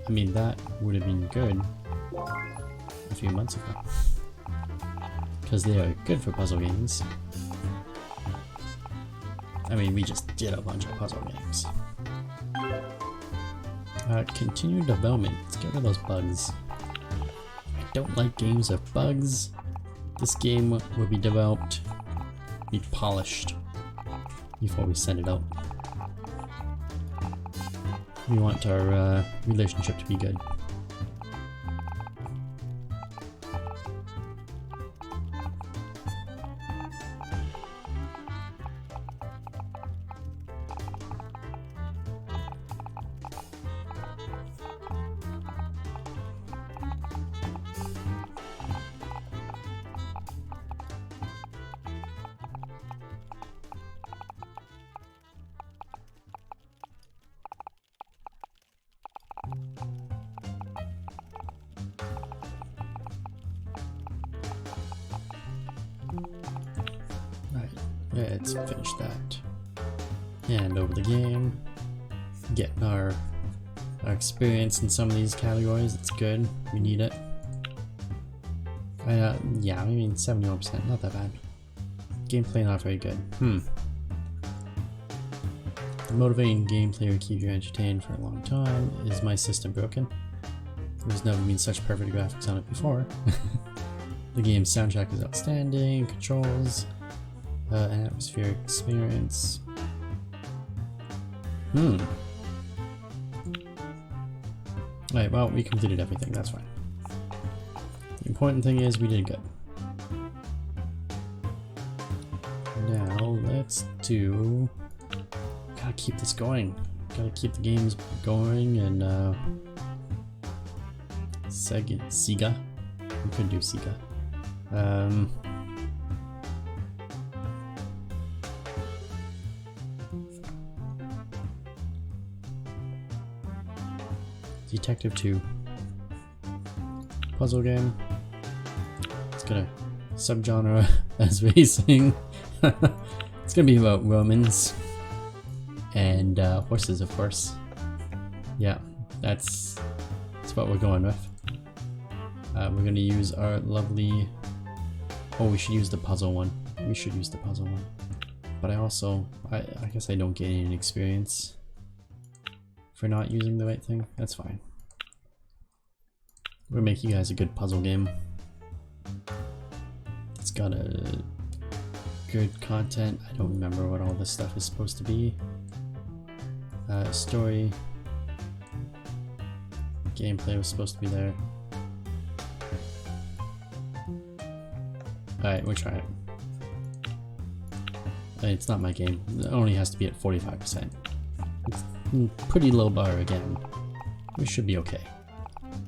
I mean, that would have been good a few months ago, because they are good for puzzle games. I mean, we just did a bunch of puzzle games. Continue development. Let's get rid of those bugs. I don't like games with bugs. This game will be developed, be polished before we send it out. We want our relationship to be good. Let's finish that. And over the game. Getting our experience in some of these categories. It's good. We need it. Yeah, I mean 71%. Not that bad. Gameplay not very good. The motivating gameplay will keep you entertained for a long time. Is my system broken? There's never been such perfect graphics on it before. The game's soundtrack is outstanding. Controls. An atmospheric experience. Alright, well, we completed everything, that's fine. The important thing is we did good. Now, let's do... Gotta keep this going. Gotta keep the games going, and Sega. We could do Sega. Detective 2. Puzzle game. It's got a subgenre as racing. It's gonna be about Romans and horses, of course. Yeah, that's what we're going with. We're gonna use our lovely... Oh, we should use the puzzle one. We should use the puzzle one. But I guess I don't gain any experience for not using the right thing. That's fine. We're making you guys a good puzzle game. It's got a good content. I don't remember what all this stuff is supposed to be. Story. Gameplay was supposed to be there. Alright, we'll try it. It's not my game. It only has to be at 45%. It's pretty low bar again. We should be okay.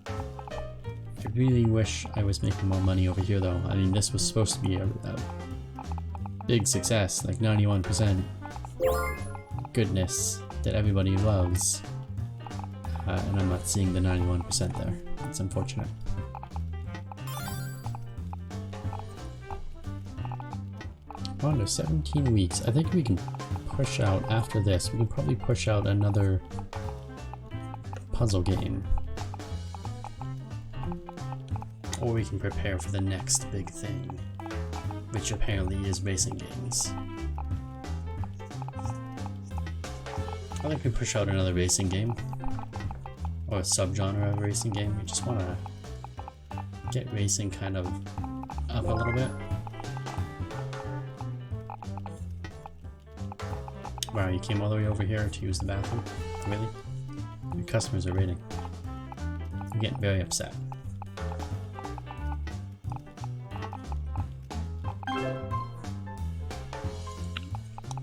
I really wish I was making more money over here though. I mean, this was supposed to be a big success, like 91% goodness that everybody loves. And I'm not seeing the 91% there. It's unfortunate. We're under 17 weeks. I think we can push out after this. We can probably push out another puzzle game. Or we can prepare for the next big thing, which apparently is racing games. I think we push out another racing game. Or a subgenre of racing game. We just want to get racing kind of up a little bit. Wow, you came all the way over here to use the bathroom? Really? Your customers are raiding. I'm getting very upset.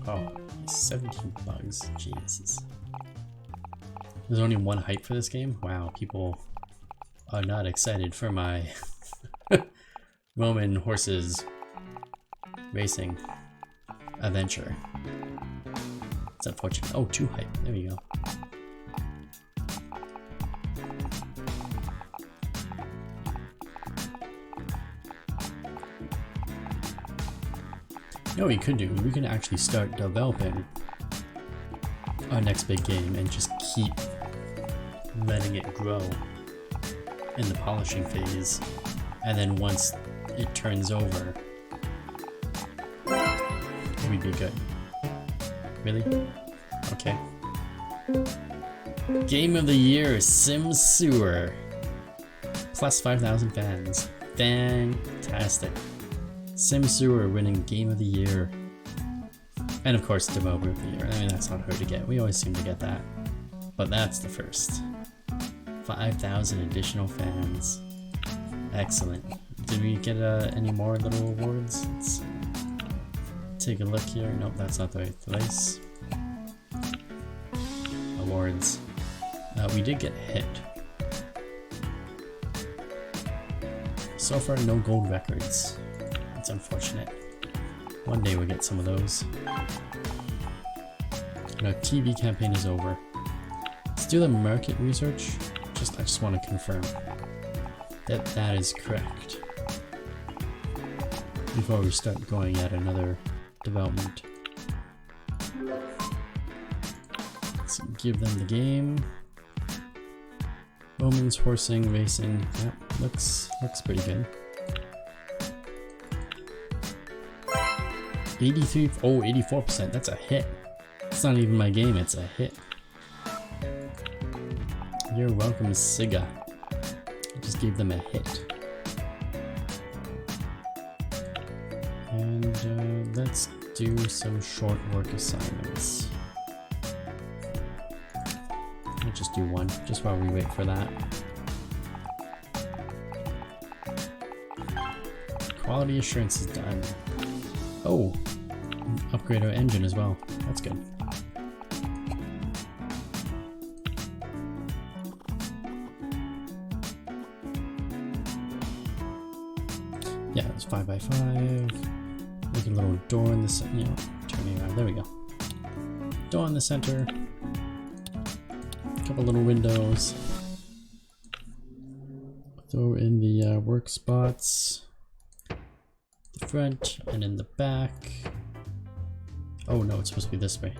Oh, 17 bugs. Jesus. There's only one hype for this game? Wow, people are not excited for my Roman horses racing adventure. It's unfortunate. Oh, 2 hype. There we go. You know what we could do? We could actually start developing our next big game and just keep letting it grow in the polishing phase, and then once it turns over, we'd be good. Really? Okay. Game of the Year, Sim Sewer. Plus 5,000 fans. Fantastic. Sim Sewer winning Game of the Year. And of course, Developer of the Year. I mean, that's not hard to get. We always seem to get that. But that's the first. 5,000 additional fans. Excellent. Did we get any more little awards? Let's take a look here. Nope, that's not the right place. Awards. We did get hit. So far, no gold records. It's unfortunate. One day we'll get some of those. And our TV campaign is over. Let's do the market research. I just want to confirm that that is correct before we start going at another development. Let's give them the game. Romans, horsing, racing. Yep, looks pretty good. 83. Oh, 84%. That's a hit. It's not even my game. It's a hit. You're welcome, Siga. I just gave them a hit. And let's do some short work assignments. I'll just do one, just while we wait for that. Quality assurance is done. Oh, upgrade our engine as well. That's good. Yeah, it's 5x5. Make a little door in the center. You know, turning around. There we go. Door in the center. Couple little windows. Throw in the work spots. The front and in the back. Oh no, it's supposed to be this way.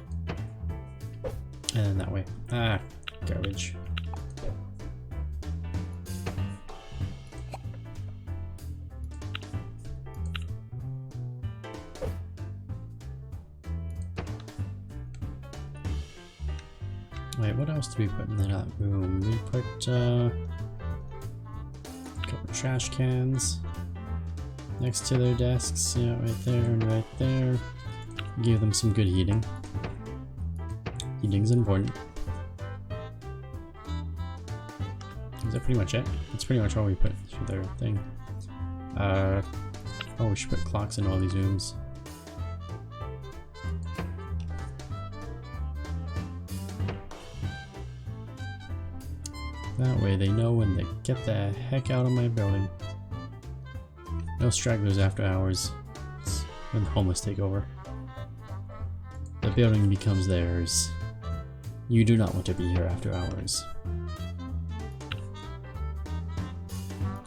And then that way. Ah, garbage. Wait, what else do we put in that room? We put a couple trash cans next to their desks. Yeah, right there and right there. Give them some good heating. Heating's important. Is that pretty much it? That's pretty much all we put through their thing. Oh, we should put clocks in all these rooms. That way they know when to get the heck out of my building. No stragglers after hours. It's when the homeless take over. The building becomes theirs. You do not want to be here after hours.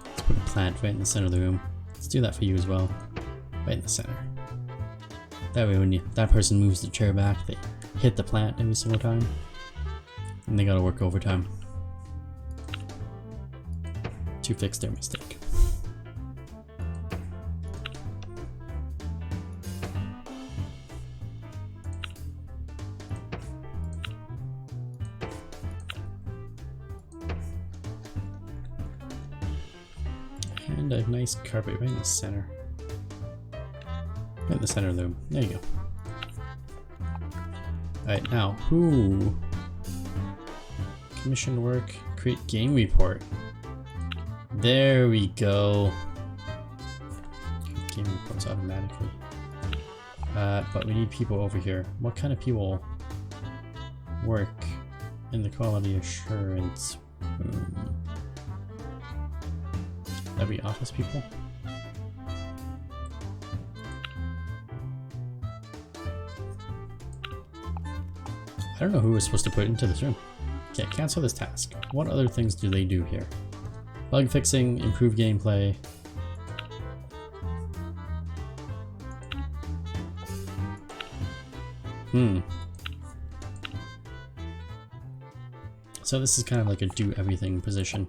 Let's put a plant right in the center of the room. Let's do that for you as well. Right in the center. That way when that person moves the chair back, they hit the plant every single time. And they gotta work overtime to fix their mistake. And a nice carpet right in the center. Right in the center of the room. There you go. Alright, now, who? Commission work, create game report. There we go. Game reports automatically. But we need people over here. What kind of people work in the quality assurance room? That'd be office people? I don't know who was supposed to put into this room. Okay, cancel this task. What other things do they do here? Bug fixing, improve gameplay. So this is kind of like a do everything position.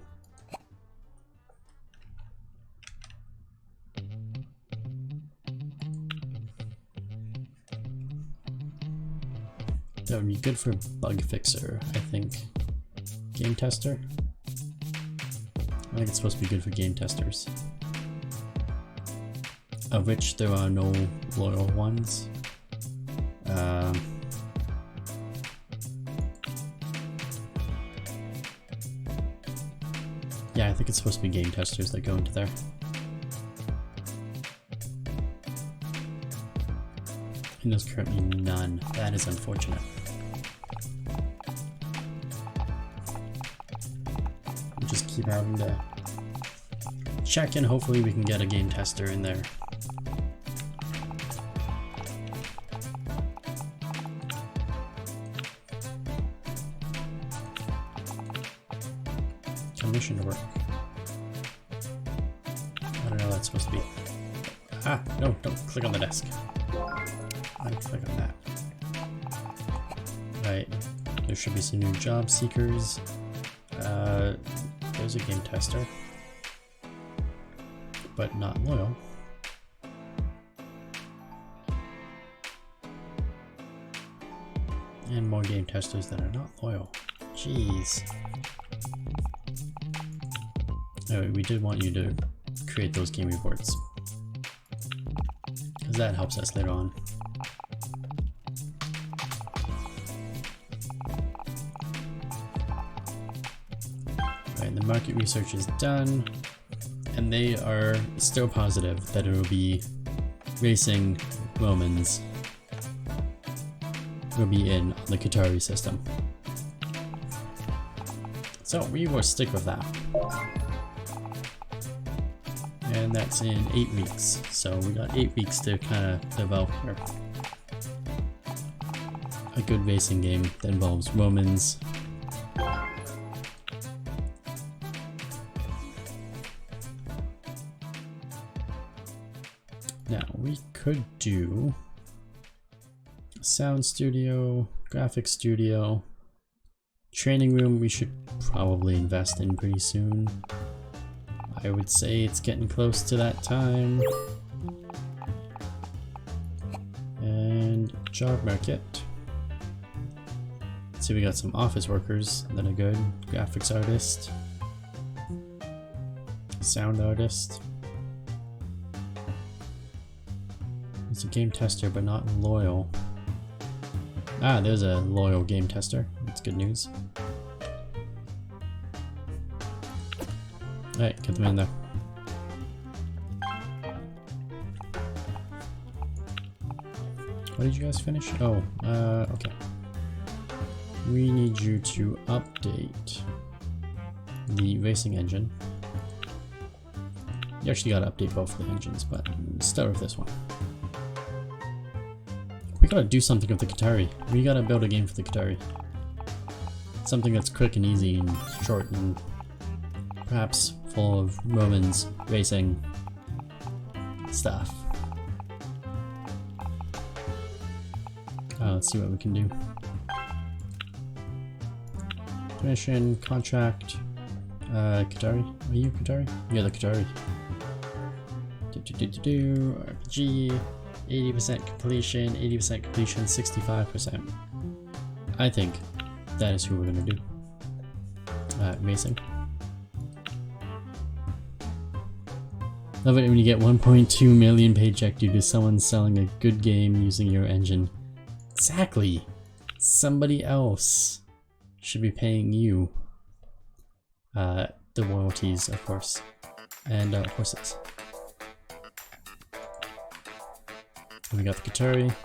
That would be good for bug fixer, I think. Game tester? I think it's supposed to be good for game testers. Of which there are no loyal ones. Yeah, I think it's supposed to be game testers that go into there. And there's currently none. That is unfortunate. We'll just keep having to check and hopefully we can get a game tester in there. Commission work. I don't know what that's supposed to be. Ah, no, don't click on the desk. I click on that. Right, there should be some new job seekers. There's a game tester, but not loyal. And more game testers that are not loyal. Jeez. Anyway, we did want you to create those game reports, because that helps us later on. Right, the market research is done, and they are still positive that it will be racing Romans will be in on the Qatari system. So we will stick with that. And that's in 8 weeks, so we got 8 weeks to kind of develop a good racing game that involves Romans. Now we could do a sound studio, graphics studio, training room we should probably invest in pretty soon. I would say it's getting close to that time. And job market. See, we got some office workers that are good. Graphics artist. Sound artist. It's a game tester, but not loyal. Ah, there's a loyal game tester. That's good news. Alright, get them in there. What did you guys finish? Oh, okay. We need you to update the racing engine. You actually gotta update both of the engines, but start with this one. We gotta do something with the Qatari. We gotta build a game for the Qatari. Something that's quick and easy and short and perhaps full of Romans racing stuff. Let's see what we can do. Commission, contract, Qatari. Are you Qatari? Yeah, the Qatari. RPG, 80% completion, 80% completion, 65%. I think that is who we're gonna do. Racing. Love it when you get 1.2 million paycheck due to someone selling a good game using your engine. Exactly. Somebody else should be paying you. The royalties, of course. And horses. We got the Qatari.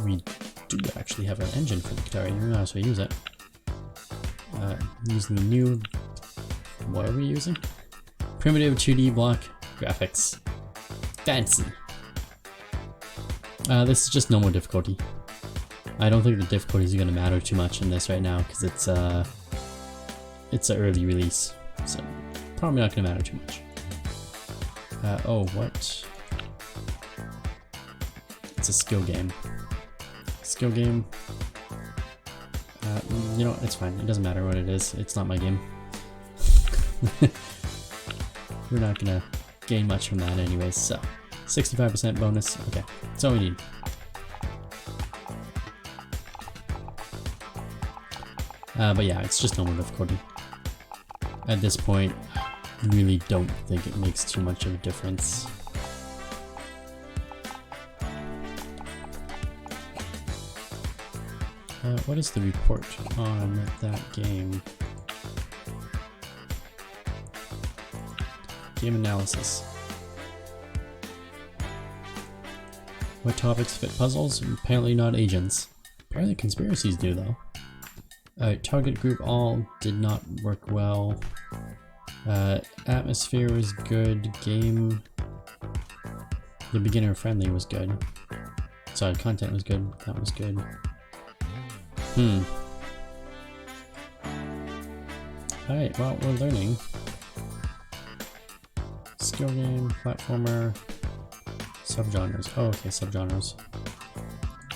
We do actually have an engine for the Qatari. You know how to use it. Using the new... What are we using? Primitive 2D block graphics. Fancy. This is just normal difficulty. I don't think the difficulty is going to matter too much in this right now because it's an early release, so probably not going to matter too much. Oh, what? It's a skill game. Skill game. You know, it's fine. It doesn't matter what it is. It's not my game. We're not gonna gain much from that anyways, so 65% bonus. Okay, that's all we need. But yeah, it's just normal difficulty. At this point, I really don't think it makes too much of a difference. What is the report on that game? Game analysis. What topics fit puzzles? Apparently not agents. Apparently conspiracies do though. Target group all did not work well. Atmosphere was good. Game... The beginner friendly was good. Sorry, content was good. That was good. Alright, well, we're learning. Skill game, platformer, subgenres. Oh, okay, subgenres.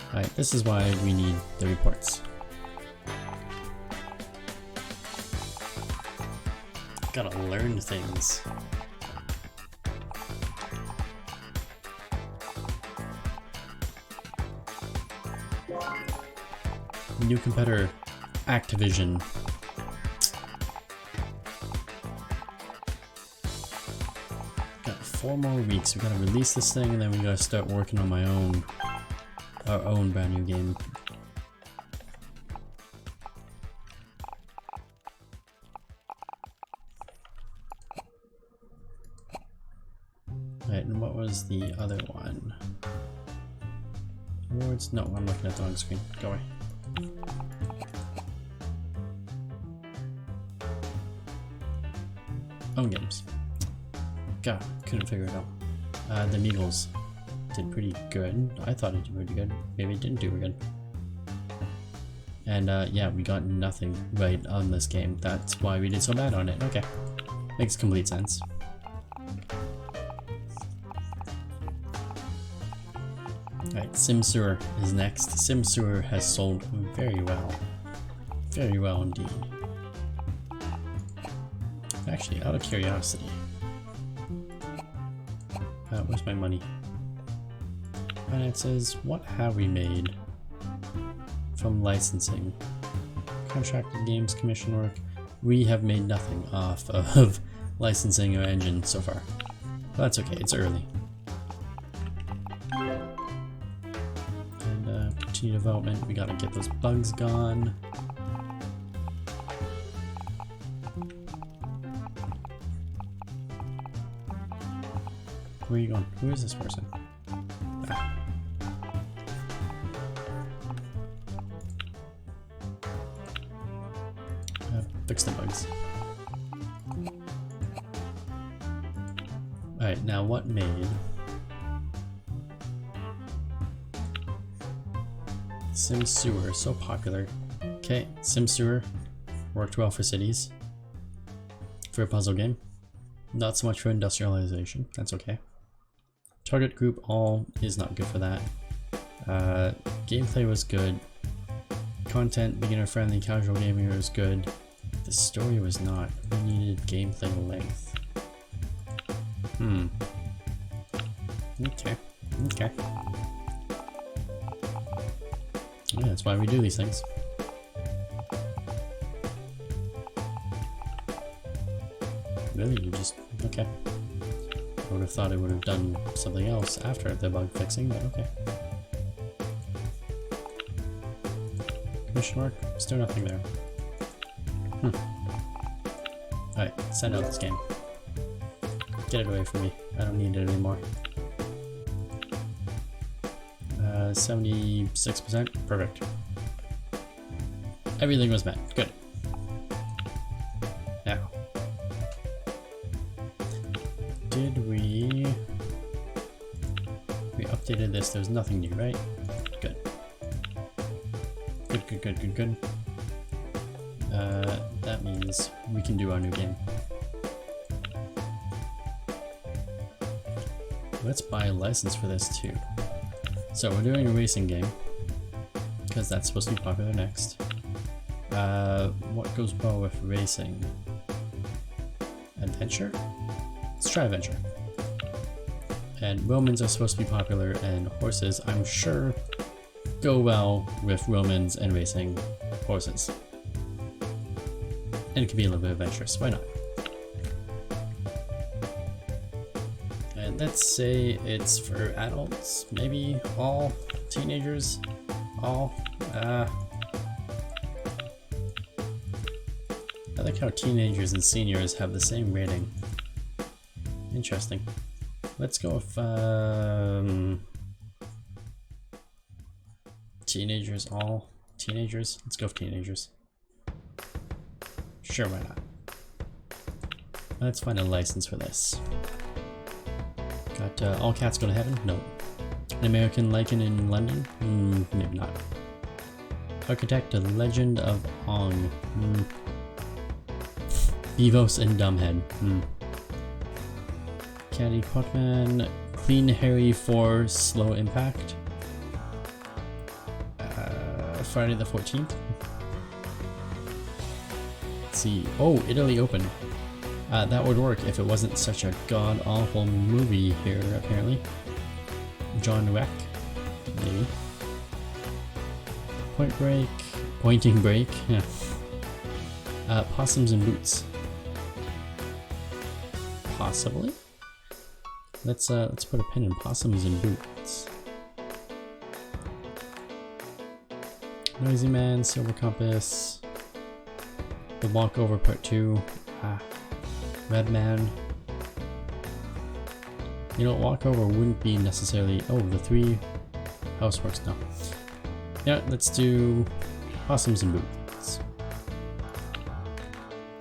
Alright, this is why we need the reports. Gotta learn things. New competitor, Activision. Got 4 more weeks. We gotta release this thing and then we gotta start working on our own brand new game. Right, and what was the other one? Awards? No, I'm looking at the wrong screen. Go away. Own games. God, couldn't figure it out. The Meagles did pretty good. I thought it did pretty good. Maybe it didn't do good. And yeah, we got nothing right on this game. That's why we did so bad on it. Okay. Makes complete sense. Alright, Sim Sewer is next. Sim Sewer has sold very well. Very well indeed. Actually, out of curiosity. Where's my money? Finances, what have we made from licensing? Contracted games, commission work. We have made nothing off of licensing our engine so far. But that's okay, it's early. And continue development, we gotta get those bugs gone. Where are you going? Who is this person? Ah. Fix the bugs. Alright, now what made Sim Sewer so popular? Okay, Sim Sewer worked well for cities. For a puzzle game. Not so much for industrialization. That's okay. Target group all is not good for that. Gameplay was good. Content, beginner friendly, casual gaming was good. The story was not. We needed gameplay length. Okay. Okay. Yeah, that's why we do these things. Really? You just... okay. I would have thought it would have done something else after the bug fixing, but okay. Mission mark? Still nothing there. Alright, send out this game. Get it away from me. I don't need it anymore. 76%. Perfect. Everything was met. Good. Now. Did we updated this? There's nothing new, right? Good. Good. That means we can do our new game. Let's buy a license for this too. So we're doing a racing game because that's supposed to be popular next. What goes well with racing? Adventure? Let's try adventure. And Romans are supposed to be popular, and horses, I'm sure, go well with Romans and racing horses. And it can be a little bit adventurous, why not? And let's say it's for adults, maybe all teenagers, all. I like how teenagers and seniors have the same rating. Interesting. Let's go with teenagers, all teenagers. Let's go with teenagers. Sure, why not? Let's find a license for this. Got all cats go to heaven? No. An American Lichen in London? Maybe not. Architect, The Legend of Ong. Vivos and Dumbhead. Caddy Potman. Clean Harry 4 Slow Impact. Friday the 14th. Let's see. Oh, Italy Open. That would work if it wasn't such a god-awful movie here, apparently. John Wick. Maybe. Point Break. Pointing Break. Yeah. Possums and Boots. Possibly? Let's put a pin in Possums and Boots. Noisy Man, Silver Compass. The Walkover Part 2. Red Man. You know, Walkover wouldn't be necessarily... Oh, the 3 Houseworks. No. Yeah, let's do Possums and Boots.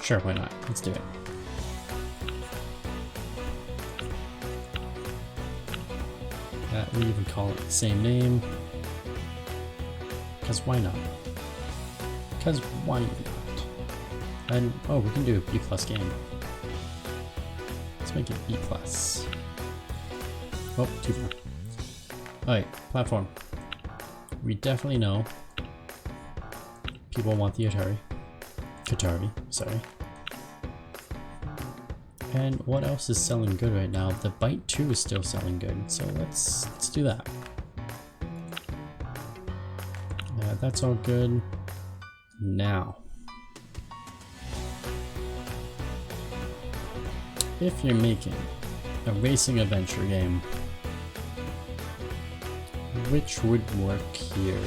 Sure, why not? Let's do it. We even call it the same name. Because why not? Because why not? And, oh, we can do a B+ game. Let's make it B+. Oh, too far. Alright, platform. We definitely know people want the Atari, sorry. And what else is selling good right now? The Byte 2 is still selling good, so let's do that. Yeah, that's all good. Now, if you're making a racing adventure game, which would work here?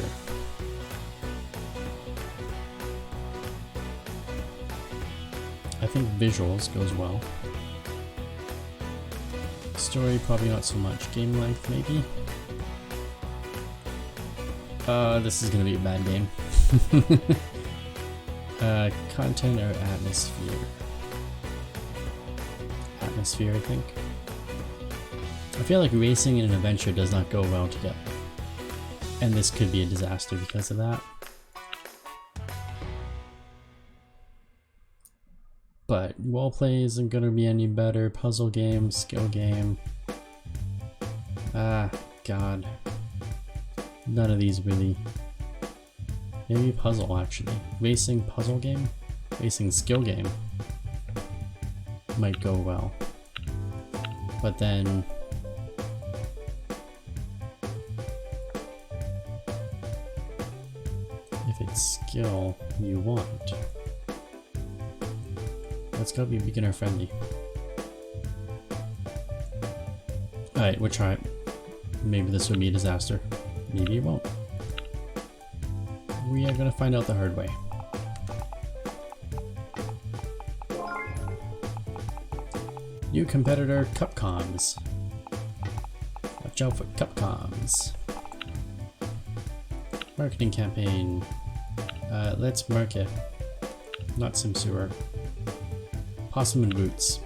I think visuals goes well. Story, probably not so much. Game length, maybe? This is gonna be a bad game. Content or atmosphere? Atmosphere, I think. I feel like racing and an adventure does not go well together. And this could be a disaster because of that. But roleplay isn't gonna be any better. Puzzle game, skill game. God. None of these really. Maybe puzzle actually. Racing puzzle game? Racing skill game. Might go well. But then... if it's skill you want, it's gotta be beginner friendly. Alright, we'll try it. Maybe this will be a disaster. Maybe it won't. We are gonna find out the hard way. New competitor, Cupcoms. Watch out for Cupcoms. Marketing campaign. Let's market. Not Sim Sewer. Possum and Boots.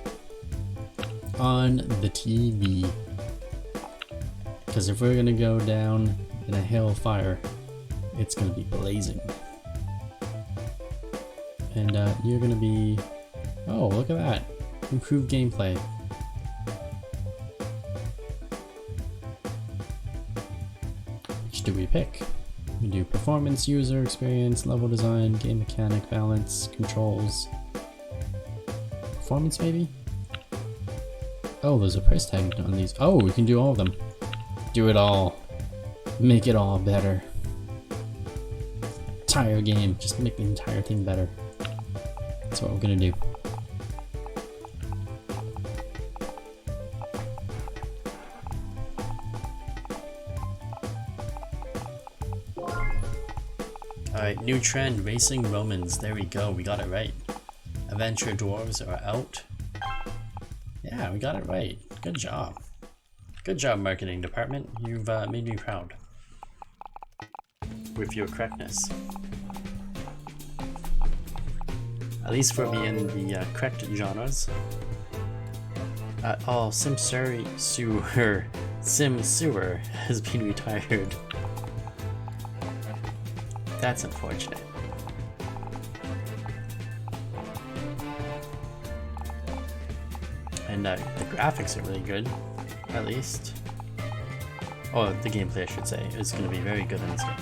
On the TV. Because if we're gonna go down in a hail of fire, it's gonna be blazing. And you're gonna be... Oh, look at that. Improved gameplay. Which do we pick? We do performance, user experience, level design, game mechanic, balance, controls. Performance maybe? Oh, there's a price tag on these. Oh, we can do all of them. Do it all. Make it all better. Entire game. Just make the entire thing better. That's what we're gonna do. Alright, new trend, racing Romans. There we go, we got it right. Adventure dwarves are out. Yeah, we got it right. Good job. Good job, marketing department. You've made me proud. With your correctness. At least for being the correct genres. Oh, Sim Sewer has been retired. That's unfortunate. And the graphics are really good, at least. Oh, the gameplay, I should say, is going to be very good in this game.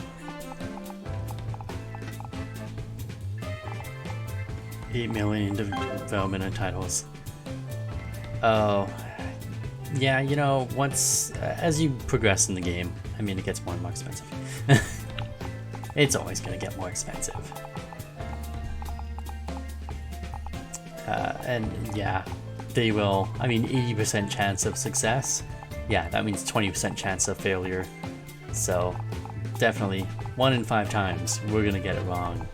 $8 million development titles. Oh, yeah, you know, once, as you progress in the game, I mean, it gets more and more expensive. It's always going to get more expensive. And yeah, they will, I mean, 80% chance of success. Yeah, that means 20% chance of failure. So definitely 1 in 5 times we're going to get it wrong.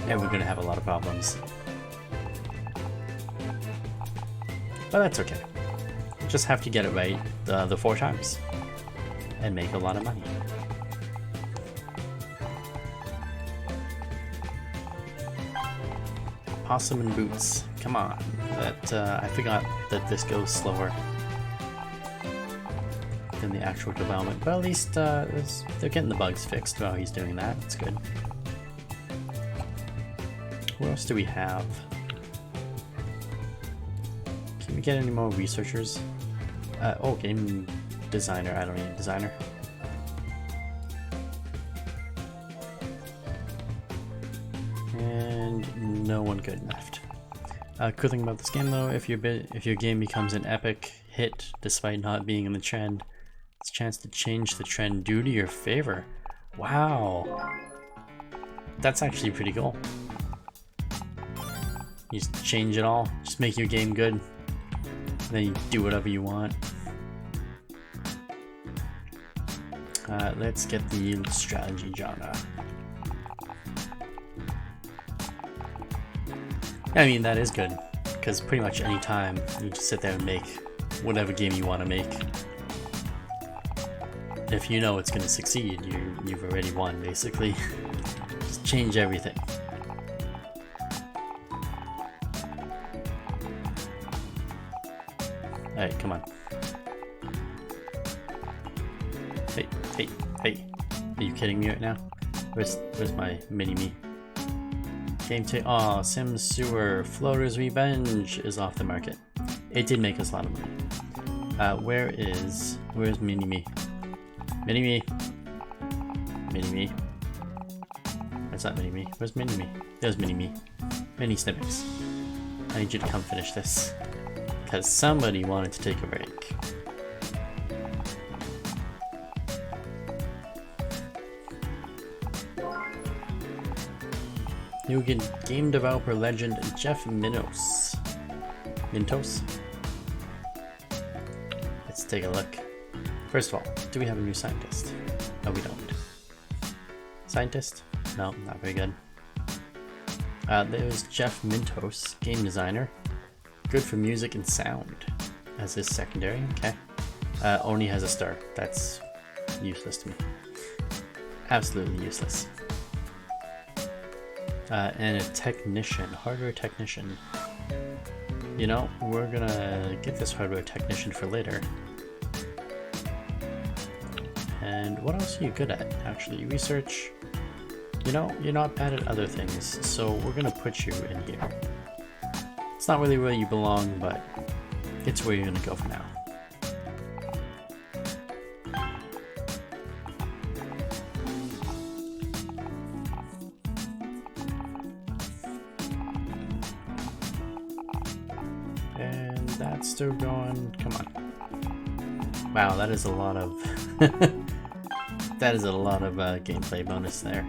And we're going to have a lot of problems. But that's okay. You just have to get it right the 4 times. And make a lot of money. Possum and Boots. Come on. That I forgot that this goes slower than the actual development, but at least they're getting the bugs fixed while he's doing that. That's good. What else do we have? Can we get any more researchers? Oh, game designer. I don't need a designer. And no one good left. Cool thing about this game though, if your game becomes an epic hit despite not being in the trend, it's a chance to change the trend due to your favor. Wow, that's actually pretty cool. You just change it all, just make your game good, and then you do whatever you want. Let's get the strategy genre. I mean, that is good, because pretty much any time you just sit there and make whatever game you want to make. If you know it's going to succeed, you've already won, basically. Just change everything. Alright, come on. Hey, hey, hey. Are you kidding me right now? Where's my mini-me? Game 2. Aw, Sim Sewer Floater's Revenge is off the market. It did make us a lot of money. Where's Mini-Me? Mini-Me? Mini-Me? That's not Mini-Me. Where's Mini-Me? There's Mini-Me. Mini Snippets. I need you to come finish this. Because somebody wanted to take a break. New game developer legend Jeff Mintos. Let's take a look. First of all, do we have a new scientist? No, we don't. Scientist? No, not very good. There's Jeff Mintos, game designer. Good for music and sound as his secondary. Okay. Only has a star. That's useless to me. Absolutely useless. And a technician, hardware technician. You know, we're gonna get this hardware technician for later. And what else are you good at? Actually, research. You know, you're not bad at other things, so we're gonna put you in here. It's not really where you belong, but it's where you're gonna go for now. And that's still going. Come on. Wow, that is a lot of that is a lot of gameplay bonus there.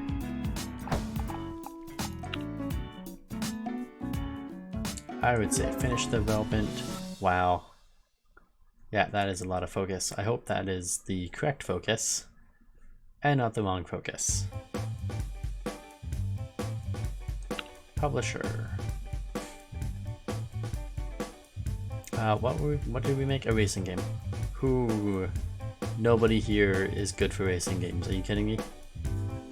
I would say finish development. Wow. Yeah, that is a lot of focus. I hope that is the correct focus and not the wrong focus. Publisher. What did we make? A racing game. Who? Nobody here is good for racing games. Are you kidding me?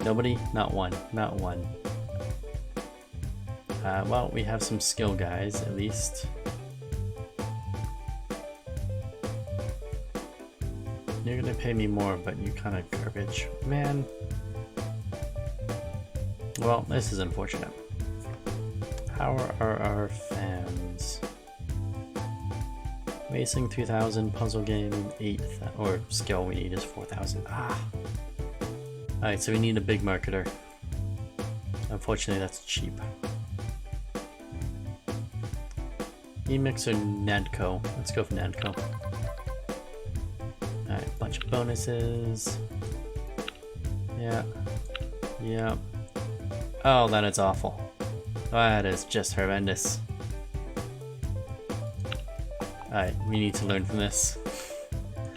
Nobody? Not one. Not one. Well, we have some skill guys, at least. You're gonna pay me more, but you kind of garbage. Man. Well, this is unfortunate. How are our fans? Racing 3000, puzzle game 8,000, or skill we need is 4000. Ah! Alright, so we need a big marketer. Unfortunately, that's cheap. Emix or Nadco? Let's go for Nadco. Alright, bunch of bonuses. Yeah. Yeah. Oh, that is awful. That is just horrendous. Alright, we need to learn from this.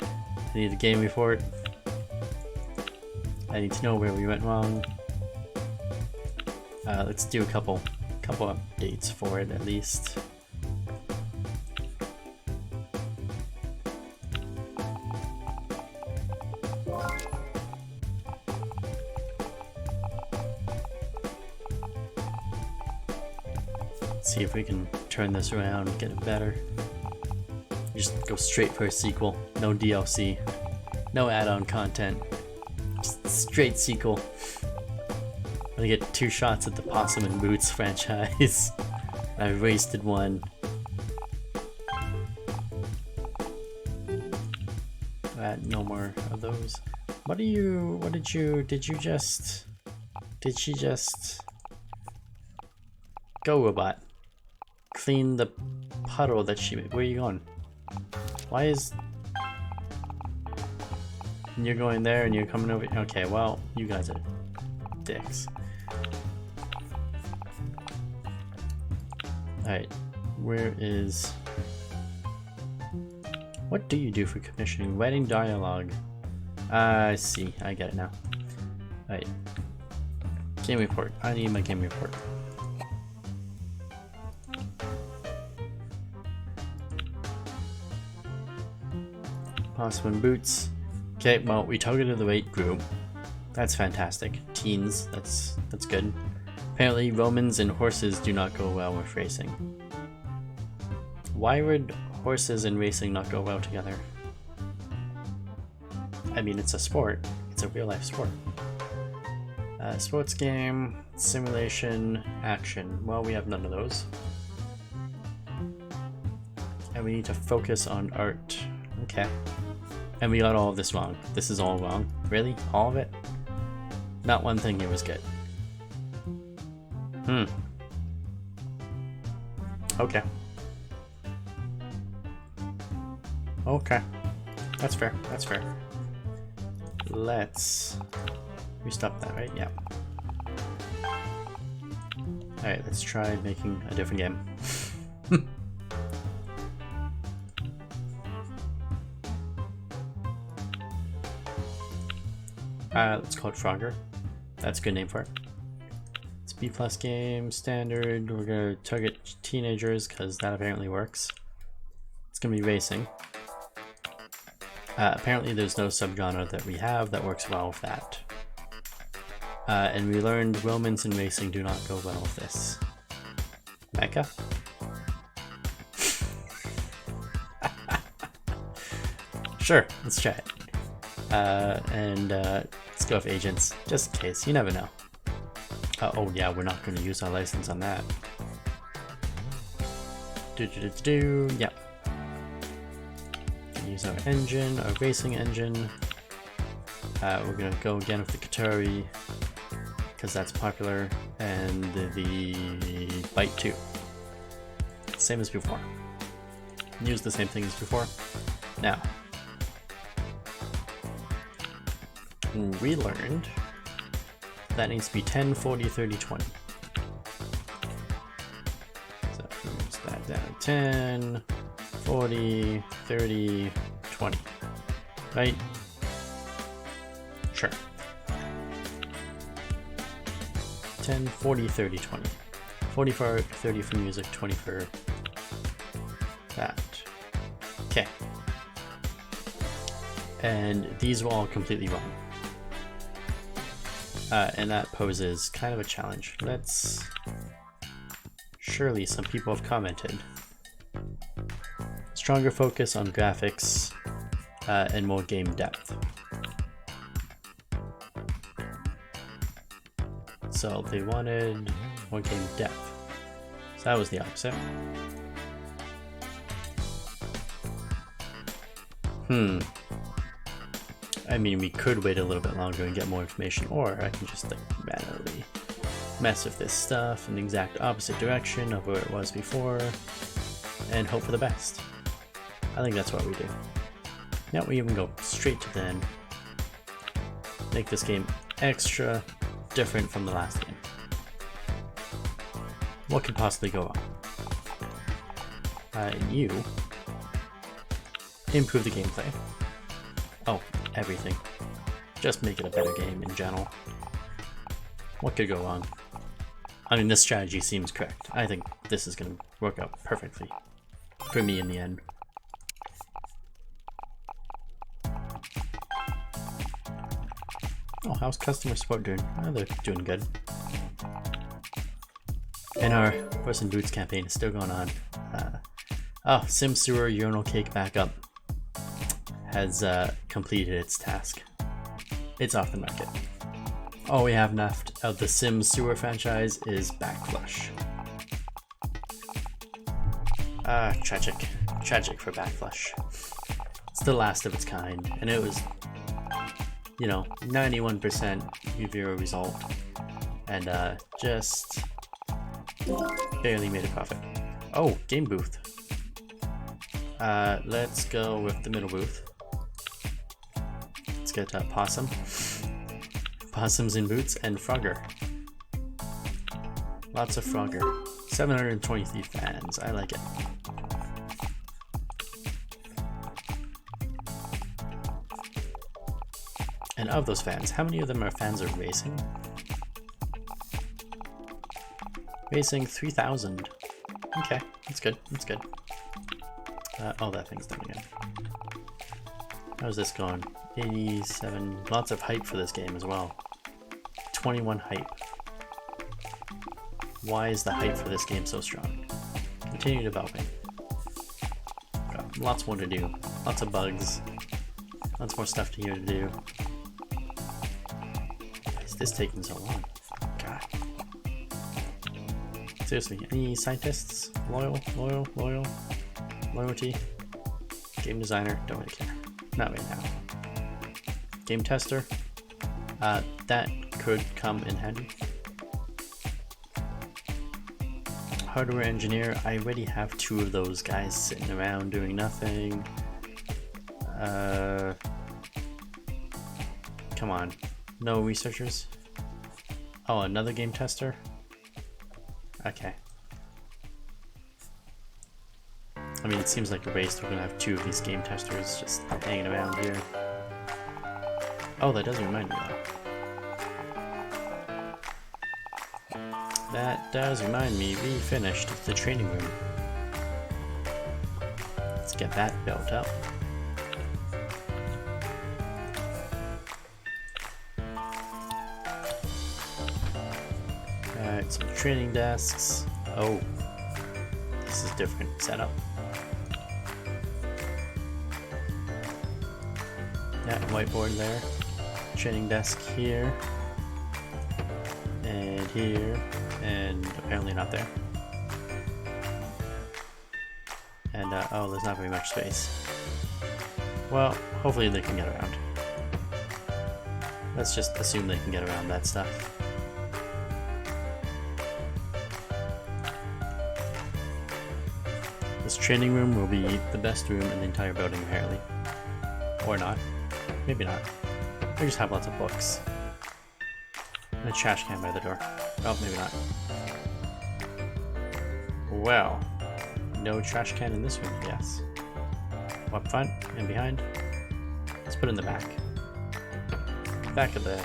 I need a game report. I need to know where we went wrong. Let's do a couple updates for it at least. See if we can turn this around and get it better. Just go straight for a sequel. No DLC. No add-on content. Just straight sequel. I'm gonna get 2 shots at the Possum and Boots franchise. I wasted one. No more of those. Did she just go, robot? Clean the puddle that she made. Where are you going? Why is... You're going there and you're coming over... Okay, well, you guys are dicks. Alright, where is... What do you do for commissioning? Writing dialogue. I see, I get it now. Alright. Game report. I need my game report. Possum and Boots. Okay, well, we targeted the right group. That's fantastic. Teens, that's good. Apparently, Romans and horses do not go well with racing. Why would horses and racing not go well together? I mean, it's a sport. It's a real-life sport. Sports game, simulation, action. Well, we have none of those. And we need to focus on art. Okay. And we got all of this wrong. This is all wrong. Really? All of it? Not one thing here was good. Okay. Okay. That's fair. That's fair. Let's... We stopped that, right? Yeah. Alright, let's try making a different game. Let's call it Frogger. That's a good name for it. It's B+ game, standard. We're gonna target teenagers because that apparently works. It's gonna be racing. Apparently there's no subgenre that we have that works well with that. And we learned romance and racing do not go well with this. Mecha? Sure, let's try it. Let's go with agents, just in case, you never know. Oh yeah, we're not going to use our license on that. Yep. Use our engine, our racing engine. We're going to go again with the Katari, because that's popular, and the Byte 2. Same as before. Use the same thing as before. Now, we learned that needs to be 10, 40, 30, 20. So moves that down 10, 40, 30, 20. Right? Sure. 10, 40, 30, 20. 40 for art, 30 for music, 20 for that. Okay. And these were all completely wrong. And that poses kind of a challenge. Surely some people have commented. Stronger focus on graphics and more game depth. So they wanted more game depth. So that was the opposite. I mean, we could wait a little bit longer and get more information, or I can just like manually mess with this stuff in the exact opposite direction of where it was before and hope for the best. I think that's what we do. Now we even go straight to the end. Make this game extra different from the last game. What could possibly go wrong? You improve the gameplay. Oh, everything. Just make it a better game in general. What could go wrong? I mean, this strategy seems correct. I think this is going to work out perfectly for me in the end. Oh, how's customer support doing? Oh, they're doing good. And our Horse and Boots campaign is still going on. Sim Sewer Urinal Cake Backup has completed its task. It's off the market. All we have left of the Sim Sewer franchise is Backflush. Tragic. Tragic for Backflush. It's the last of its kind, and it was, 91% reviewer result, and just barely made a profit. Oh, game booth. Let's go with the middle booth. Let's get Possum. Possums in boots and Frogger. Lots of Frogger. 723 fans. I like it. And of those fans, how many of them are fans of racing? Racing 3,000. Okay, that's good. That's good. Oh, that thing's done again. How's this going? 87. Lots of hype for this game as well. 21 hype. Why is the hype for this game so strong? Continue developing. Got lots more to do. Lots of bugs. Lots more stuff here to do. Why is this taking so long? God. Seriously, any scientists? Loyalty? Game designer? Don't really care. Not right now. Game tester? That could come in handy. Hardware engineer? I already have 2 of those guys sitting around doing nothing. Come on. No researchers? Oh, another game tester? Okay. I mean, it seems like a waste. We're gonna have 2 of these game testers just hanging around here. Oh, that does remind me though. That does remind me, we finished the training room. Let's get that built up. Alright, some training desks. Oh, this is different setup. Yeah, whiteboard there. Training desk here. And here. And apparently not there. And, oh, there's not very much space. Well, hopefully they can get around. Let's just assume they can get around that stuff. This training room will be the best room in the entire building, apparently. Or not. Maybe not. I just have lots of books. And a trash can by the door. Oh, maybe not. Well, no trash can in this room, yes. Up front and behind. Let's put it in the back. Back of the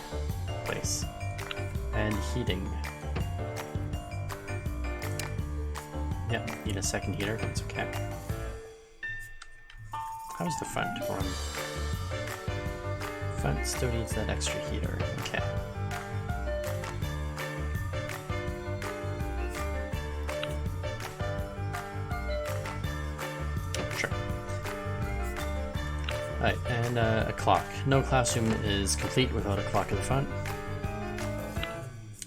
place. And heating. Yep, need a second heater, that's okay. How's the front one? Front still needs that extra heater, okay. Sure. Alright, and a clock. No classroom is complete without a clock at the front.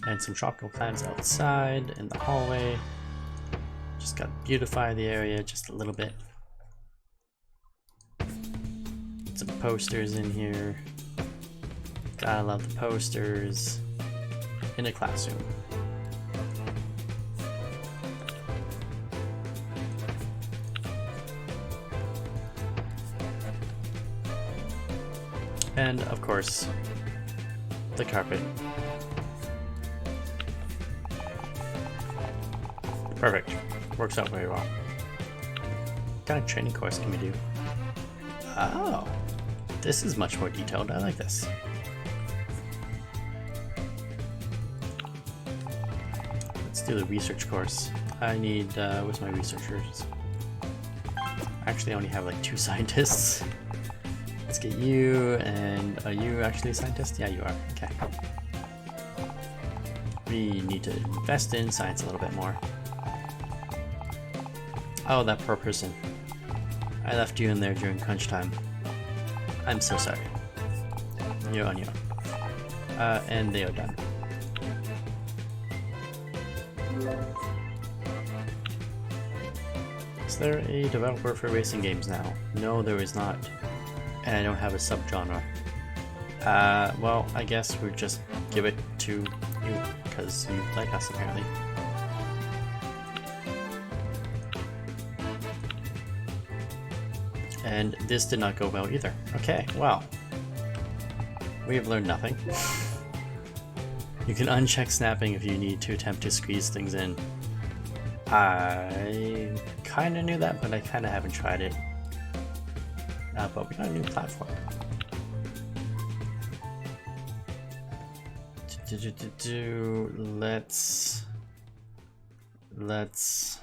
And some tropical plants outside in the hallway. Just gotta beautify the area just a little bit. Some posters in here. Gotta love the posters. In a classroom. And of course, the carpet. Perfect. Works out very well. What kind of training course can we do? Oh, this is much more detailed. I like this. Let's do the research course. I need, where's my researchers? Actually, I only have like 2 scientists. Let's get you, and are you actually a scientist? Yeah, you are. Okay. We need to invest in science a little bit more. Oh, that poor person. I left you in there during crunch time. I'm so sorry. You're on your own. And they are done. Is there a developer for racing games now? No, there is not. And I don't have a subgenre. Well, I guess we'll just give it to you, because you like us apparently. And this did not go well either. Okay, well. We have learned nothing. You can uncheck snapping if you need to attempt to squeeze things in. I kinda knew that, but I kinda haven't tried it. But we got a new platform. Let's,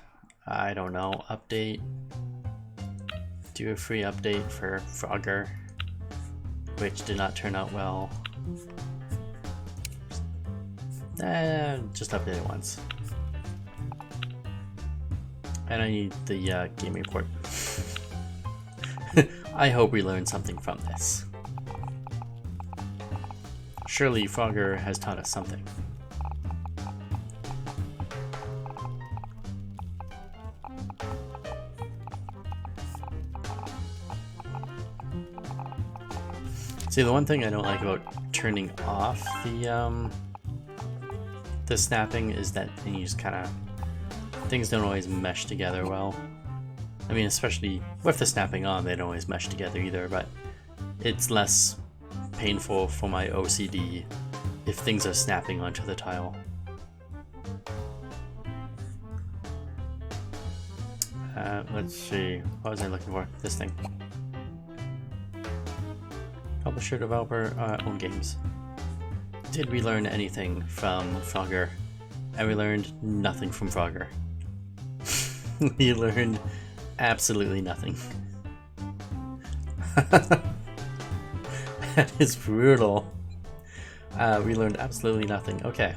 I don't know, update. Do a free update for Frogger, which did not turn out well. Just update it once. And I need the game report. I hope we learned something from this. Surely Frogger has taught us something. See, the one thing I don't like about turning off the snapping is that you just kind of, things don't always mesh together well. I mean, especially with the snapping on, they don't always mesh together either, but it's less painful for my OCD if things are snapping onto the tile. Let's see, what was I looking for? This thing. Publisher, developer, own games. Did we learn anything from Frogger? And we learned nothing from Frogger. We learned absolutely nothing. That is brutal. We learned absolutely nothing. Okay.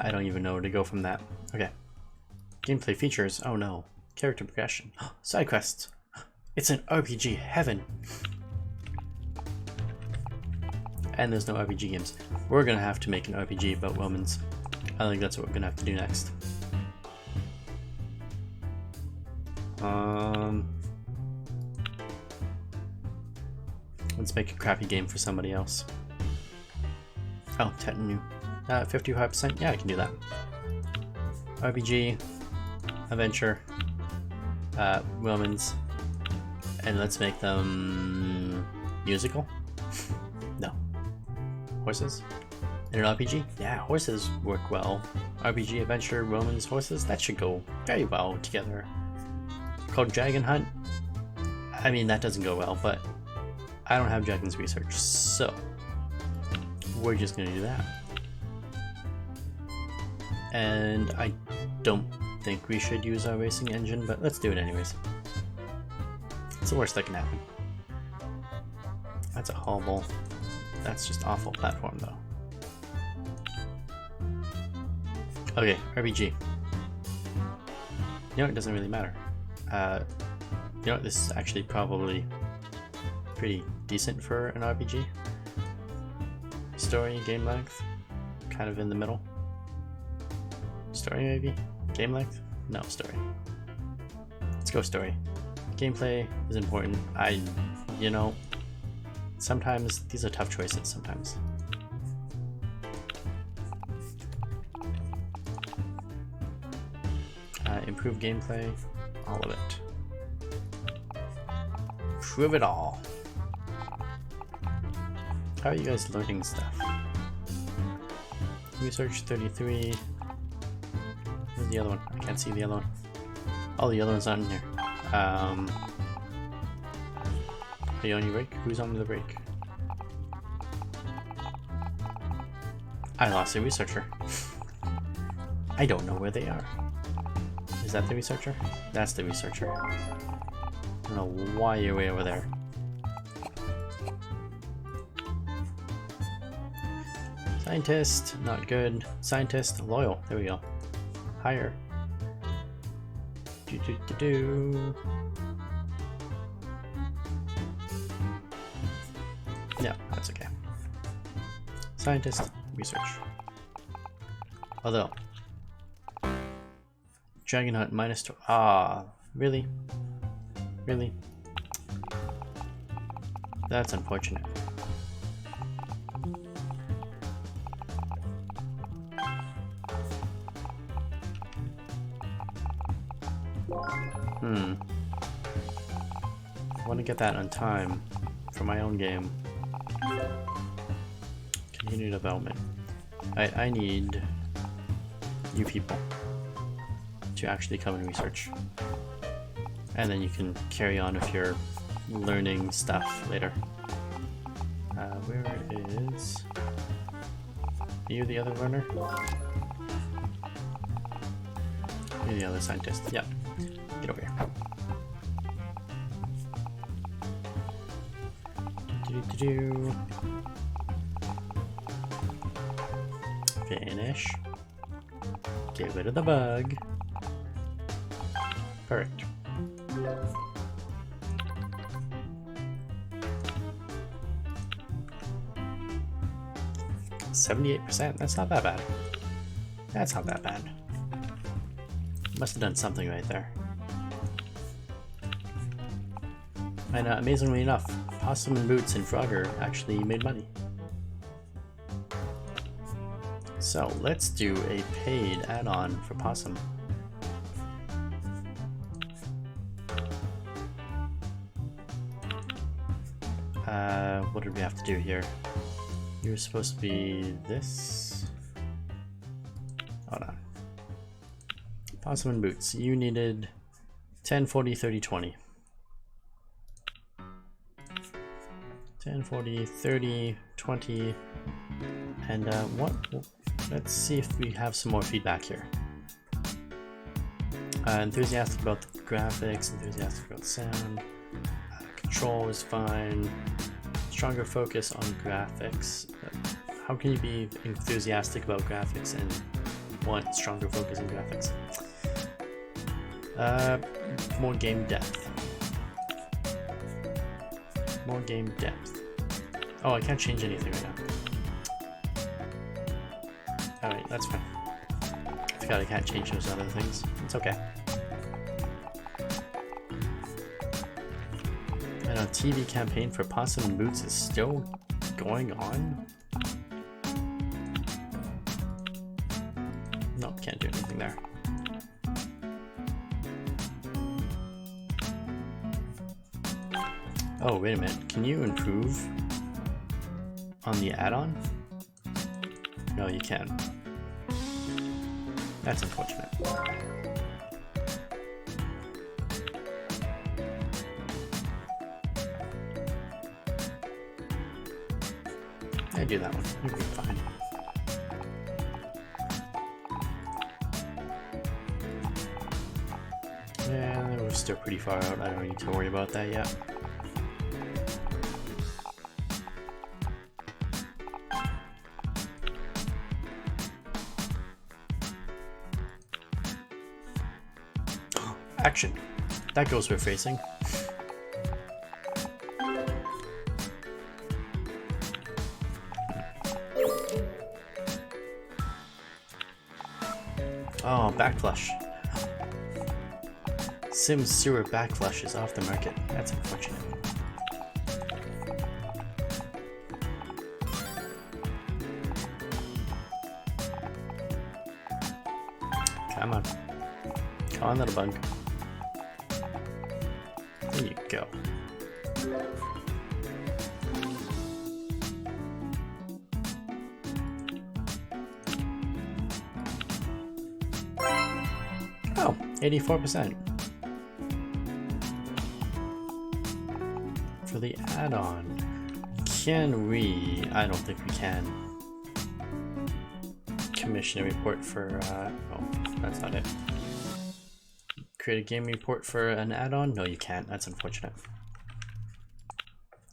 I don't even know where to go from that. Okay. Gameplay features. Oh no. Character progression. Side quests. It's an RPG heaven. And there's no RPG games. We're gonna have to make an RPG about Romans. I think that's what we're gonna have to do next. Let's make a crappy game for somebody else. Oh, Tycoon. 55%? Yeah, I can do that. RPG, adventure, Romans, and let's make them musical? No. Horses? In an RPG? Yeah, horses work well. RPG, adventure, Romans, horses, that should go very well together. Called Dragon Hunt? I mean, that doesn't go well, but I don't have Dragon's Research, so we're just gonna do that. And I don't think we should use our racing engine, but let's do it anyways. It's the worst that can happen. That's a horrible, that's just awful platform though. Okay, RPG. You know, it doesn't really matter. You know, this is actually probably pretty decent for an RPG. Story, game length, kind of in the middle. Story maybe? Game length? No, story. Let's go story. Gameplay is important. You know, sometimes these are tough choices sometimes. Improve gameplay, all of it. Prove it all. How are you guys learning stuff? Research 33. Where's the other one? I can't see the other one. Oh, the other one's not in here. Are you on your break? Who's on the break? I lost a researcher. I don't know where they are. Is that the researcher? That's the researcher. I don't know why you're way over there. Scientist, not good. Scientist, loyal. There we go. Higher. Yeah, that's okay. Scientist, research. Although, Dragon Hunt -2. Ah, really? Really? That's unfortunate. I want to get that on time for my own game. Continue development. I need you people to actually come and research. And then you can carry on if you're learning stuff later. Where is... Are you the other learner? You're the other scientist. Yeah. Get over here. Finish. Get rid of the bug. Perfect. %. That's not that bad. That's not that bad. Must have done something right there. And amazingly enough, Possum and Boots and Frogger actually made money. So let's do a paid add-on for Possum. What did we have to do here? You were supposed to be this. Hold on. Possum and boots. You needed 10, 40, 30, 20. 10, 40, 30, 20. And what? Let's see if we have some more feedback here. Enthusiastic about the graphics, enthusiastic about sound. Control is fine. Stronger focus on graphics. How can you be enthusiastic about graphics and want stronger focus on graphics? More game depth. More game depth. Oh, I can't change anything right now. Alright, that's fine. I forgot I can't change those other things. It's okay. And a TV campaign for Possum and Boots is still going on? No, can't do anything there. Oh, wait a minute. Can you improve on the add-on? No, you can. That's unfortunate. I do that one. You'll be fine. Yeah, we're still pretty far out. I don't need to worry about that yet. Action. That goes we're facing. Oh, backflush. Sims Sewer Backflush is off the market. That's unfortunate. Come on. Come on, little bug. There you go. Oh, 84%. For the add-on, can we? I don't think we can. Commission a report for, oh, that's not it. Create a game report for an add-on? No, you can't. That's unfortunate.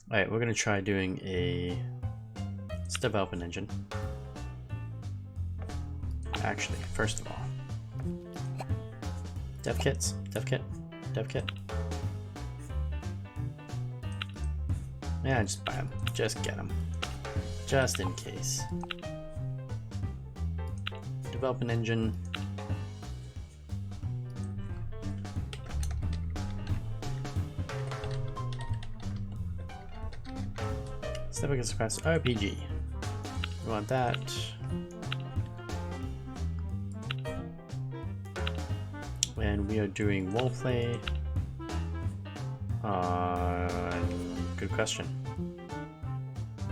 Alright, we're gonna try doing a... Let's develop an engine. Actually, first of all, dev kits, dev kit, dev kit. Yeah, just buy them. Just get them. Just in case. Develop an engine. Step against class RPG. We want that. And we are doing roleplay. Good question.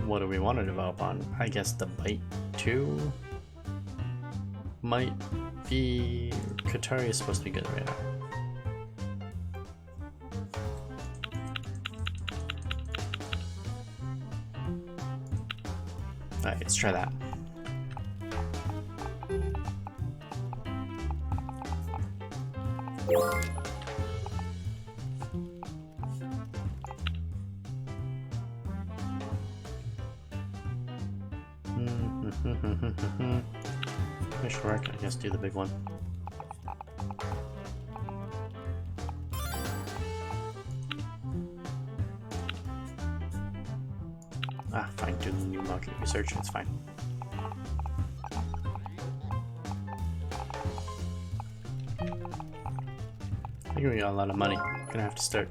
What do we want to develop on? I guess the Bite 2 might be. Qatari is supposed to be good right now. Alright, let's try that. Fish work, I guess do the big one. Ah, fine, do the new market research, it's fine. I think we got a lot of money. Gonna have to start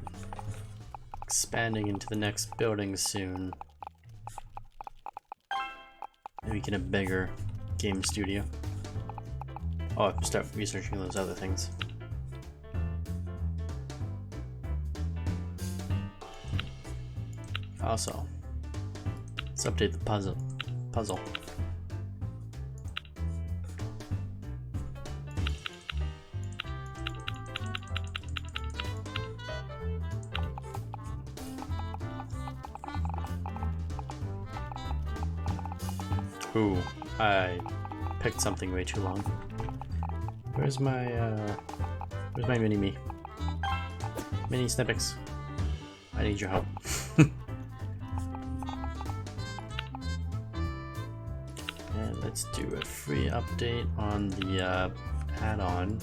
expanding into the next building soon. Maybe get a bigger game studio. Oh, I have to start researching those other things. Also, let's update the puzzle. Ooh, I picked something way too long. Where's my mini-me? Mini Snippets. I need your help. And let's do a free update on the add-on.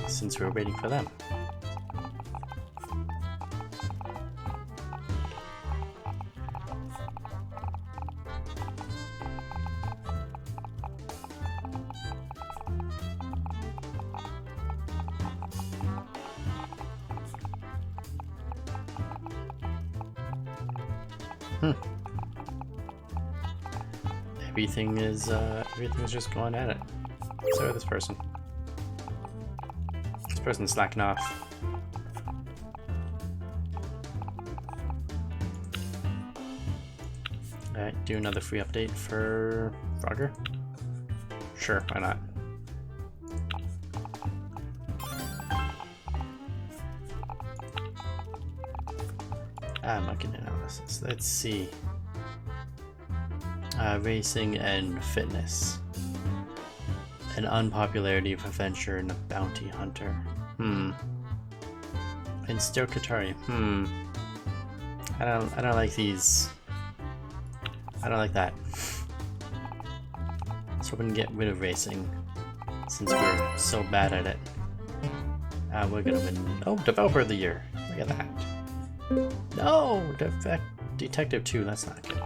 Since we're waiting for them. Everything is just going at it. So this person. This person's slacking off. Alright, do another free update for Frogger? Sure, why not? Market analysis. Let's see. Racing and fitness. An unpopularity of adventure and a bounty hunter. And still Katari. I don't like these. I don't like that. So we're gonna get rid of racing since we're so bad at it. We're gonna win. Oh, Developer of the Year. Look at that. No, Detective 2. That's not good.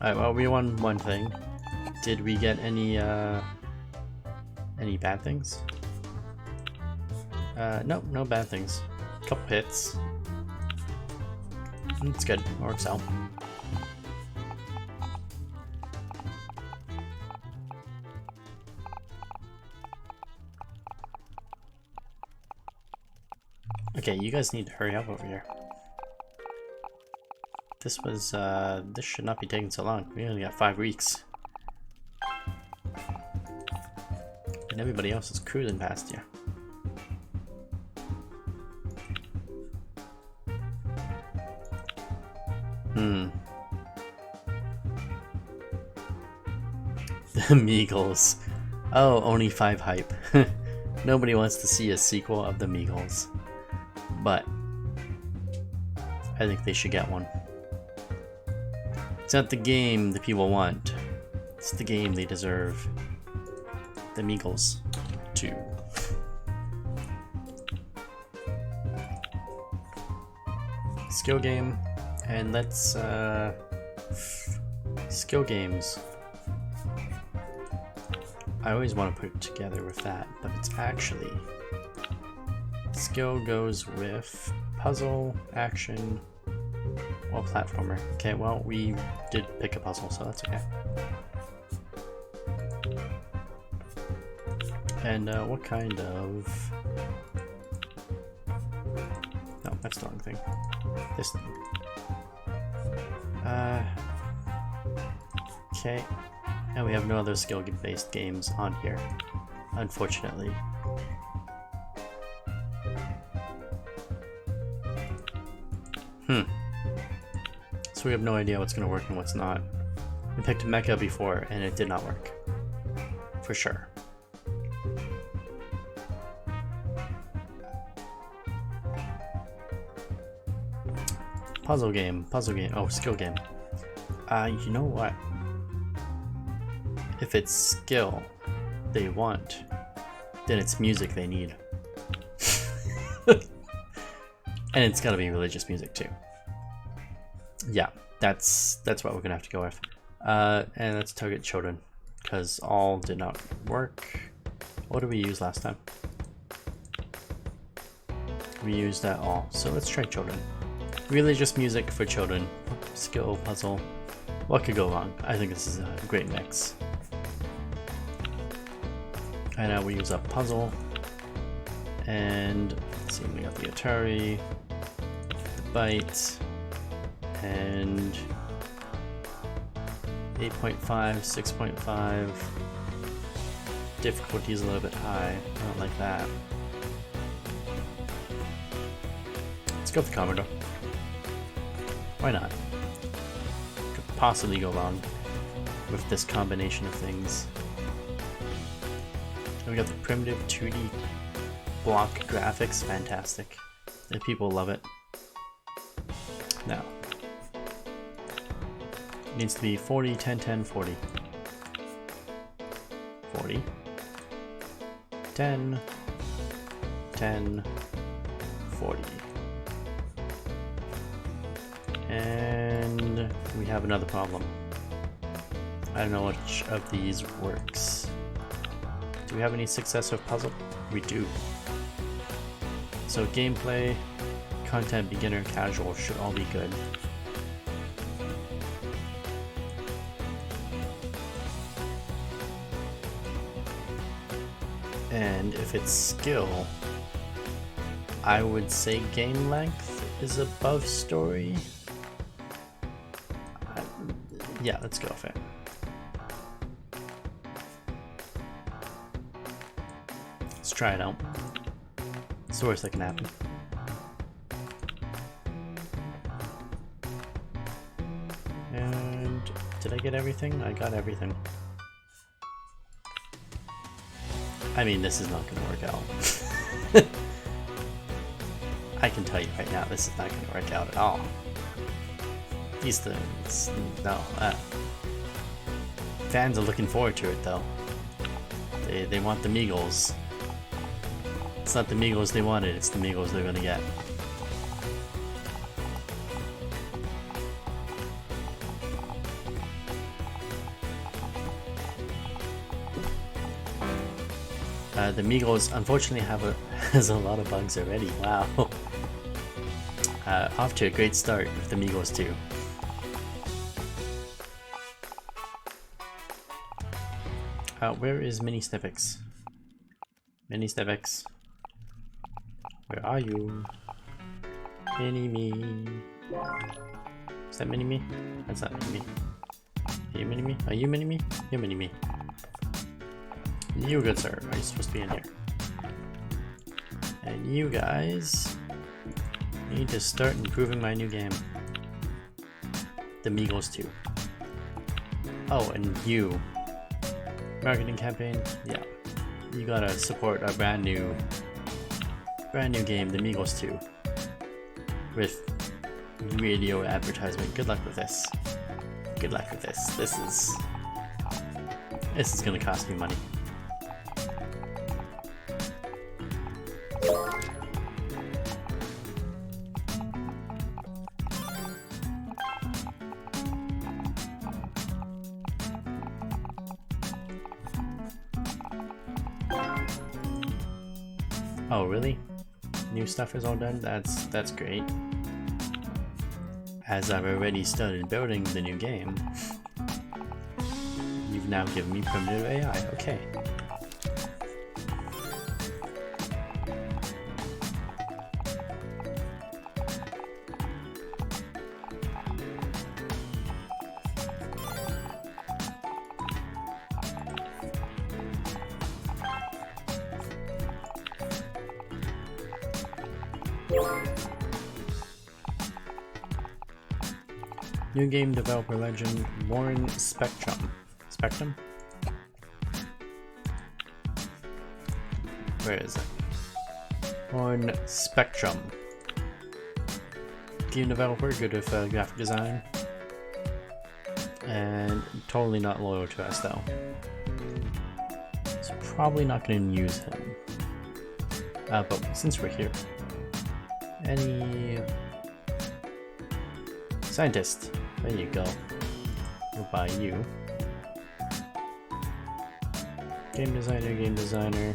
Alright, well, we won one thing. Did we get any bad things? Nope, no bad things. Couple hits. It's good. Works out. Okay, you guys need to hurry up over here. This should not be taking so long. We only got 5 weeks. And everybody else is cruising past you. The Meagles. Oh, only 5 hype. Nobody wants to see a sequel of the Meagles. But I think they should get one. It's not the game the people want. It's the game they deserve. The Meagles 2. Skill game. And let's skill games. I always want to put it together with that, but it's actually skill goes with puzzle, action, or platformer. Okay, well, we did pick a puzzle, so that's okay. And what kind of... No, that's the wrong thing. This thing. Okay. And we have no other skill-based games on here, unfortunately. So we have no idea what's going to work and what's not. We picked Mecha before and it did not work. For sure. Puzzle game. Oh, skill game. You know what? If it's skill they want, then it's music they need. And it's gotta be religious music too. Yeah, that's what we're gonna have to go with. And let's target children, because all did not work. What did we use last time? We used that all, so let's try children. Religious music for children. Skill, puzzle. What could go wrong? I think this is a great mix. And now we use a puzzle. And see, we got the Atari, the Byte, and 8.5, 6.5. Difficulty is a little bit high. I don't like that. Let's go with the Commodore. Why not? Could possibly go wrong with this combination of things. And we got the primitive 2D block graphics, fantastic. And people love it. Now, it needs to be 40, 10, 10, 40. 40. 10, 10, 40. And we have another problem. I don't know which of these works. Do we have any successive puzzle? We do. So gameplay, content, beginner, casual should all be good. And if it's skill, I would say game length is above story. Yeah, let's go with it. Let's try it out. It's the worst that can happen. And did I get everything? I got everything. I mean, this is not going to work out. I can tell you right now, this is not going to work out at all. These things, no. Fans are looking forward to it, though. They want the Meagles. It's not the Meagles they wanted, it's the Meagles they're going to get. The Meagles unfortunately has a lot of bugs already. Wow. Off to a great start with the Meagles too. Where is Mini Sniffix? Mini Sniffix. Where are you? Mini me. Is that Mini me? That's not Mini me. Are you Mini me? Are you Mini me? You're Mini me. You, good sir, are you supposed to be in here? And you guys need to start improving my new game. The Meagles 2. Oh, and you. Marketing campaign, yeah. You gotta support our brand new game, The Meagles 2. With radio advertisement. Good luck with this. Good luck with this. This is gonna cost me money. Oh, really? New stuff is all done? That's great. As I've already started building the new game, you've now given me primitive AI. Okay. New game developer legend Warren Spectrum. Spectrum? Where is it? Warren Spectrum. Game developer, good with graphic design. And totally not loyal to us though. So probably not going to use him. But since we're here. Any scientist? There you go. We'll buy you. Game designer, game designer.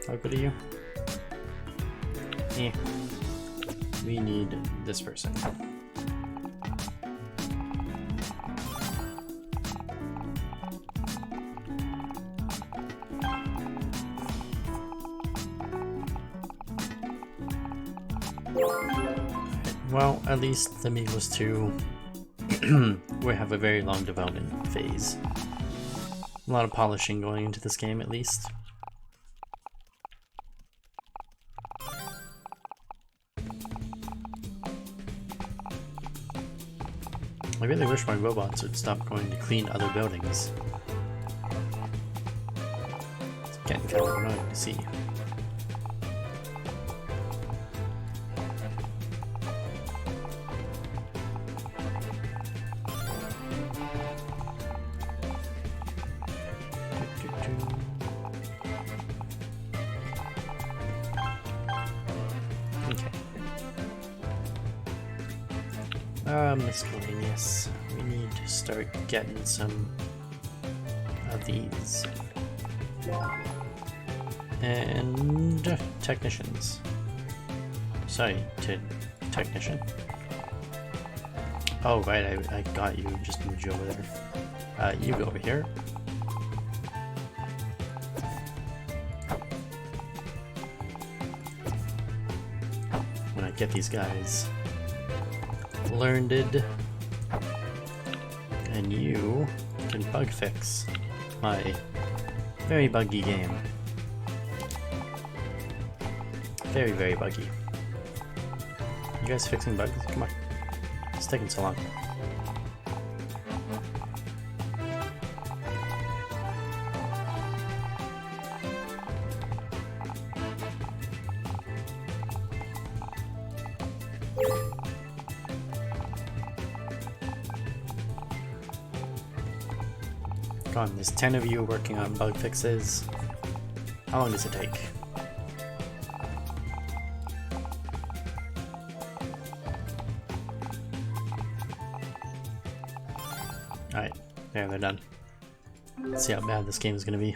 How good are you? Eh. We need this person. Well, at least the Migos 2 we have a very long development phase. A lot of polishing going into this game, at least. I really wish my robots would stop going to clean other buildings. It's getting kind of annoying to see. Miscellaneous. We need to start getting some of these. And technicians. Sorry, technician. Oh, right, I got you, just moved you over there. You go over here. When I get these guys learned, and you can bug fix my very buggy game. Very, very buggy. You guys fixing bugs? Come on. It's taking so long. Come on, there's 10 of you working on bug fixes. How long does it take? Alright, there, they're done. Let's see how bad this game is going to be.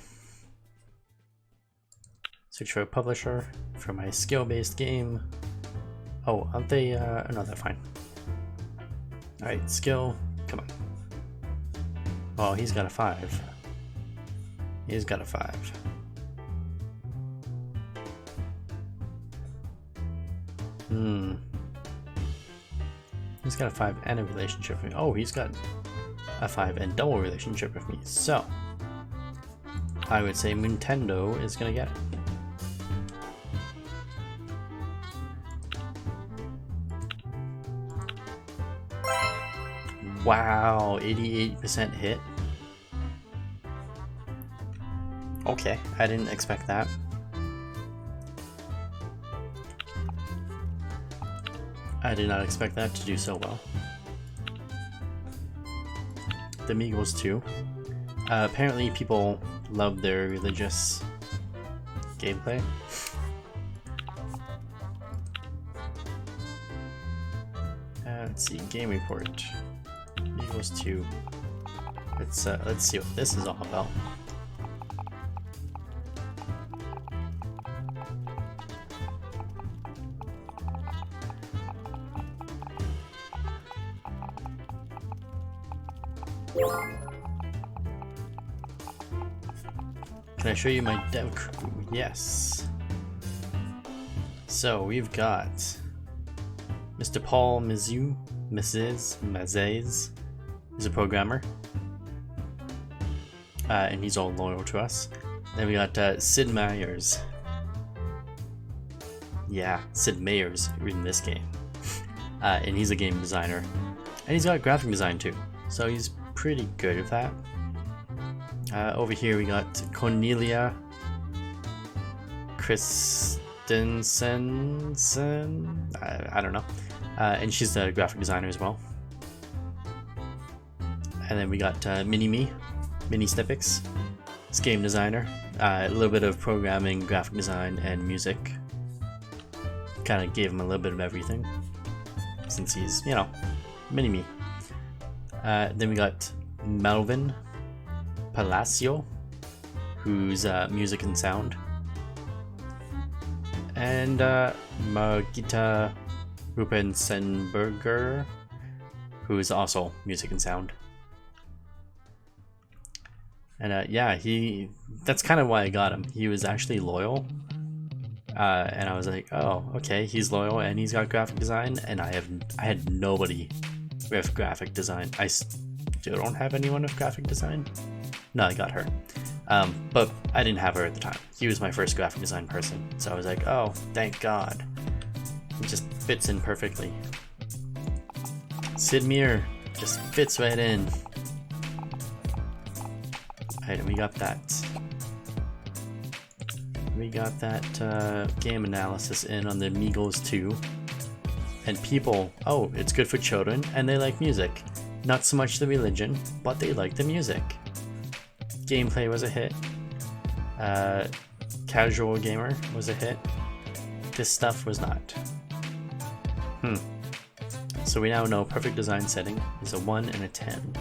Search for a publisher for my skill-based game. Oh, aren't they? No, they're fine. Alright, skill, come on. Oh, he's got a 5. He's got a 5. He's got a 5 and a relationship with me. Oh, he's got a 5 and double relationship with me. So, I would say Nintendo is gonna get it. Wow, 88% hit. Okay, I didn't expect that. I did not expect that to do so well. The Migos 2. Apparently people love their religious gameplay. Let's see, game report. Migos 2. Let's see what this is all about. Can I show you my dev crew? Yes. So we've got Mr. Paul Mizu, Mrs. Mazes. He's a programmer. And he's all loyal to us. Then we got Sid Meier's. Yeah, Sid Meier's in this game. And he's a game designer. And he's got graphic design too. So he's pretty good at that. Over here we got Cornelia Christensen. I don't know. And she's a graphic designer as well. And then we got Mini Snippix. He's game designer. A little bit of programming, graphic design, and music. Kind of gave him a little bit of everything. Since he's, you know, Mini-Me. Then we got Melvin Palacio, who's music and sound. And Margita Rupensenberger, who is also music and sound. And yeah, that's kind of why I got him. He was actually loyal. And I was like, oh, okay, he's loyal and he's got graphic design, and I had nobody with graphic design. I still don't have anyone with graphic design. No, I got her. But I didn't have her at the time. He was my first graphic design person. So I was like, oh, thank God. It just fits in perfectly. Sid Meier just fits right in. Alright, and we got that. We got that game analysis in on the Migos 2. And people, oh, it's good for children and they like music. Not so much the religion, but they like the music. Gameplay was a hit. Casual gamer was a hit. This stuff was not. So we now know perfect design setting is a 1 and a 10.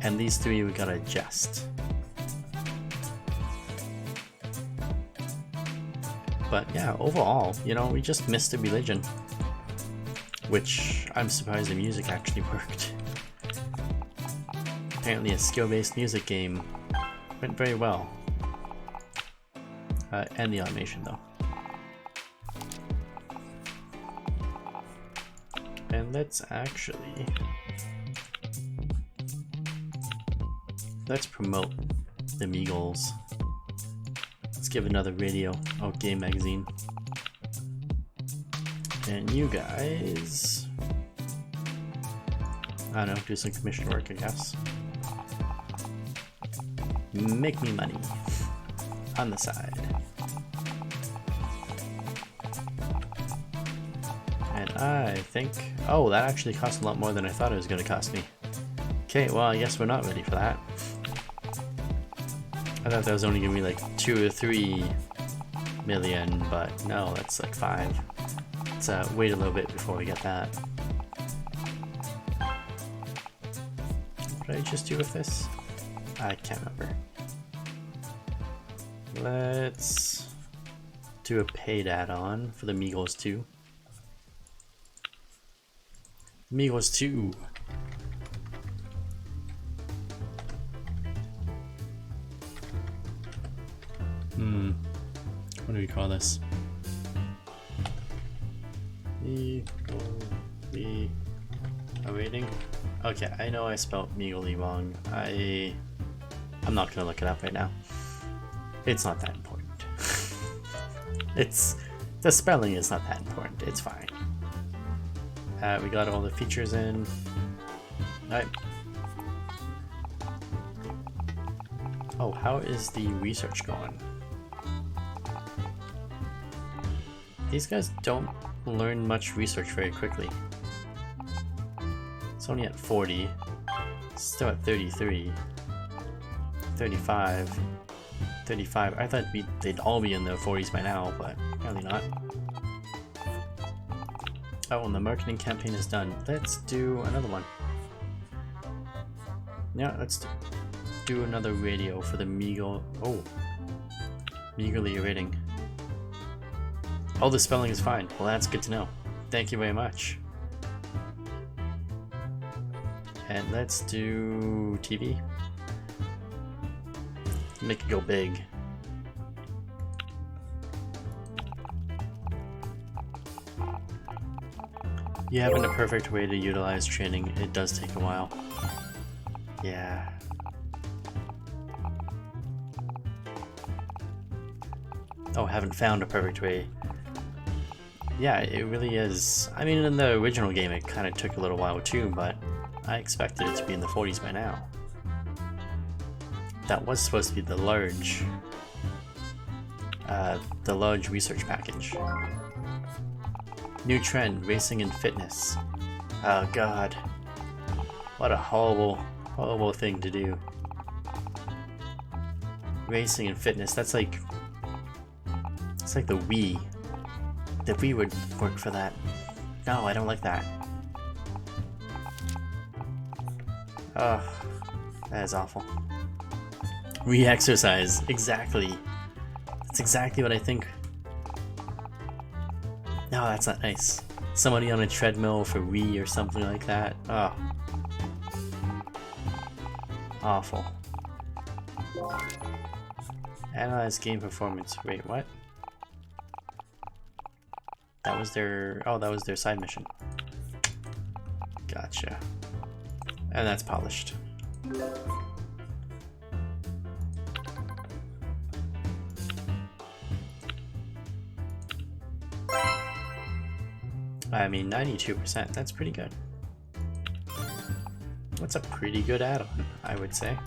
And these three we gotta adjust. But yeah, overall, you know, we just missed the religion. Which I'm surprised the music actually worked. Apparently a skill-based music game went very well. And the automation though. And let's promote the Meagles. Let's give another radio, game magazine. And you guys, I don't know, do some commission work, I guess. Make me money on the side. And I think, oh, that actually cost a lot more than I thought it was going to cost me. Okay, well, I guess we're not ready for that. I thought that was only going to be like 2 or 3 million, but no, that's like 5. Let's wait a little bit before we get that. What did I just do with this? I can't remember. Let's do a paid add-on for the Migos 2. Migos 2. What do we call this? Awaiting? Okay, I know I spelled Meagly wrong. I'm not gonna look it up right now. It's not that important. The spelling is not that important. It's fine. We got all the features in. Alright. Oh, how is the research going? These guys don't learn much research very quickly. It's only at 40. Still at 33. 35. 35. I thought they'd all be in their 40s by now, but apparently not. Oh, and the marketing campaign is done. Let's do another one. Yeah, let's do another radio for the Meagle. Oh, meagerly rating. Oh, the spelling is fine. Well, that's good to know. Thank you very much. And let's do TV. Make it go big. You having a perfect way to utilize training, it does take a while. Yeah. Oh, haven't found a perfect way. Yeah, it really is. I mean, in the original game it kind of took a little while too, but I expected it to be in the 40s by now. That was supposed to be the large research package. New trend, racing and fitness. Oh god. What a horrible, horrible thing to do. Racing and fitness, that's like... It's like the Wii. The Wii would work for that. No, I don't like that. Ugh. That is awful. Re-exercise, exactly. That's exactly what I think. No, that's not nice. Somebody on a treadmill for Wii or something like that. Oh. Awful. Analyze game performance. Wait, what? That was their... Oh, that was their side mission. Gotcha. And that's polished. I mean, 92%, that's pretty good. What's a pretty good add-on, I would say.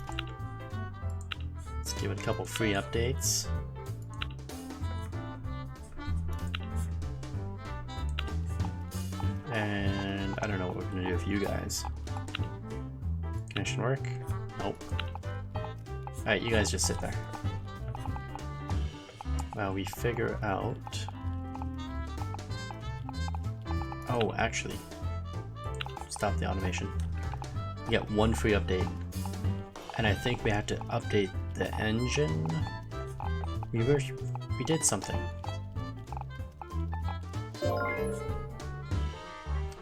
Let's give it a couple free updates. And I don't know what we're gonna do with you guys. Commission work? Nope. Alright, you guys just sit there. While we figure out... Oh, actually, stop the automation. We got one free update, and I think we have to update the engine. We did something.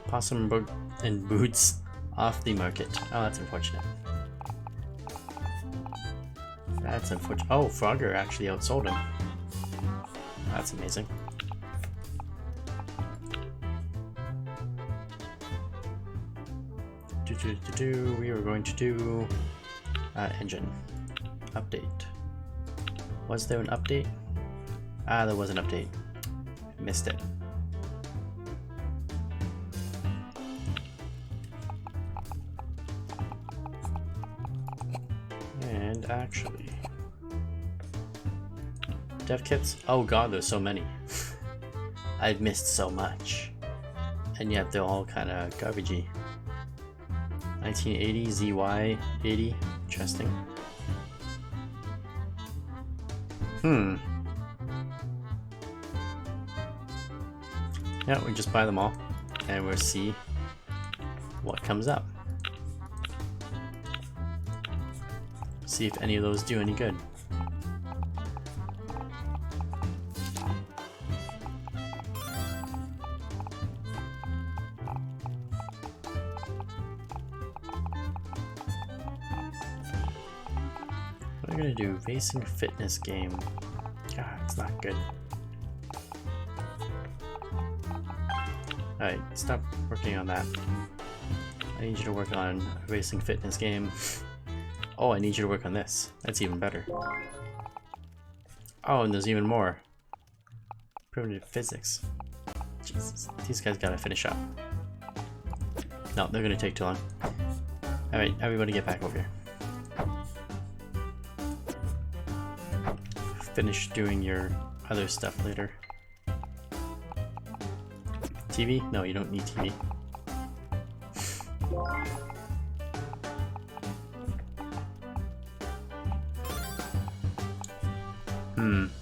Possum and boots off the market. Oh, that's unfortunate. That's unfortunate. Oh, Frogger actually outsold him. That's amazing. We were going to do engine update. Was there an update? Ah, there was an update. Missed it. And actually, dev kits. Oh god, there's so many. I've missed so much, and yet they're all kind of garbagey. 1980 ZY80, interesting. Yeah, we just buy them all, and we'll see what comes up. See if any of those do any good. What am I gonna do? Racing fitness game. God, it's not good. Alright, stop working on that. I need you to work on a racing fitness game. Oh, I need you to work on this. That's even better. Oh, and there's even more. Primitive physics. Jesus, these guys gotta finish up. No, they're gonna take too long. Alright, everybody get back over here. Finish doing your other stuff later. TV? No, you don't need TV.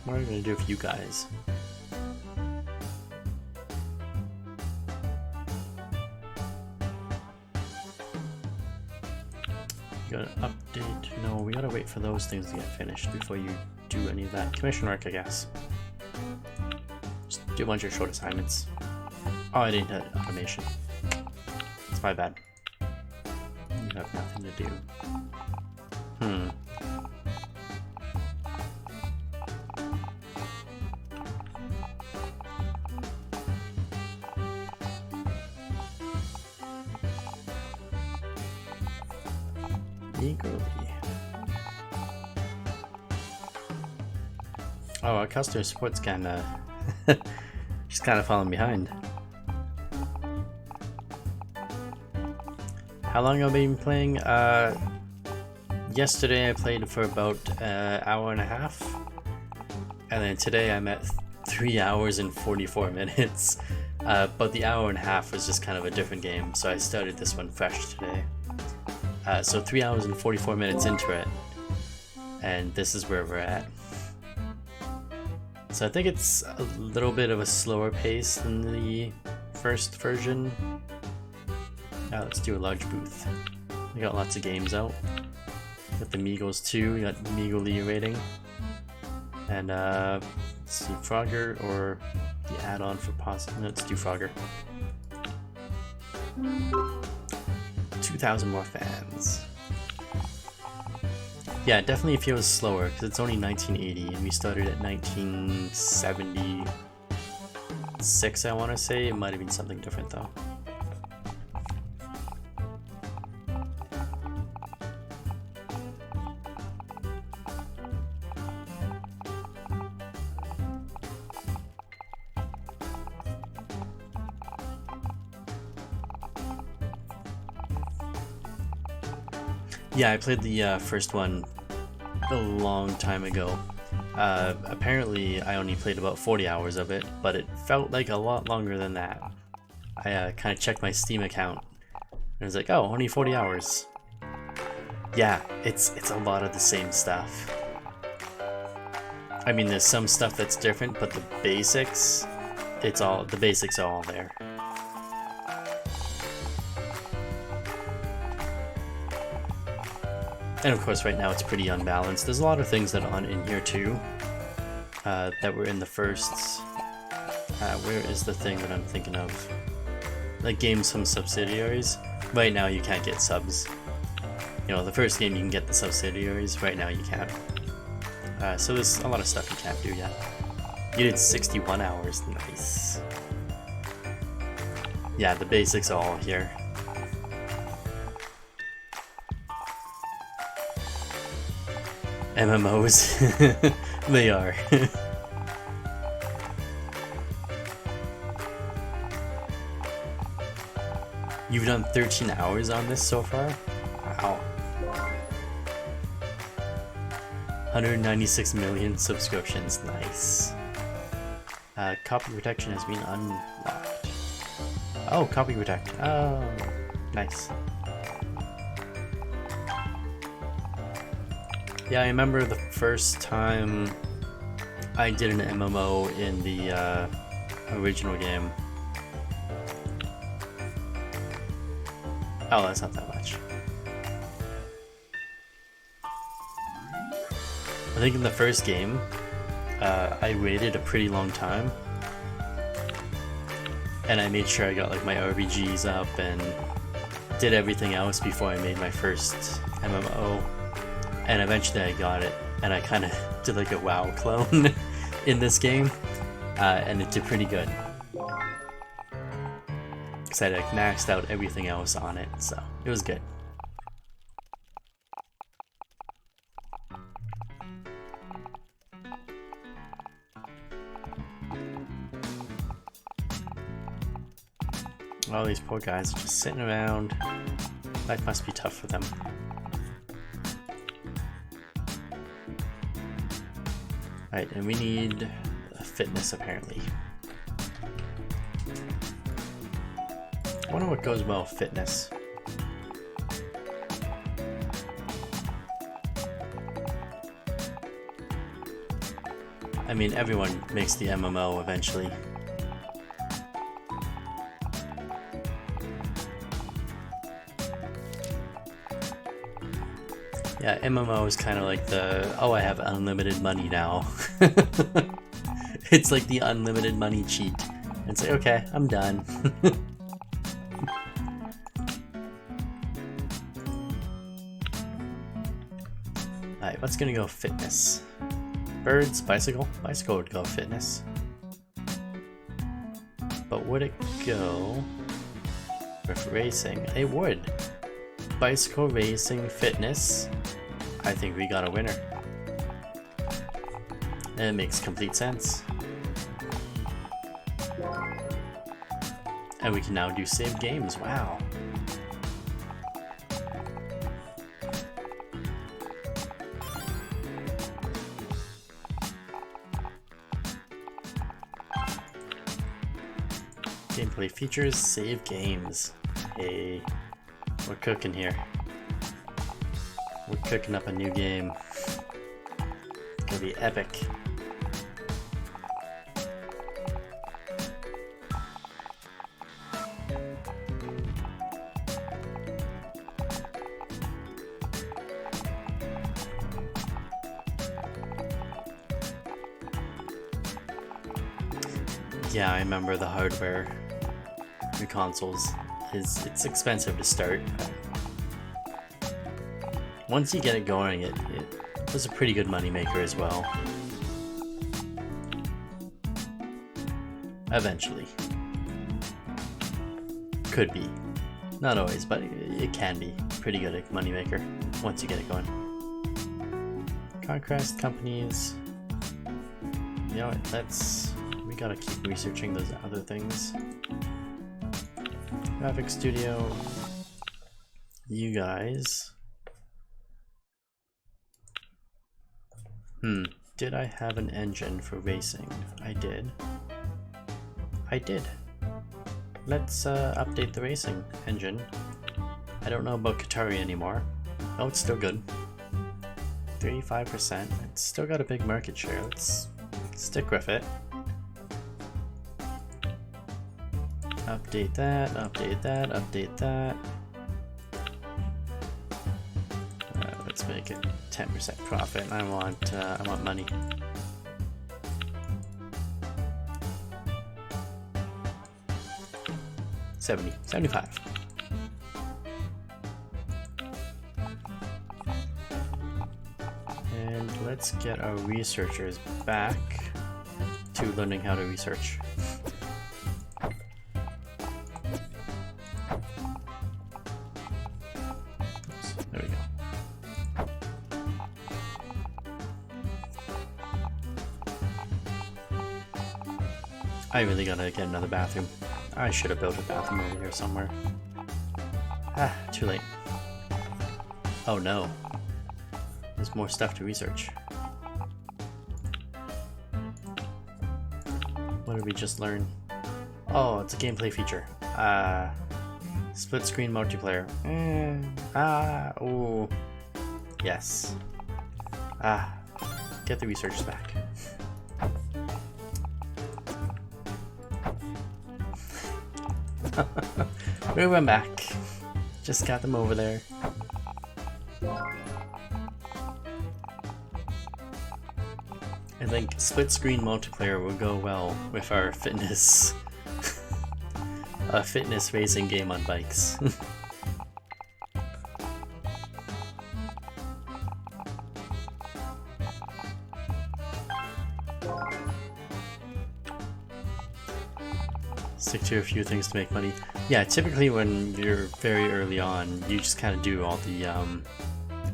What are we gonna do with you guys? Gotta update. No, we gotta wait for those things to get finished before you do any of that. Commission work, I guess. Just do a bunch of short assignments. Oh, I didn't hit automation. It's my bad. You have nothing to do. Eagerly. Oh, our customer support's kinda just kinda falling behind. How long have I been playing? Yesterday I played for about an hour and a half, and then today I'm at 3 hours and 44 minutes. But the hour and a half was just kind of a different game, so I started this one fresh today. So 3 hours and 44 minutes into it, and this is where we're at. So I think it's a little bit of a slower pace than the first version. Now let's do a large booth. We got lots of games out. Got the Meagles 2, we got Meagly rating. And let's see, Frogger or the add-on for Possum. Let's do Frogger. 2,000 more fans. Yeah, it definitely feels slower because it's only 1980 and we started at 1970. 6, I want to say. It might have been something different though. Yeah, I played the first one a long time ago. Apparently, I only played about 40 hours of it, but it felt like a lot longer than that. I kind of checked my Steam account, and it was like, oh, only 40 hours. Yeah, it's a lot of the same stuff. I mean, there's some stuff that's different, but the basics are all there. And of course, right now it's pretty unbalanced. There's a lot of things that aren't in here too, that were in the first. Where is the thing that I'm thinking of? Like games from subsidiaries. Right now you can't get subs. You know, the first game you can get the subsidiaries. Right now you can't. So there's a lot of stuff you can't do yet. You did 61 hours. Nice. Yeah, the basics are all here. MMOs. They are. You've done 13 hours on this so far? Wow. 196 million subscriptions. Nice. Copy protection has been unlocked. Oh, copy protect. Oh, nice. Yeah, I remember the first time I did an MMO in the original game. Oh, that's not that much. I think in the first game, I waited a pretty long time. And I made sure I got like my RBGs up and did everything else before I made my first MMO. And eventually I got it, and I kind of did like a WoW clone in this game, and it did pretty good. Because I like maxed out everything else on it, so it was good. All these poor guys are just sitting around. Life must be tough for them. Alright, and we need fitness apparently. I wonder what goes well with fitness. I mean, everyone makes the MMO eventually. Yeah, MMO is kind of like the, oh, I have unlimited money now. It's like the unlimited money cheat. And say, okay, I'm done. Alright, what's gonna go fitness? Birds, bicycle? Bicycle would go fitness. But would it go with racing? It would. Bicycle, racing, fitness. I think we got a winner. And it makes complete sense. And we can now do saved games. Wow. Gameplay features, save games. Hey, we're cooking here. We're cooking up a new game. It's gonna be epic. Yeah, I remember the hardware. The consoles it's expensive to start. Once you get it going, it was a pretty good moneymaker as well. Eventually. Could be. Not always, but it can be pretty good at moneymaker once you get it going. Conquest companies. You know what, we gotta keep researching those other things. Graphic studio. You guys. Did I have an engine for racing? I did. Let's update the racing engine. I don't know about Qatari anymore. Oh, it's still good. 35%. It's still got a big market share. Let's stick with it. Update that, update that, update that. Let's make it 10% profit. I want money. $75. And let's get our researchers back to learning how to research. Oops, there we go. I really gotta get another bathroom. I should have built a bathroom over here somewhere. Ah, too late. Oh no. There's more stuff to research. What did we just learn? Oh, it's a gameplay feature. Split screen multiplayer. Oh. Yes. Get the research back. We went back. Just got them over there. I think split screen multiplayer will go well with our fitness fitness racing game on bikes. Stick to a few things to make money. Yeah, typically when you're very early on, you just kind of do all the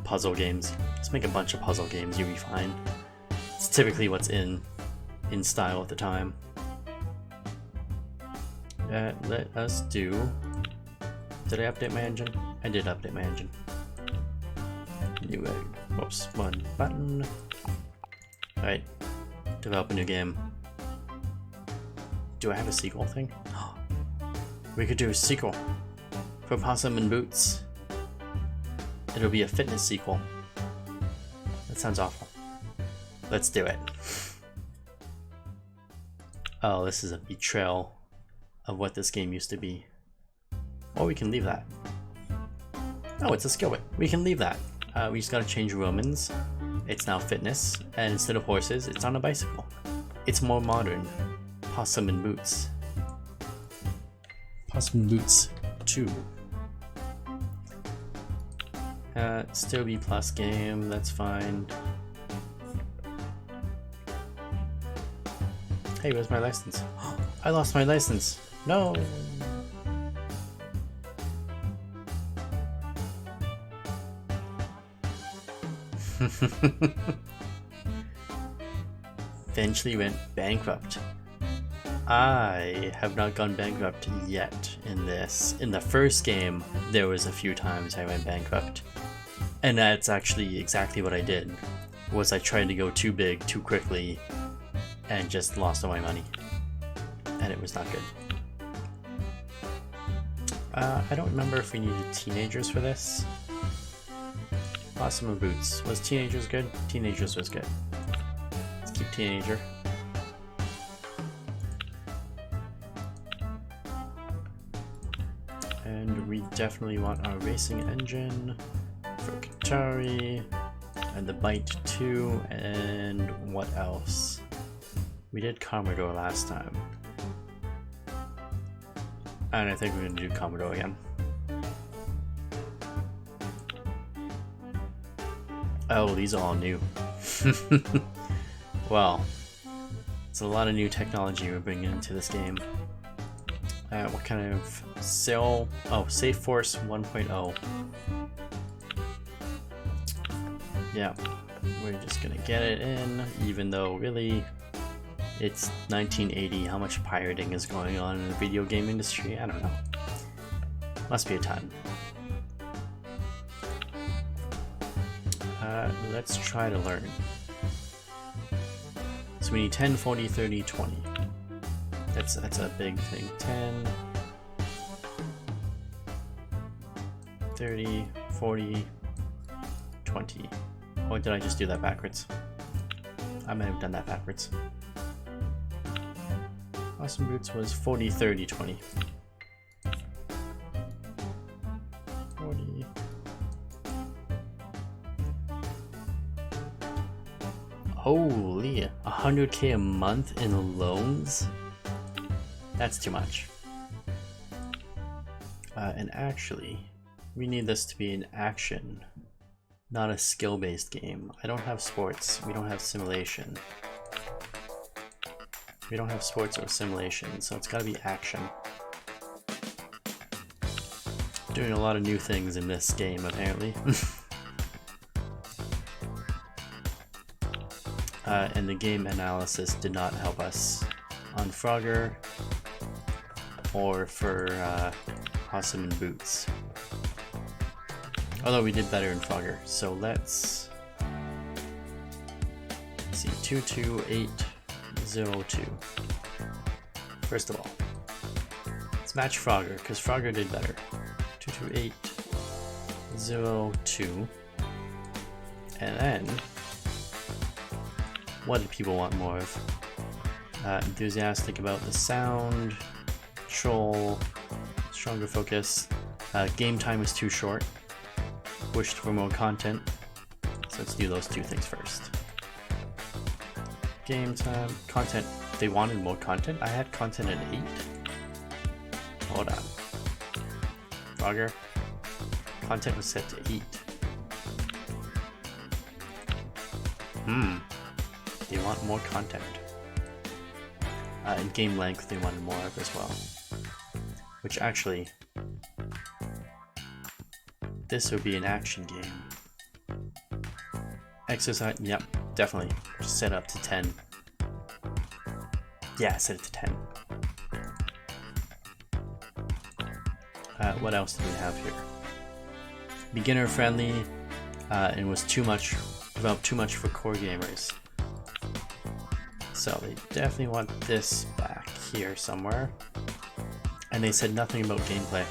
puzzle games. Just make a bunch of puzzle games, you'll be fine. It's typically what's in style at the time. Let us do... Did I update my engine? I did update my engine. New egg. Whoops, one button. Alright, develop a new game. Do I have a sequel thing? We could do a sequel for Possum and Boots. It'll be a fitness sequel. That sounds awful. Let's do it. Oh, this is a betrayal of what this game used to be. Or we can leave that. Oh, it's a skill. We can leave that. We just gotta change Romans. It's now fitness, and instead of horses, it's on a bicycle. It's more modern. Possum and Boots. Possum and Boots 2. Still B+ game, that's fine. Hey, where's my license? I lost my license. No. Eventually went bankrupt. I have not gone bankrupt yet in this. In the first game, there was a few times I went bankrupt. And that's actually exactly what I did. Was I tried to go too big, too quickly, and just lost all my money. And it was not good. I don't remember if we needed teenagers for this. Possum and Boots. Was teenagers good? Teenagers was good. Let's keep teenager. And we definitely want our racing engine for Qatari, and the Byte 2, and what else? We did Commodore last time. And I think we're gonna do Commodore again. Oh, these are all new. Well, It's a lot of new technology we're bringing into this game. What kind of sail? Oh, Safe Force 1.0. Yeah, we're just gonna get it in, even though really it's 1980. How much pirating is going on in the video game industry? I don't know. Must be a ton. Let's try to learn. So we need 10, 40, 30, 20. That's a big thing. 10, 30, 40, 20. Or did I just do that backwards? I might have done that backwards. Awesome Boots was 40, 30, 20. 40. Holy, 100K a month in loans? That's too much. And actually, we need this to be an action, not a skill-based game. I don't have sports. We don't have simulation. We don't have sports or simulation, so it's gotta be action. Doing a lot of new things in this game, apparently. And the game analysis did not help us on Frogger or for Awesome in Boots. Although we did better in Frogger, so let's see, 22802. First of all, let's match Frogger, because Frogger did better. 22802. And then, what did people want more of? Enthusiastic about the sound, control, stronger focus. Game time is too short. Wished for more content. So let's do those two things first. Game time, content. They wanted more content. I had content at 8. Hold on. Frogger. Content was set to 8. They want more content. And game length they wanted more of as well. Which actually, this would be an action game. Exercise, yep, definitely. Just set up to 10. Yeah, set it to 10. What else do we have here? Beginner friendly, and was developed too much for core gamers. So they definitely want this back here somewhere. And they said nothing about gameplay.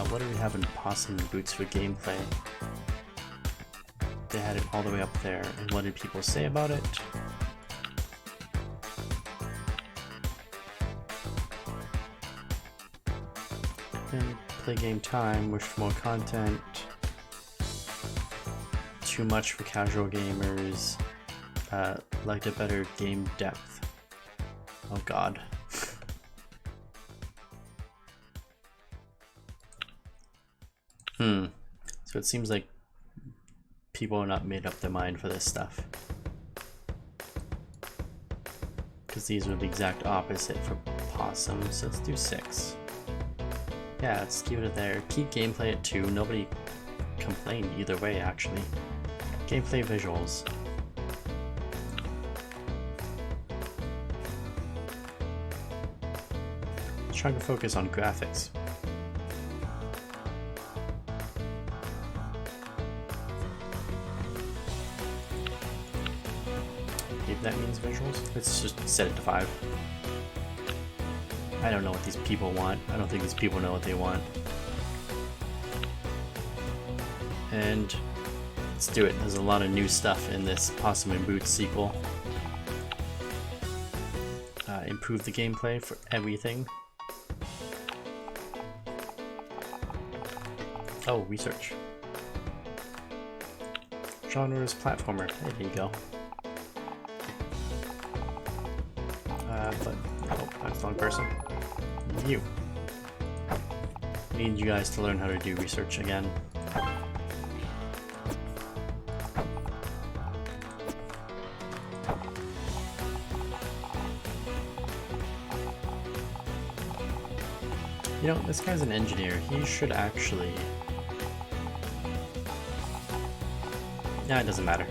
What do we have in Possum and Boots for gameplay? They had it all the way up there. And what did people say about it? And play game time, wish for more content. Too much for casual gamers. Liked a better game depth. Oh god. So it seems like people are not made up their mind for this stuff. Because these are the exact opposite for Possum, so let's do 6. Yeah, let's keep it there. Keep gameplay at 2. Nobody complained either way, actually. Gameplay visuals. Trying to focus on graphics. Maybe that means visuals? Let's just set it to 5. I don't know what these people want. I don't think these people know what they want. And let's do it. There's a lot of new stuff in this Possum and Boots sequel. Improve the gameplay for everything. Oh, research. Genres platformer. Hey, there you go. But oh, that's the wrong person. You. Need you guys to learn how to do research again. You know, this guy's an engineer. He should actually... Nah, it doesn't matter.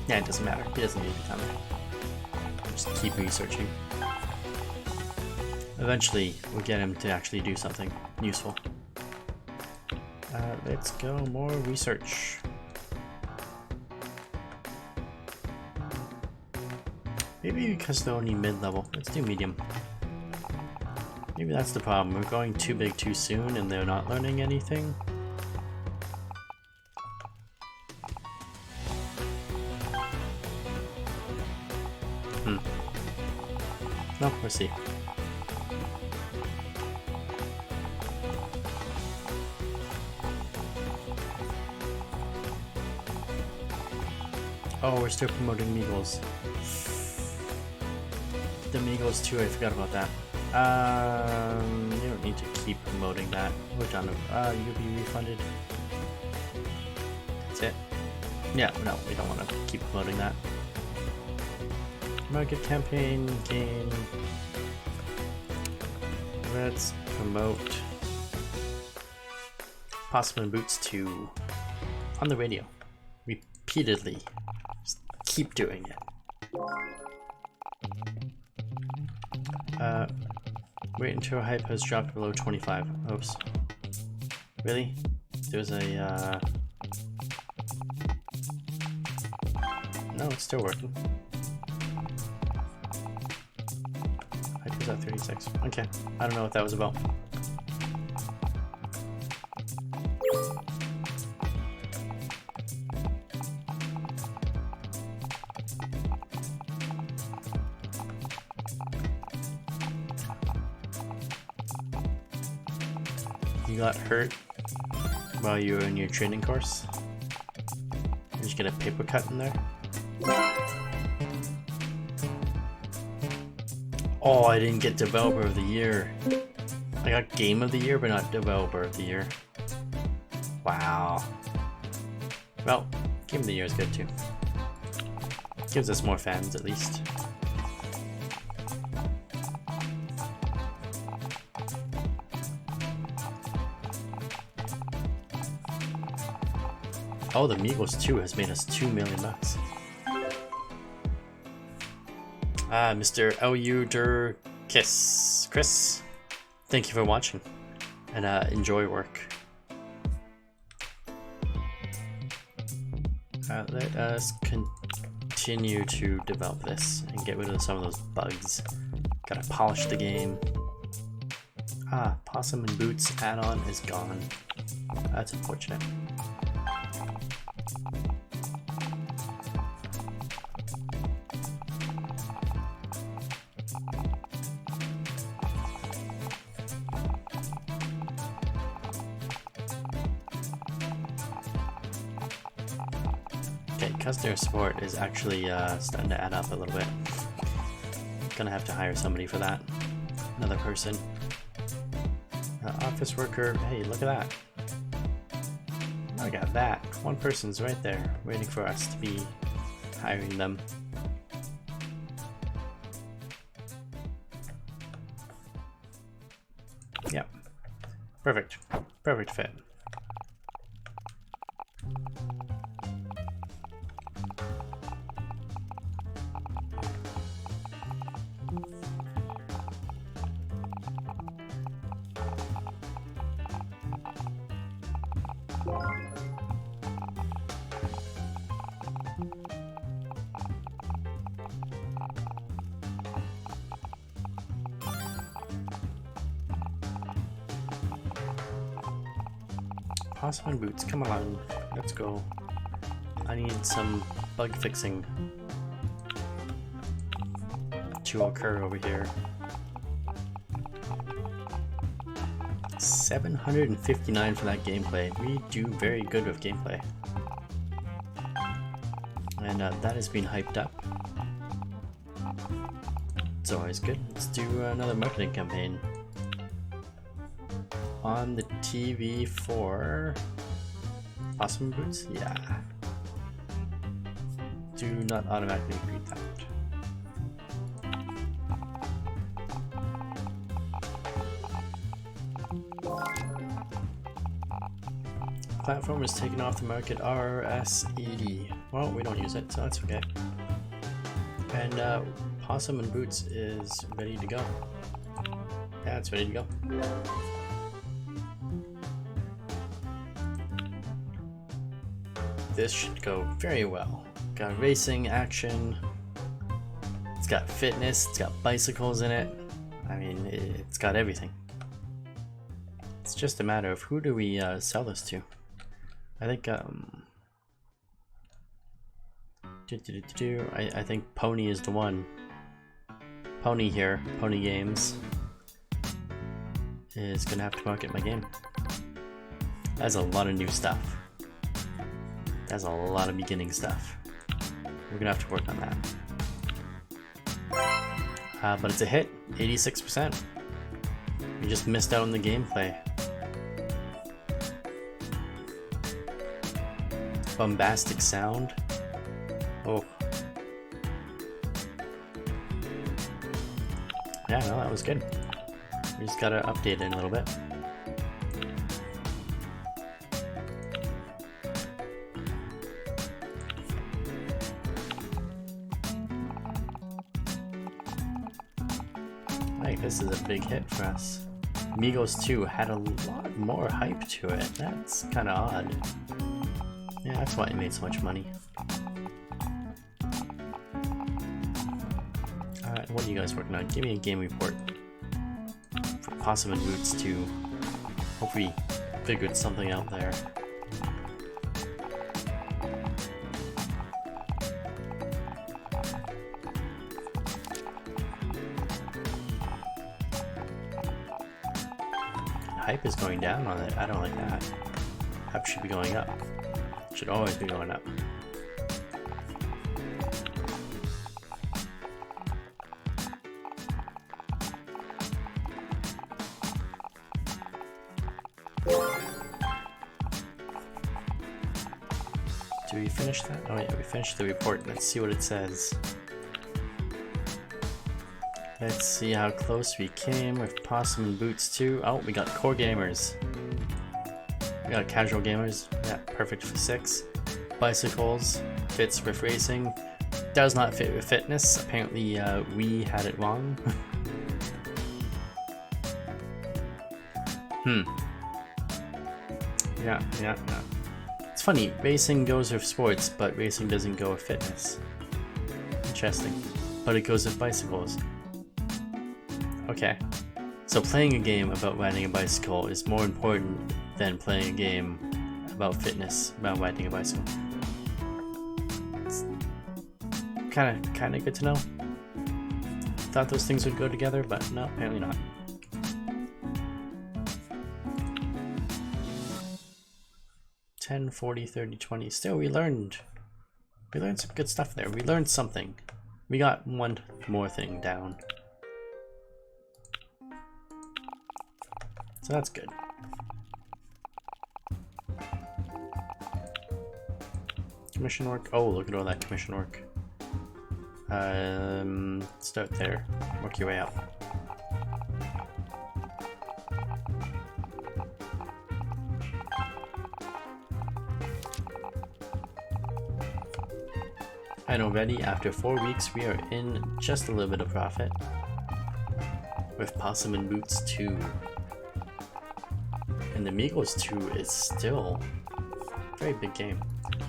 Yeah, it doesn't matter. He doesn't need to be timer. Just keep researching. Eventually, we'll get him to actually do something useful. Let's go more research. Maybe because they're only mid-level. Let's do medium. Maybe that's the problem. We're going too big too soon and they're not learning anything. No, we'll see. Oh, we're still promoting Meagles. The Meagles too, I forgot about that. You don't need to keep promoting that. We're done. You'll be refunded. That's it. Yeah, no, we don't want to keep promoting that. Market campaign game. Let's promote Possum and Boots 2 on the radio repeatedly. Just keep doing it. Wait until hype has dropped below 25. Oops. Really? There's a no, it's still working. Hype is at 36. Okay. I don't know what that was about. You got hurt while you were in your training course? Did you get a paper cut in there? Oh, I didn't get Developer of the Year. I got Game of the Year, but not Developer of the Year. Wow. Well, Game of the Year is good too. Gives us more fans at least. Oh, the Meagles 2 has made us $2 million. Mr. L.U. Chris, thank you for watching, and enjoy work. Let us continue to develop this and get rid of some of those bugs. Gotta polish the game. Possum and Boots add-on is gone. That's unfortunate. Customer support is actually starting to add up a little bit. Gonna have to hire somebody for that. Another person. Office worker. Hey, look at that. I got that. One person's right there waiting for us to be hiring them. Yep. Perfect. Perfect fit. Possum and Boots, come on, let's go. I need some bug fixing to occur over here. 759 for that gameplay. We do very good with gameplay. And that has been hyped up. It's always good. Let's do another marketing campaign. On the TV for Possum Boots? Yeah. Do not automatically read that. platform is taken off the market. RSE. Well, we don't use it, so that's okay. And Possum and Boots is ready to go. Yeah, it's ready to go. This should go very well. Got racing, action. It's got fitness. It's got bicycles in it. I mean, it's got everything. It's just a matter of who do we sell this to. I think I think Pony is the one. Pony here, Pony Games, is gonna have to market my game. That's a lot of new stuff. That's a lot of beginning stuff. We're gonna have to work on that. But it's a hit, 86%. We just missed out on the gameplay. Bombastic sound. Oh. Yeah, no, that was good. We just gotta update it a little bit. I think this is a big hit for us. Migos 2 had a lot more hype to it. That's kind of odd. Yeah, that's why it made so much money. Alright, what are you guys working on? Give me a game report. For Possum and Boots 2. Hope we figured something out there. Hype is going down on it. I don't like that. Hype should be going up. Should always be going up. Do we finish that? Oh yeah, we finished the report. Let's see what it says. Let's see how close we came with Possum and Boots 2. Oh, we got core gamers. We got casual gamers. Yeah, perfect for 6. Bicycles. Fits with racing. Does not fit with fitness. Apparently, we had it wrong. Yeah. It's funny. Racing goes with sports, but racing doesn't go with fitness. Interesting. But it goes with bicycles. Okay. So playing a game about riding a bicycle is more important than playing a game about fitness, about riding a bicycle. It's kind of good to know. Thought those things would go together, but no, apparently not. $10, $40, $30, $20. Still, we learned some good stuff there. We learned something. We got one more thing down. So that's good. Commission work. Oh, look at all that commission work. Start there. Work your way up. And already, after 4 weeks, we are in just a little bit of profit with Possum and Boots 2. And the Migos 2 is still a very big game.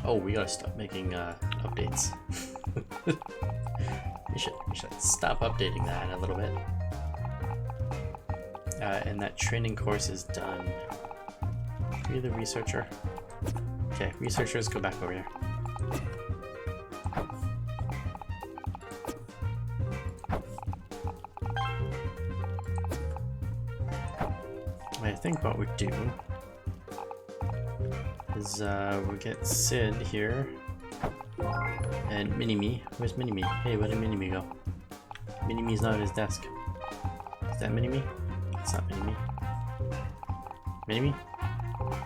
Oh, we gotta stop making updates. we should stop updating that a little bit. And that training course is done. You're the researcher. Okay, researchers, go back over here. I think what we do is we'll get Sid here and Mini-Me. Where's Mini-Me? Hey, where did Mini-Me go? Mini-Me's not at his desk. Is that Mini-Me? It's not Mini-Me. Mini-Me?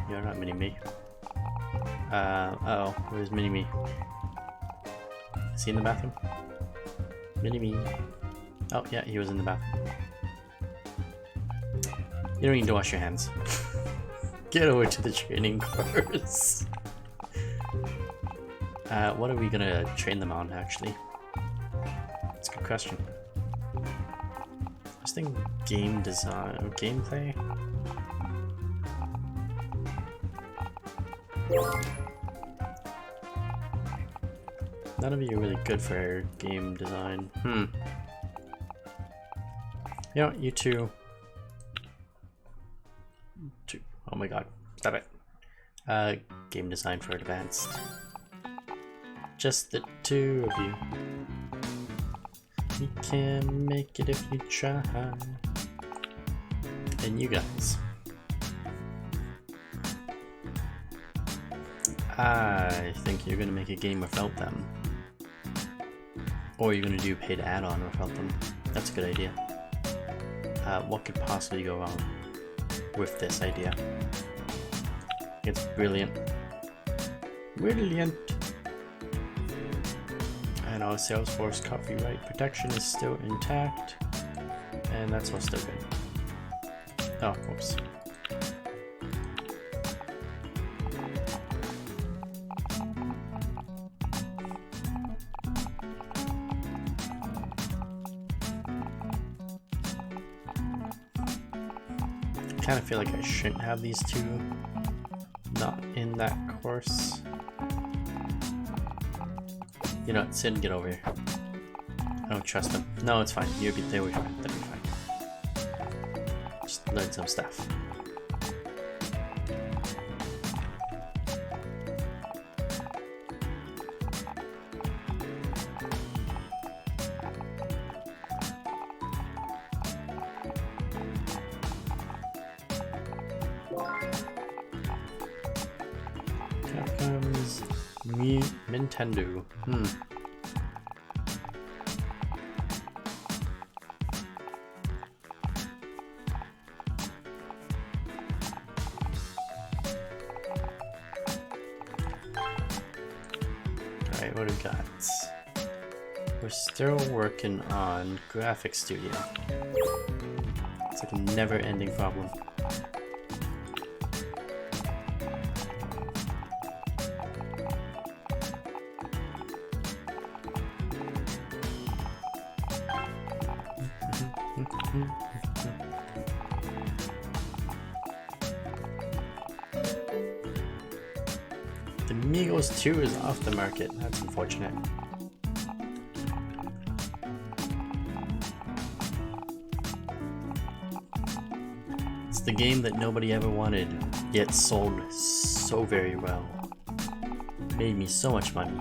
You're not Mini-Me. Uh-oh, where's Mini-Me? Is he in the bathroom? Mini-Me. Oh, yeah, he was in the bathroom. You don't need to wash your hands. Get over to the training course. What are we gonna train them on, actually? That's a good question. I was thinking game design, gameplay. None of you are really good for game design. Yeah, you two. Oh my god, stop it. Game design for advanced. Just the two of you. You can make it if you try. And you guys. I think you're gonna make a game without them. Or you're gonna do paid add-on without them. That's a good idea. What could possibly go wrong with this idea? It's brilliant. Brilliant! And our Salesforce copyright protection is still intact. And that's all still good. Oh, whoops. I kind of feel like I shouldn't have these two not in that course. You know what, Sid, get over here. I don't trust them. No, it's fine. You'll be there. We're fine. That'll be fine. Just learn some stuff. Capcom's Nintendo. Alright, what do we got? We're still working on Graphics Studio. It's like a never-ending problem. The Migos 2 is off the market. That's unfortunate. It's the game that nobody ever wanted, yet sold so very well. Made me so much money.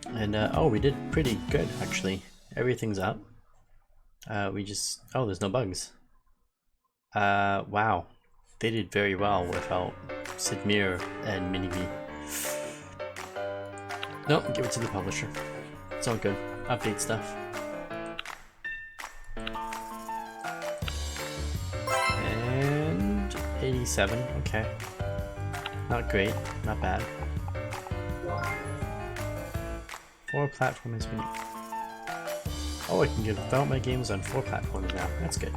And oh, we did pretty good actually. Everything's up. We just, oh, there's no bugs. Wow, they did very well without Sidmir and Miniv. Nope, give it to the publisher. It's all good. Update stuff. And 87, okay. Not great, not bad. 4 platforms. Oh, I can get develop my games on 4 platforms now. That's good.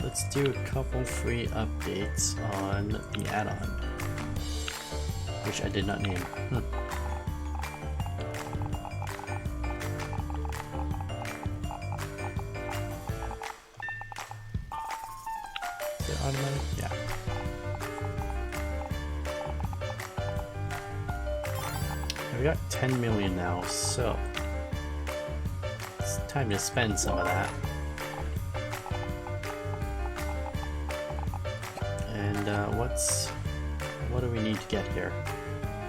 Let's do a couple free updates on the add-on, which I did not name. Is it automatic? Yeah. We got 10 million now, so it's time to spend some of that. And what do we need to get here?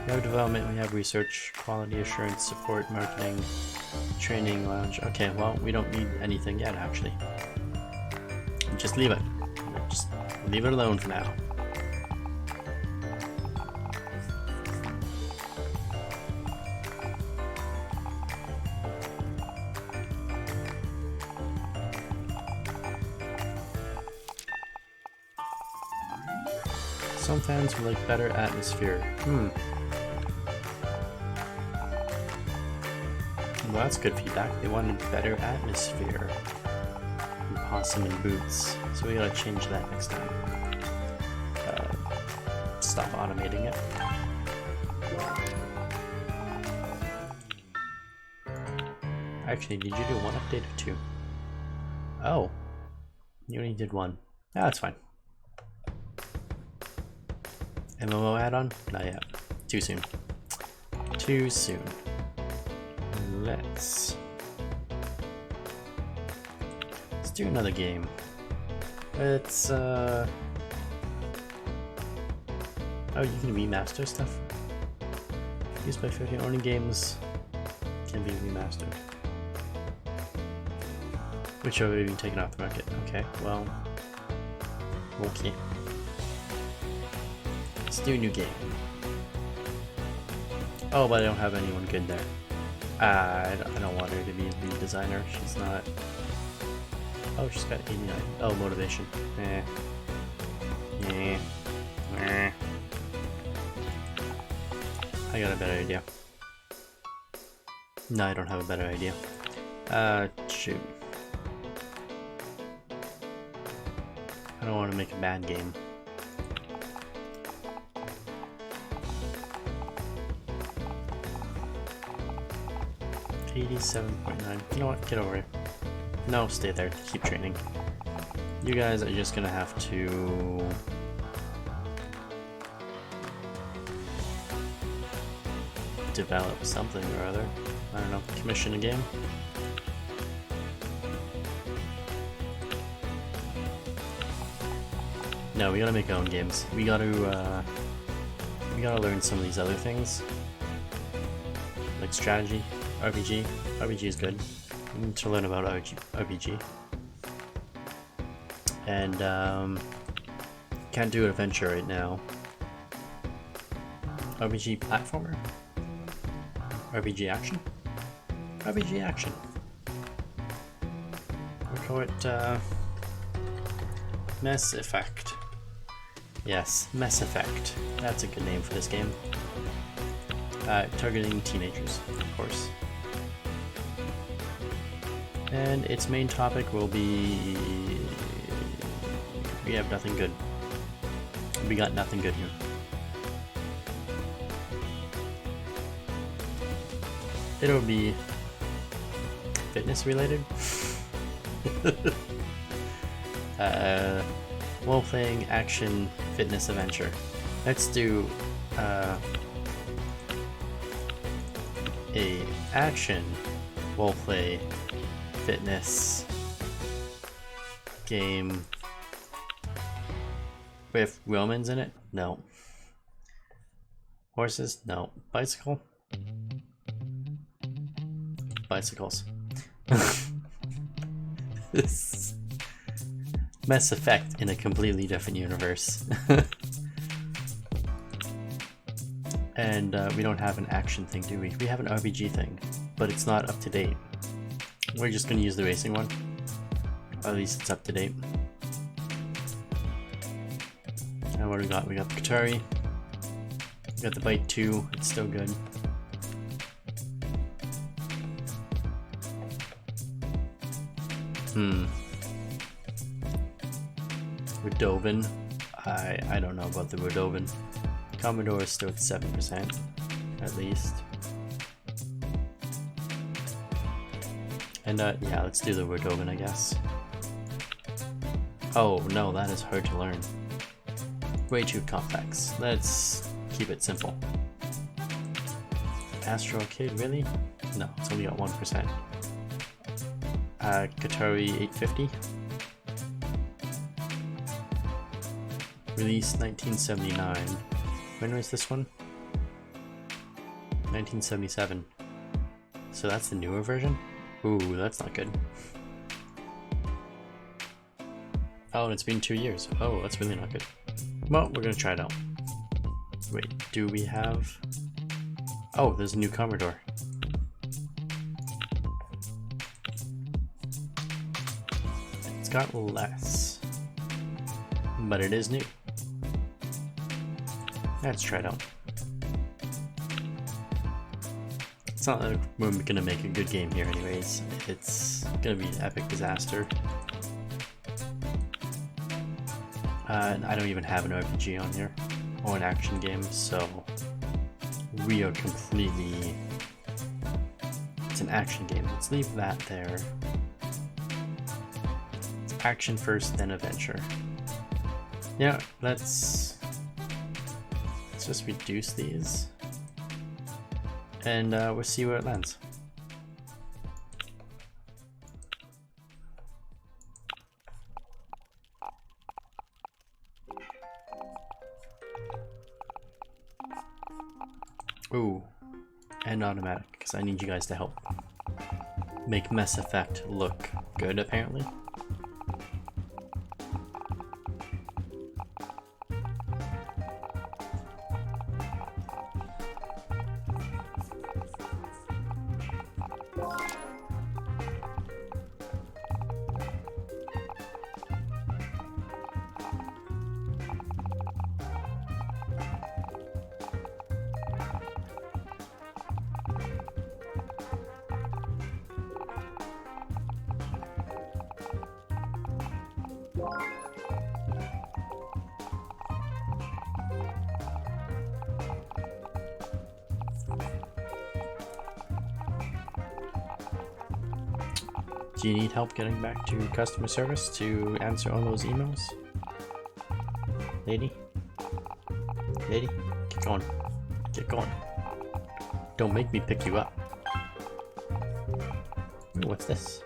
We have development, we have research, quality assurance, support, marketing, training, lounge. Okay, well, we don't need anything yet, actually. Just leave it. Just leave it alone for now. Some fans would like better atmosphere. Well, that's good feedback. They wanted better atmosphere. And possum and boots. So we gotta change that next time. Stop automating it. Actually, did you do one update or two? Oh, you only did one. Ah, that's fine. MMO add-on? Not yet. Too soon. Too soon. Let's do another game. Let's oh, you can remaster stuff? Used by 50 only games can be remastered. Which are being taken off the market. Okay, well, okay. Let's do a new game. Oh, but I don't have anyone good there. I don't want her to be the designer. She's not. Oh, she's got 89. Oh, motivation. Eh. Yeah. Eh. I got a better idea. No, I don't have a better idea. Shoot. I don't want to make a bad game. $87.9. You know what? Get over it. No, stay there. Keep training. You guys are just gonna have to develop something or other. I don't know. Commission a game. No, we gotta make our own games. We gotta learn some of these other things, like strategy, RPG. RPG is good. We need to learn about RPG. And can't do adventure right now. RPG platformer. RPG action. RPG action. We'll call it Mass Effect. Yes, Mass Effect. That's a good name for this game. Targeting teenagers, of course. And its main topic will be... We have nothing good. We got nothing good here. It'll be fitness related. Role-playing action fitness adventure. Let's do a action role-play fitness game with Romans in it? No. Horses? No. Bicycle? Bicycles. Mass Effect in a completely different universe. And we don't have an action thing, do we? We have an RPG thing, but it's not up to date. We're just gonna use the racing one. Or at least it's up to date. And what do we got? We got the Qatari. We got the Byte 2. It's still good. Radovan. I don't know about the Radovan. Commodore is still at 7%, at least. And yeah, let's do the Radovan, I guess. Oh no, that is hard to learn. Way too complex. Let's keep it simple. Astro Arcade, really? No, it's only got 1%. Qatari 850. Released 1979. When was this one? 1977. So that's the newer version? Ooh, that's not good. Oh, and it's been 2 years. Oh, that's really not good. Well, we're gonna try it out. Wait, do we have... Oh, there's a new Commodore. It's got less. But it is new. Let's try it out. Let's It's not like we're gonna make a good game here anyways. It's gonna be an epic disaster. I don't even have an RPG on here, or an action game, so we are completely... It's an action game. Let's leave that there. It's action first, then adventure. Yeah, let's just reduce these, and we'll see where it lands. Ooh, and automatic, because I need you guys to help make Mass Effect look good, apparently. Do you need help getting back to customer service to answer all those emails? Lady? Lady? Get going. Get going. Don't make me pick you up. Ooh, what's this?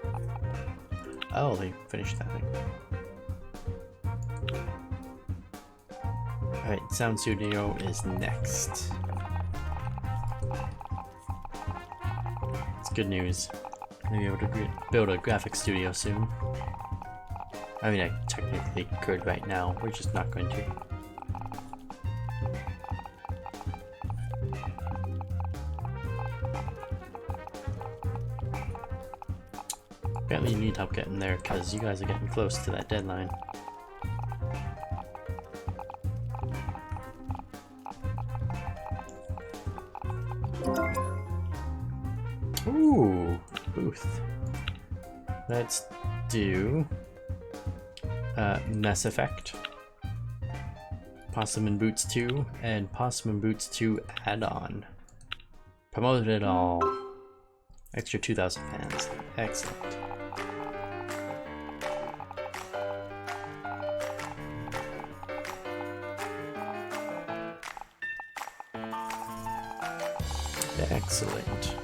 Oh, they finished that thing. Alright, Sound Studio is next. It's good news. Maybe able to build a graphics studio soon. I mean, I technically could right now, we're just not going to. Apparently you need help getting there because you guys are getting close to that deadline. Ooh, booth. Let's do Mass Effect, Possum and Boots 2, and Possum and Boots 2 add-on. Promoted it all. Extra 2,000 fans. Excellent. Excellent.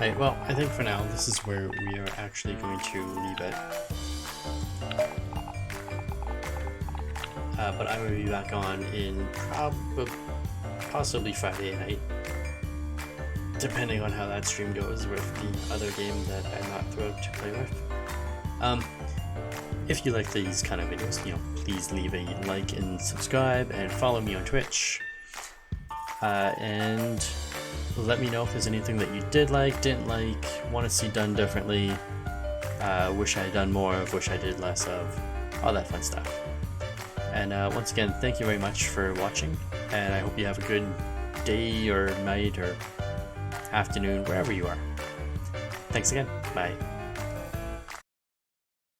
Right, well, I think for now this is where we are actually going to leave it. But I will be back on in possibly Friday night, depending on how that stream goes with the other game that I'm not thrilled to play with. If you like these kind of videos, please leave a like and subscribe and follow me on Twitch. And let me know if there's anything that you did like, didn't like, want to see done differently, wish I had done more of, wish I did less of, all that fun stuff. And once again, thank you very much for watching, and I hope you have a good day or night or afternoon, wherever you are. Thanks again. Bye.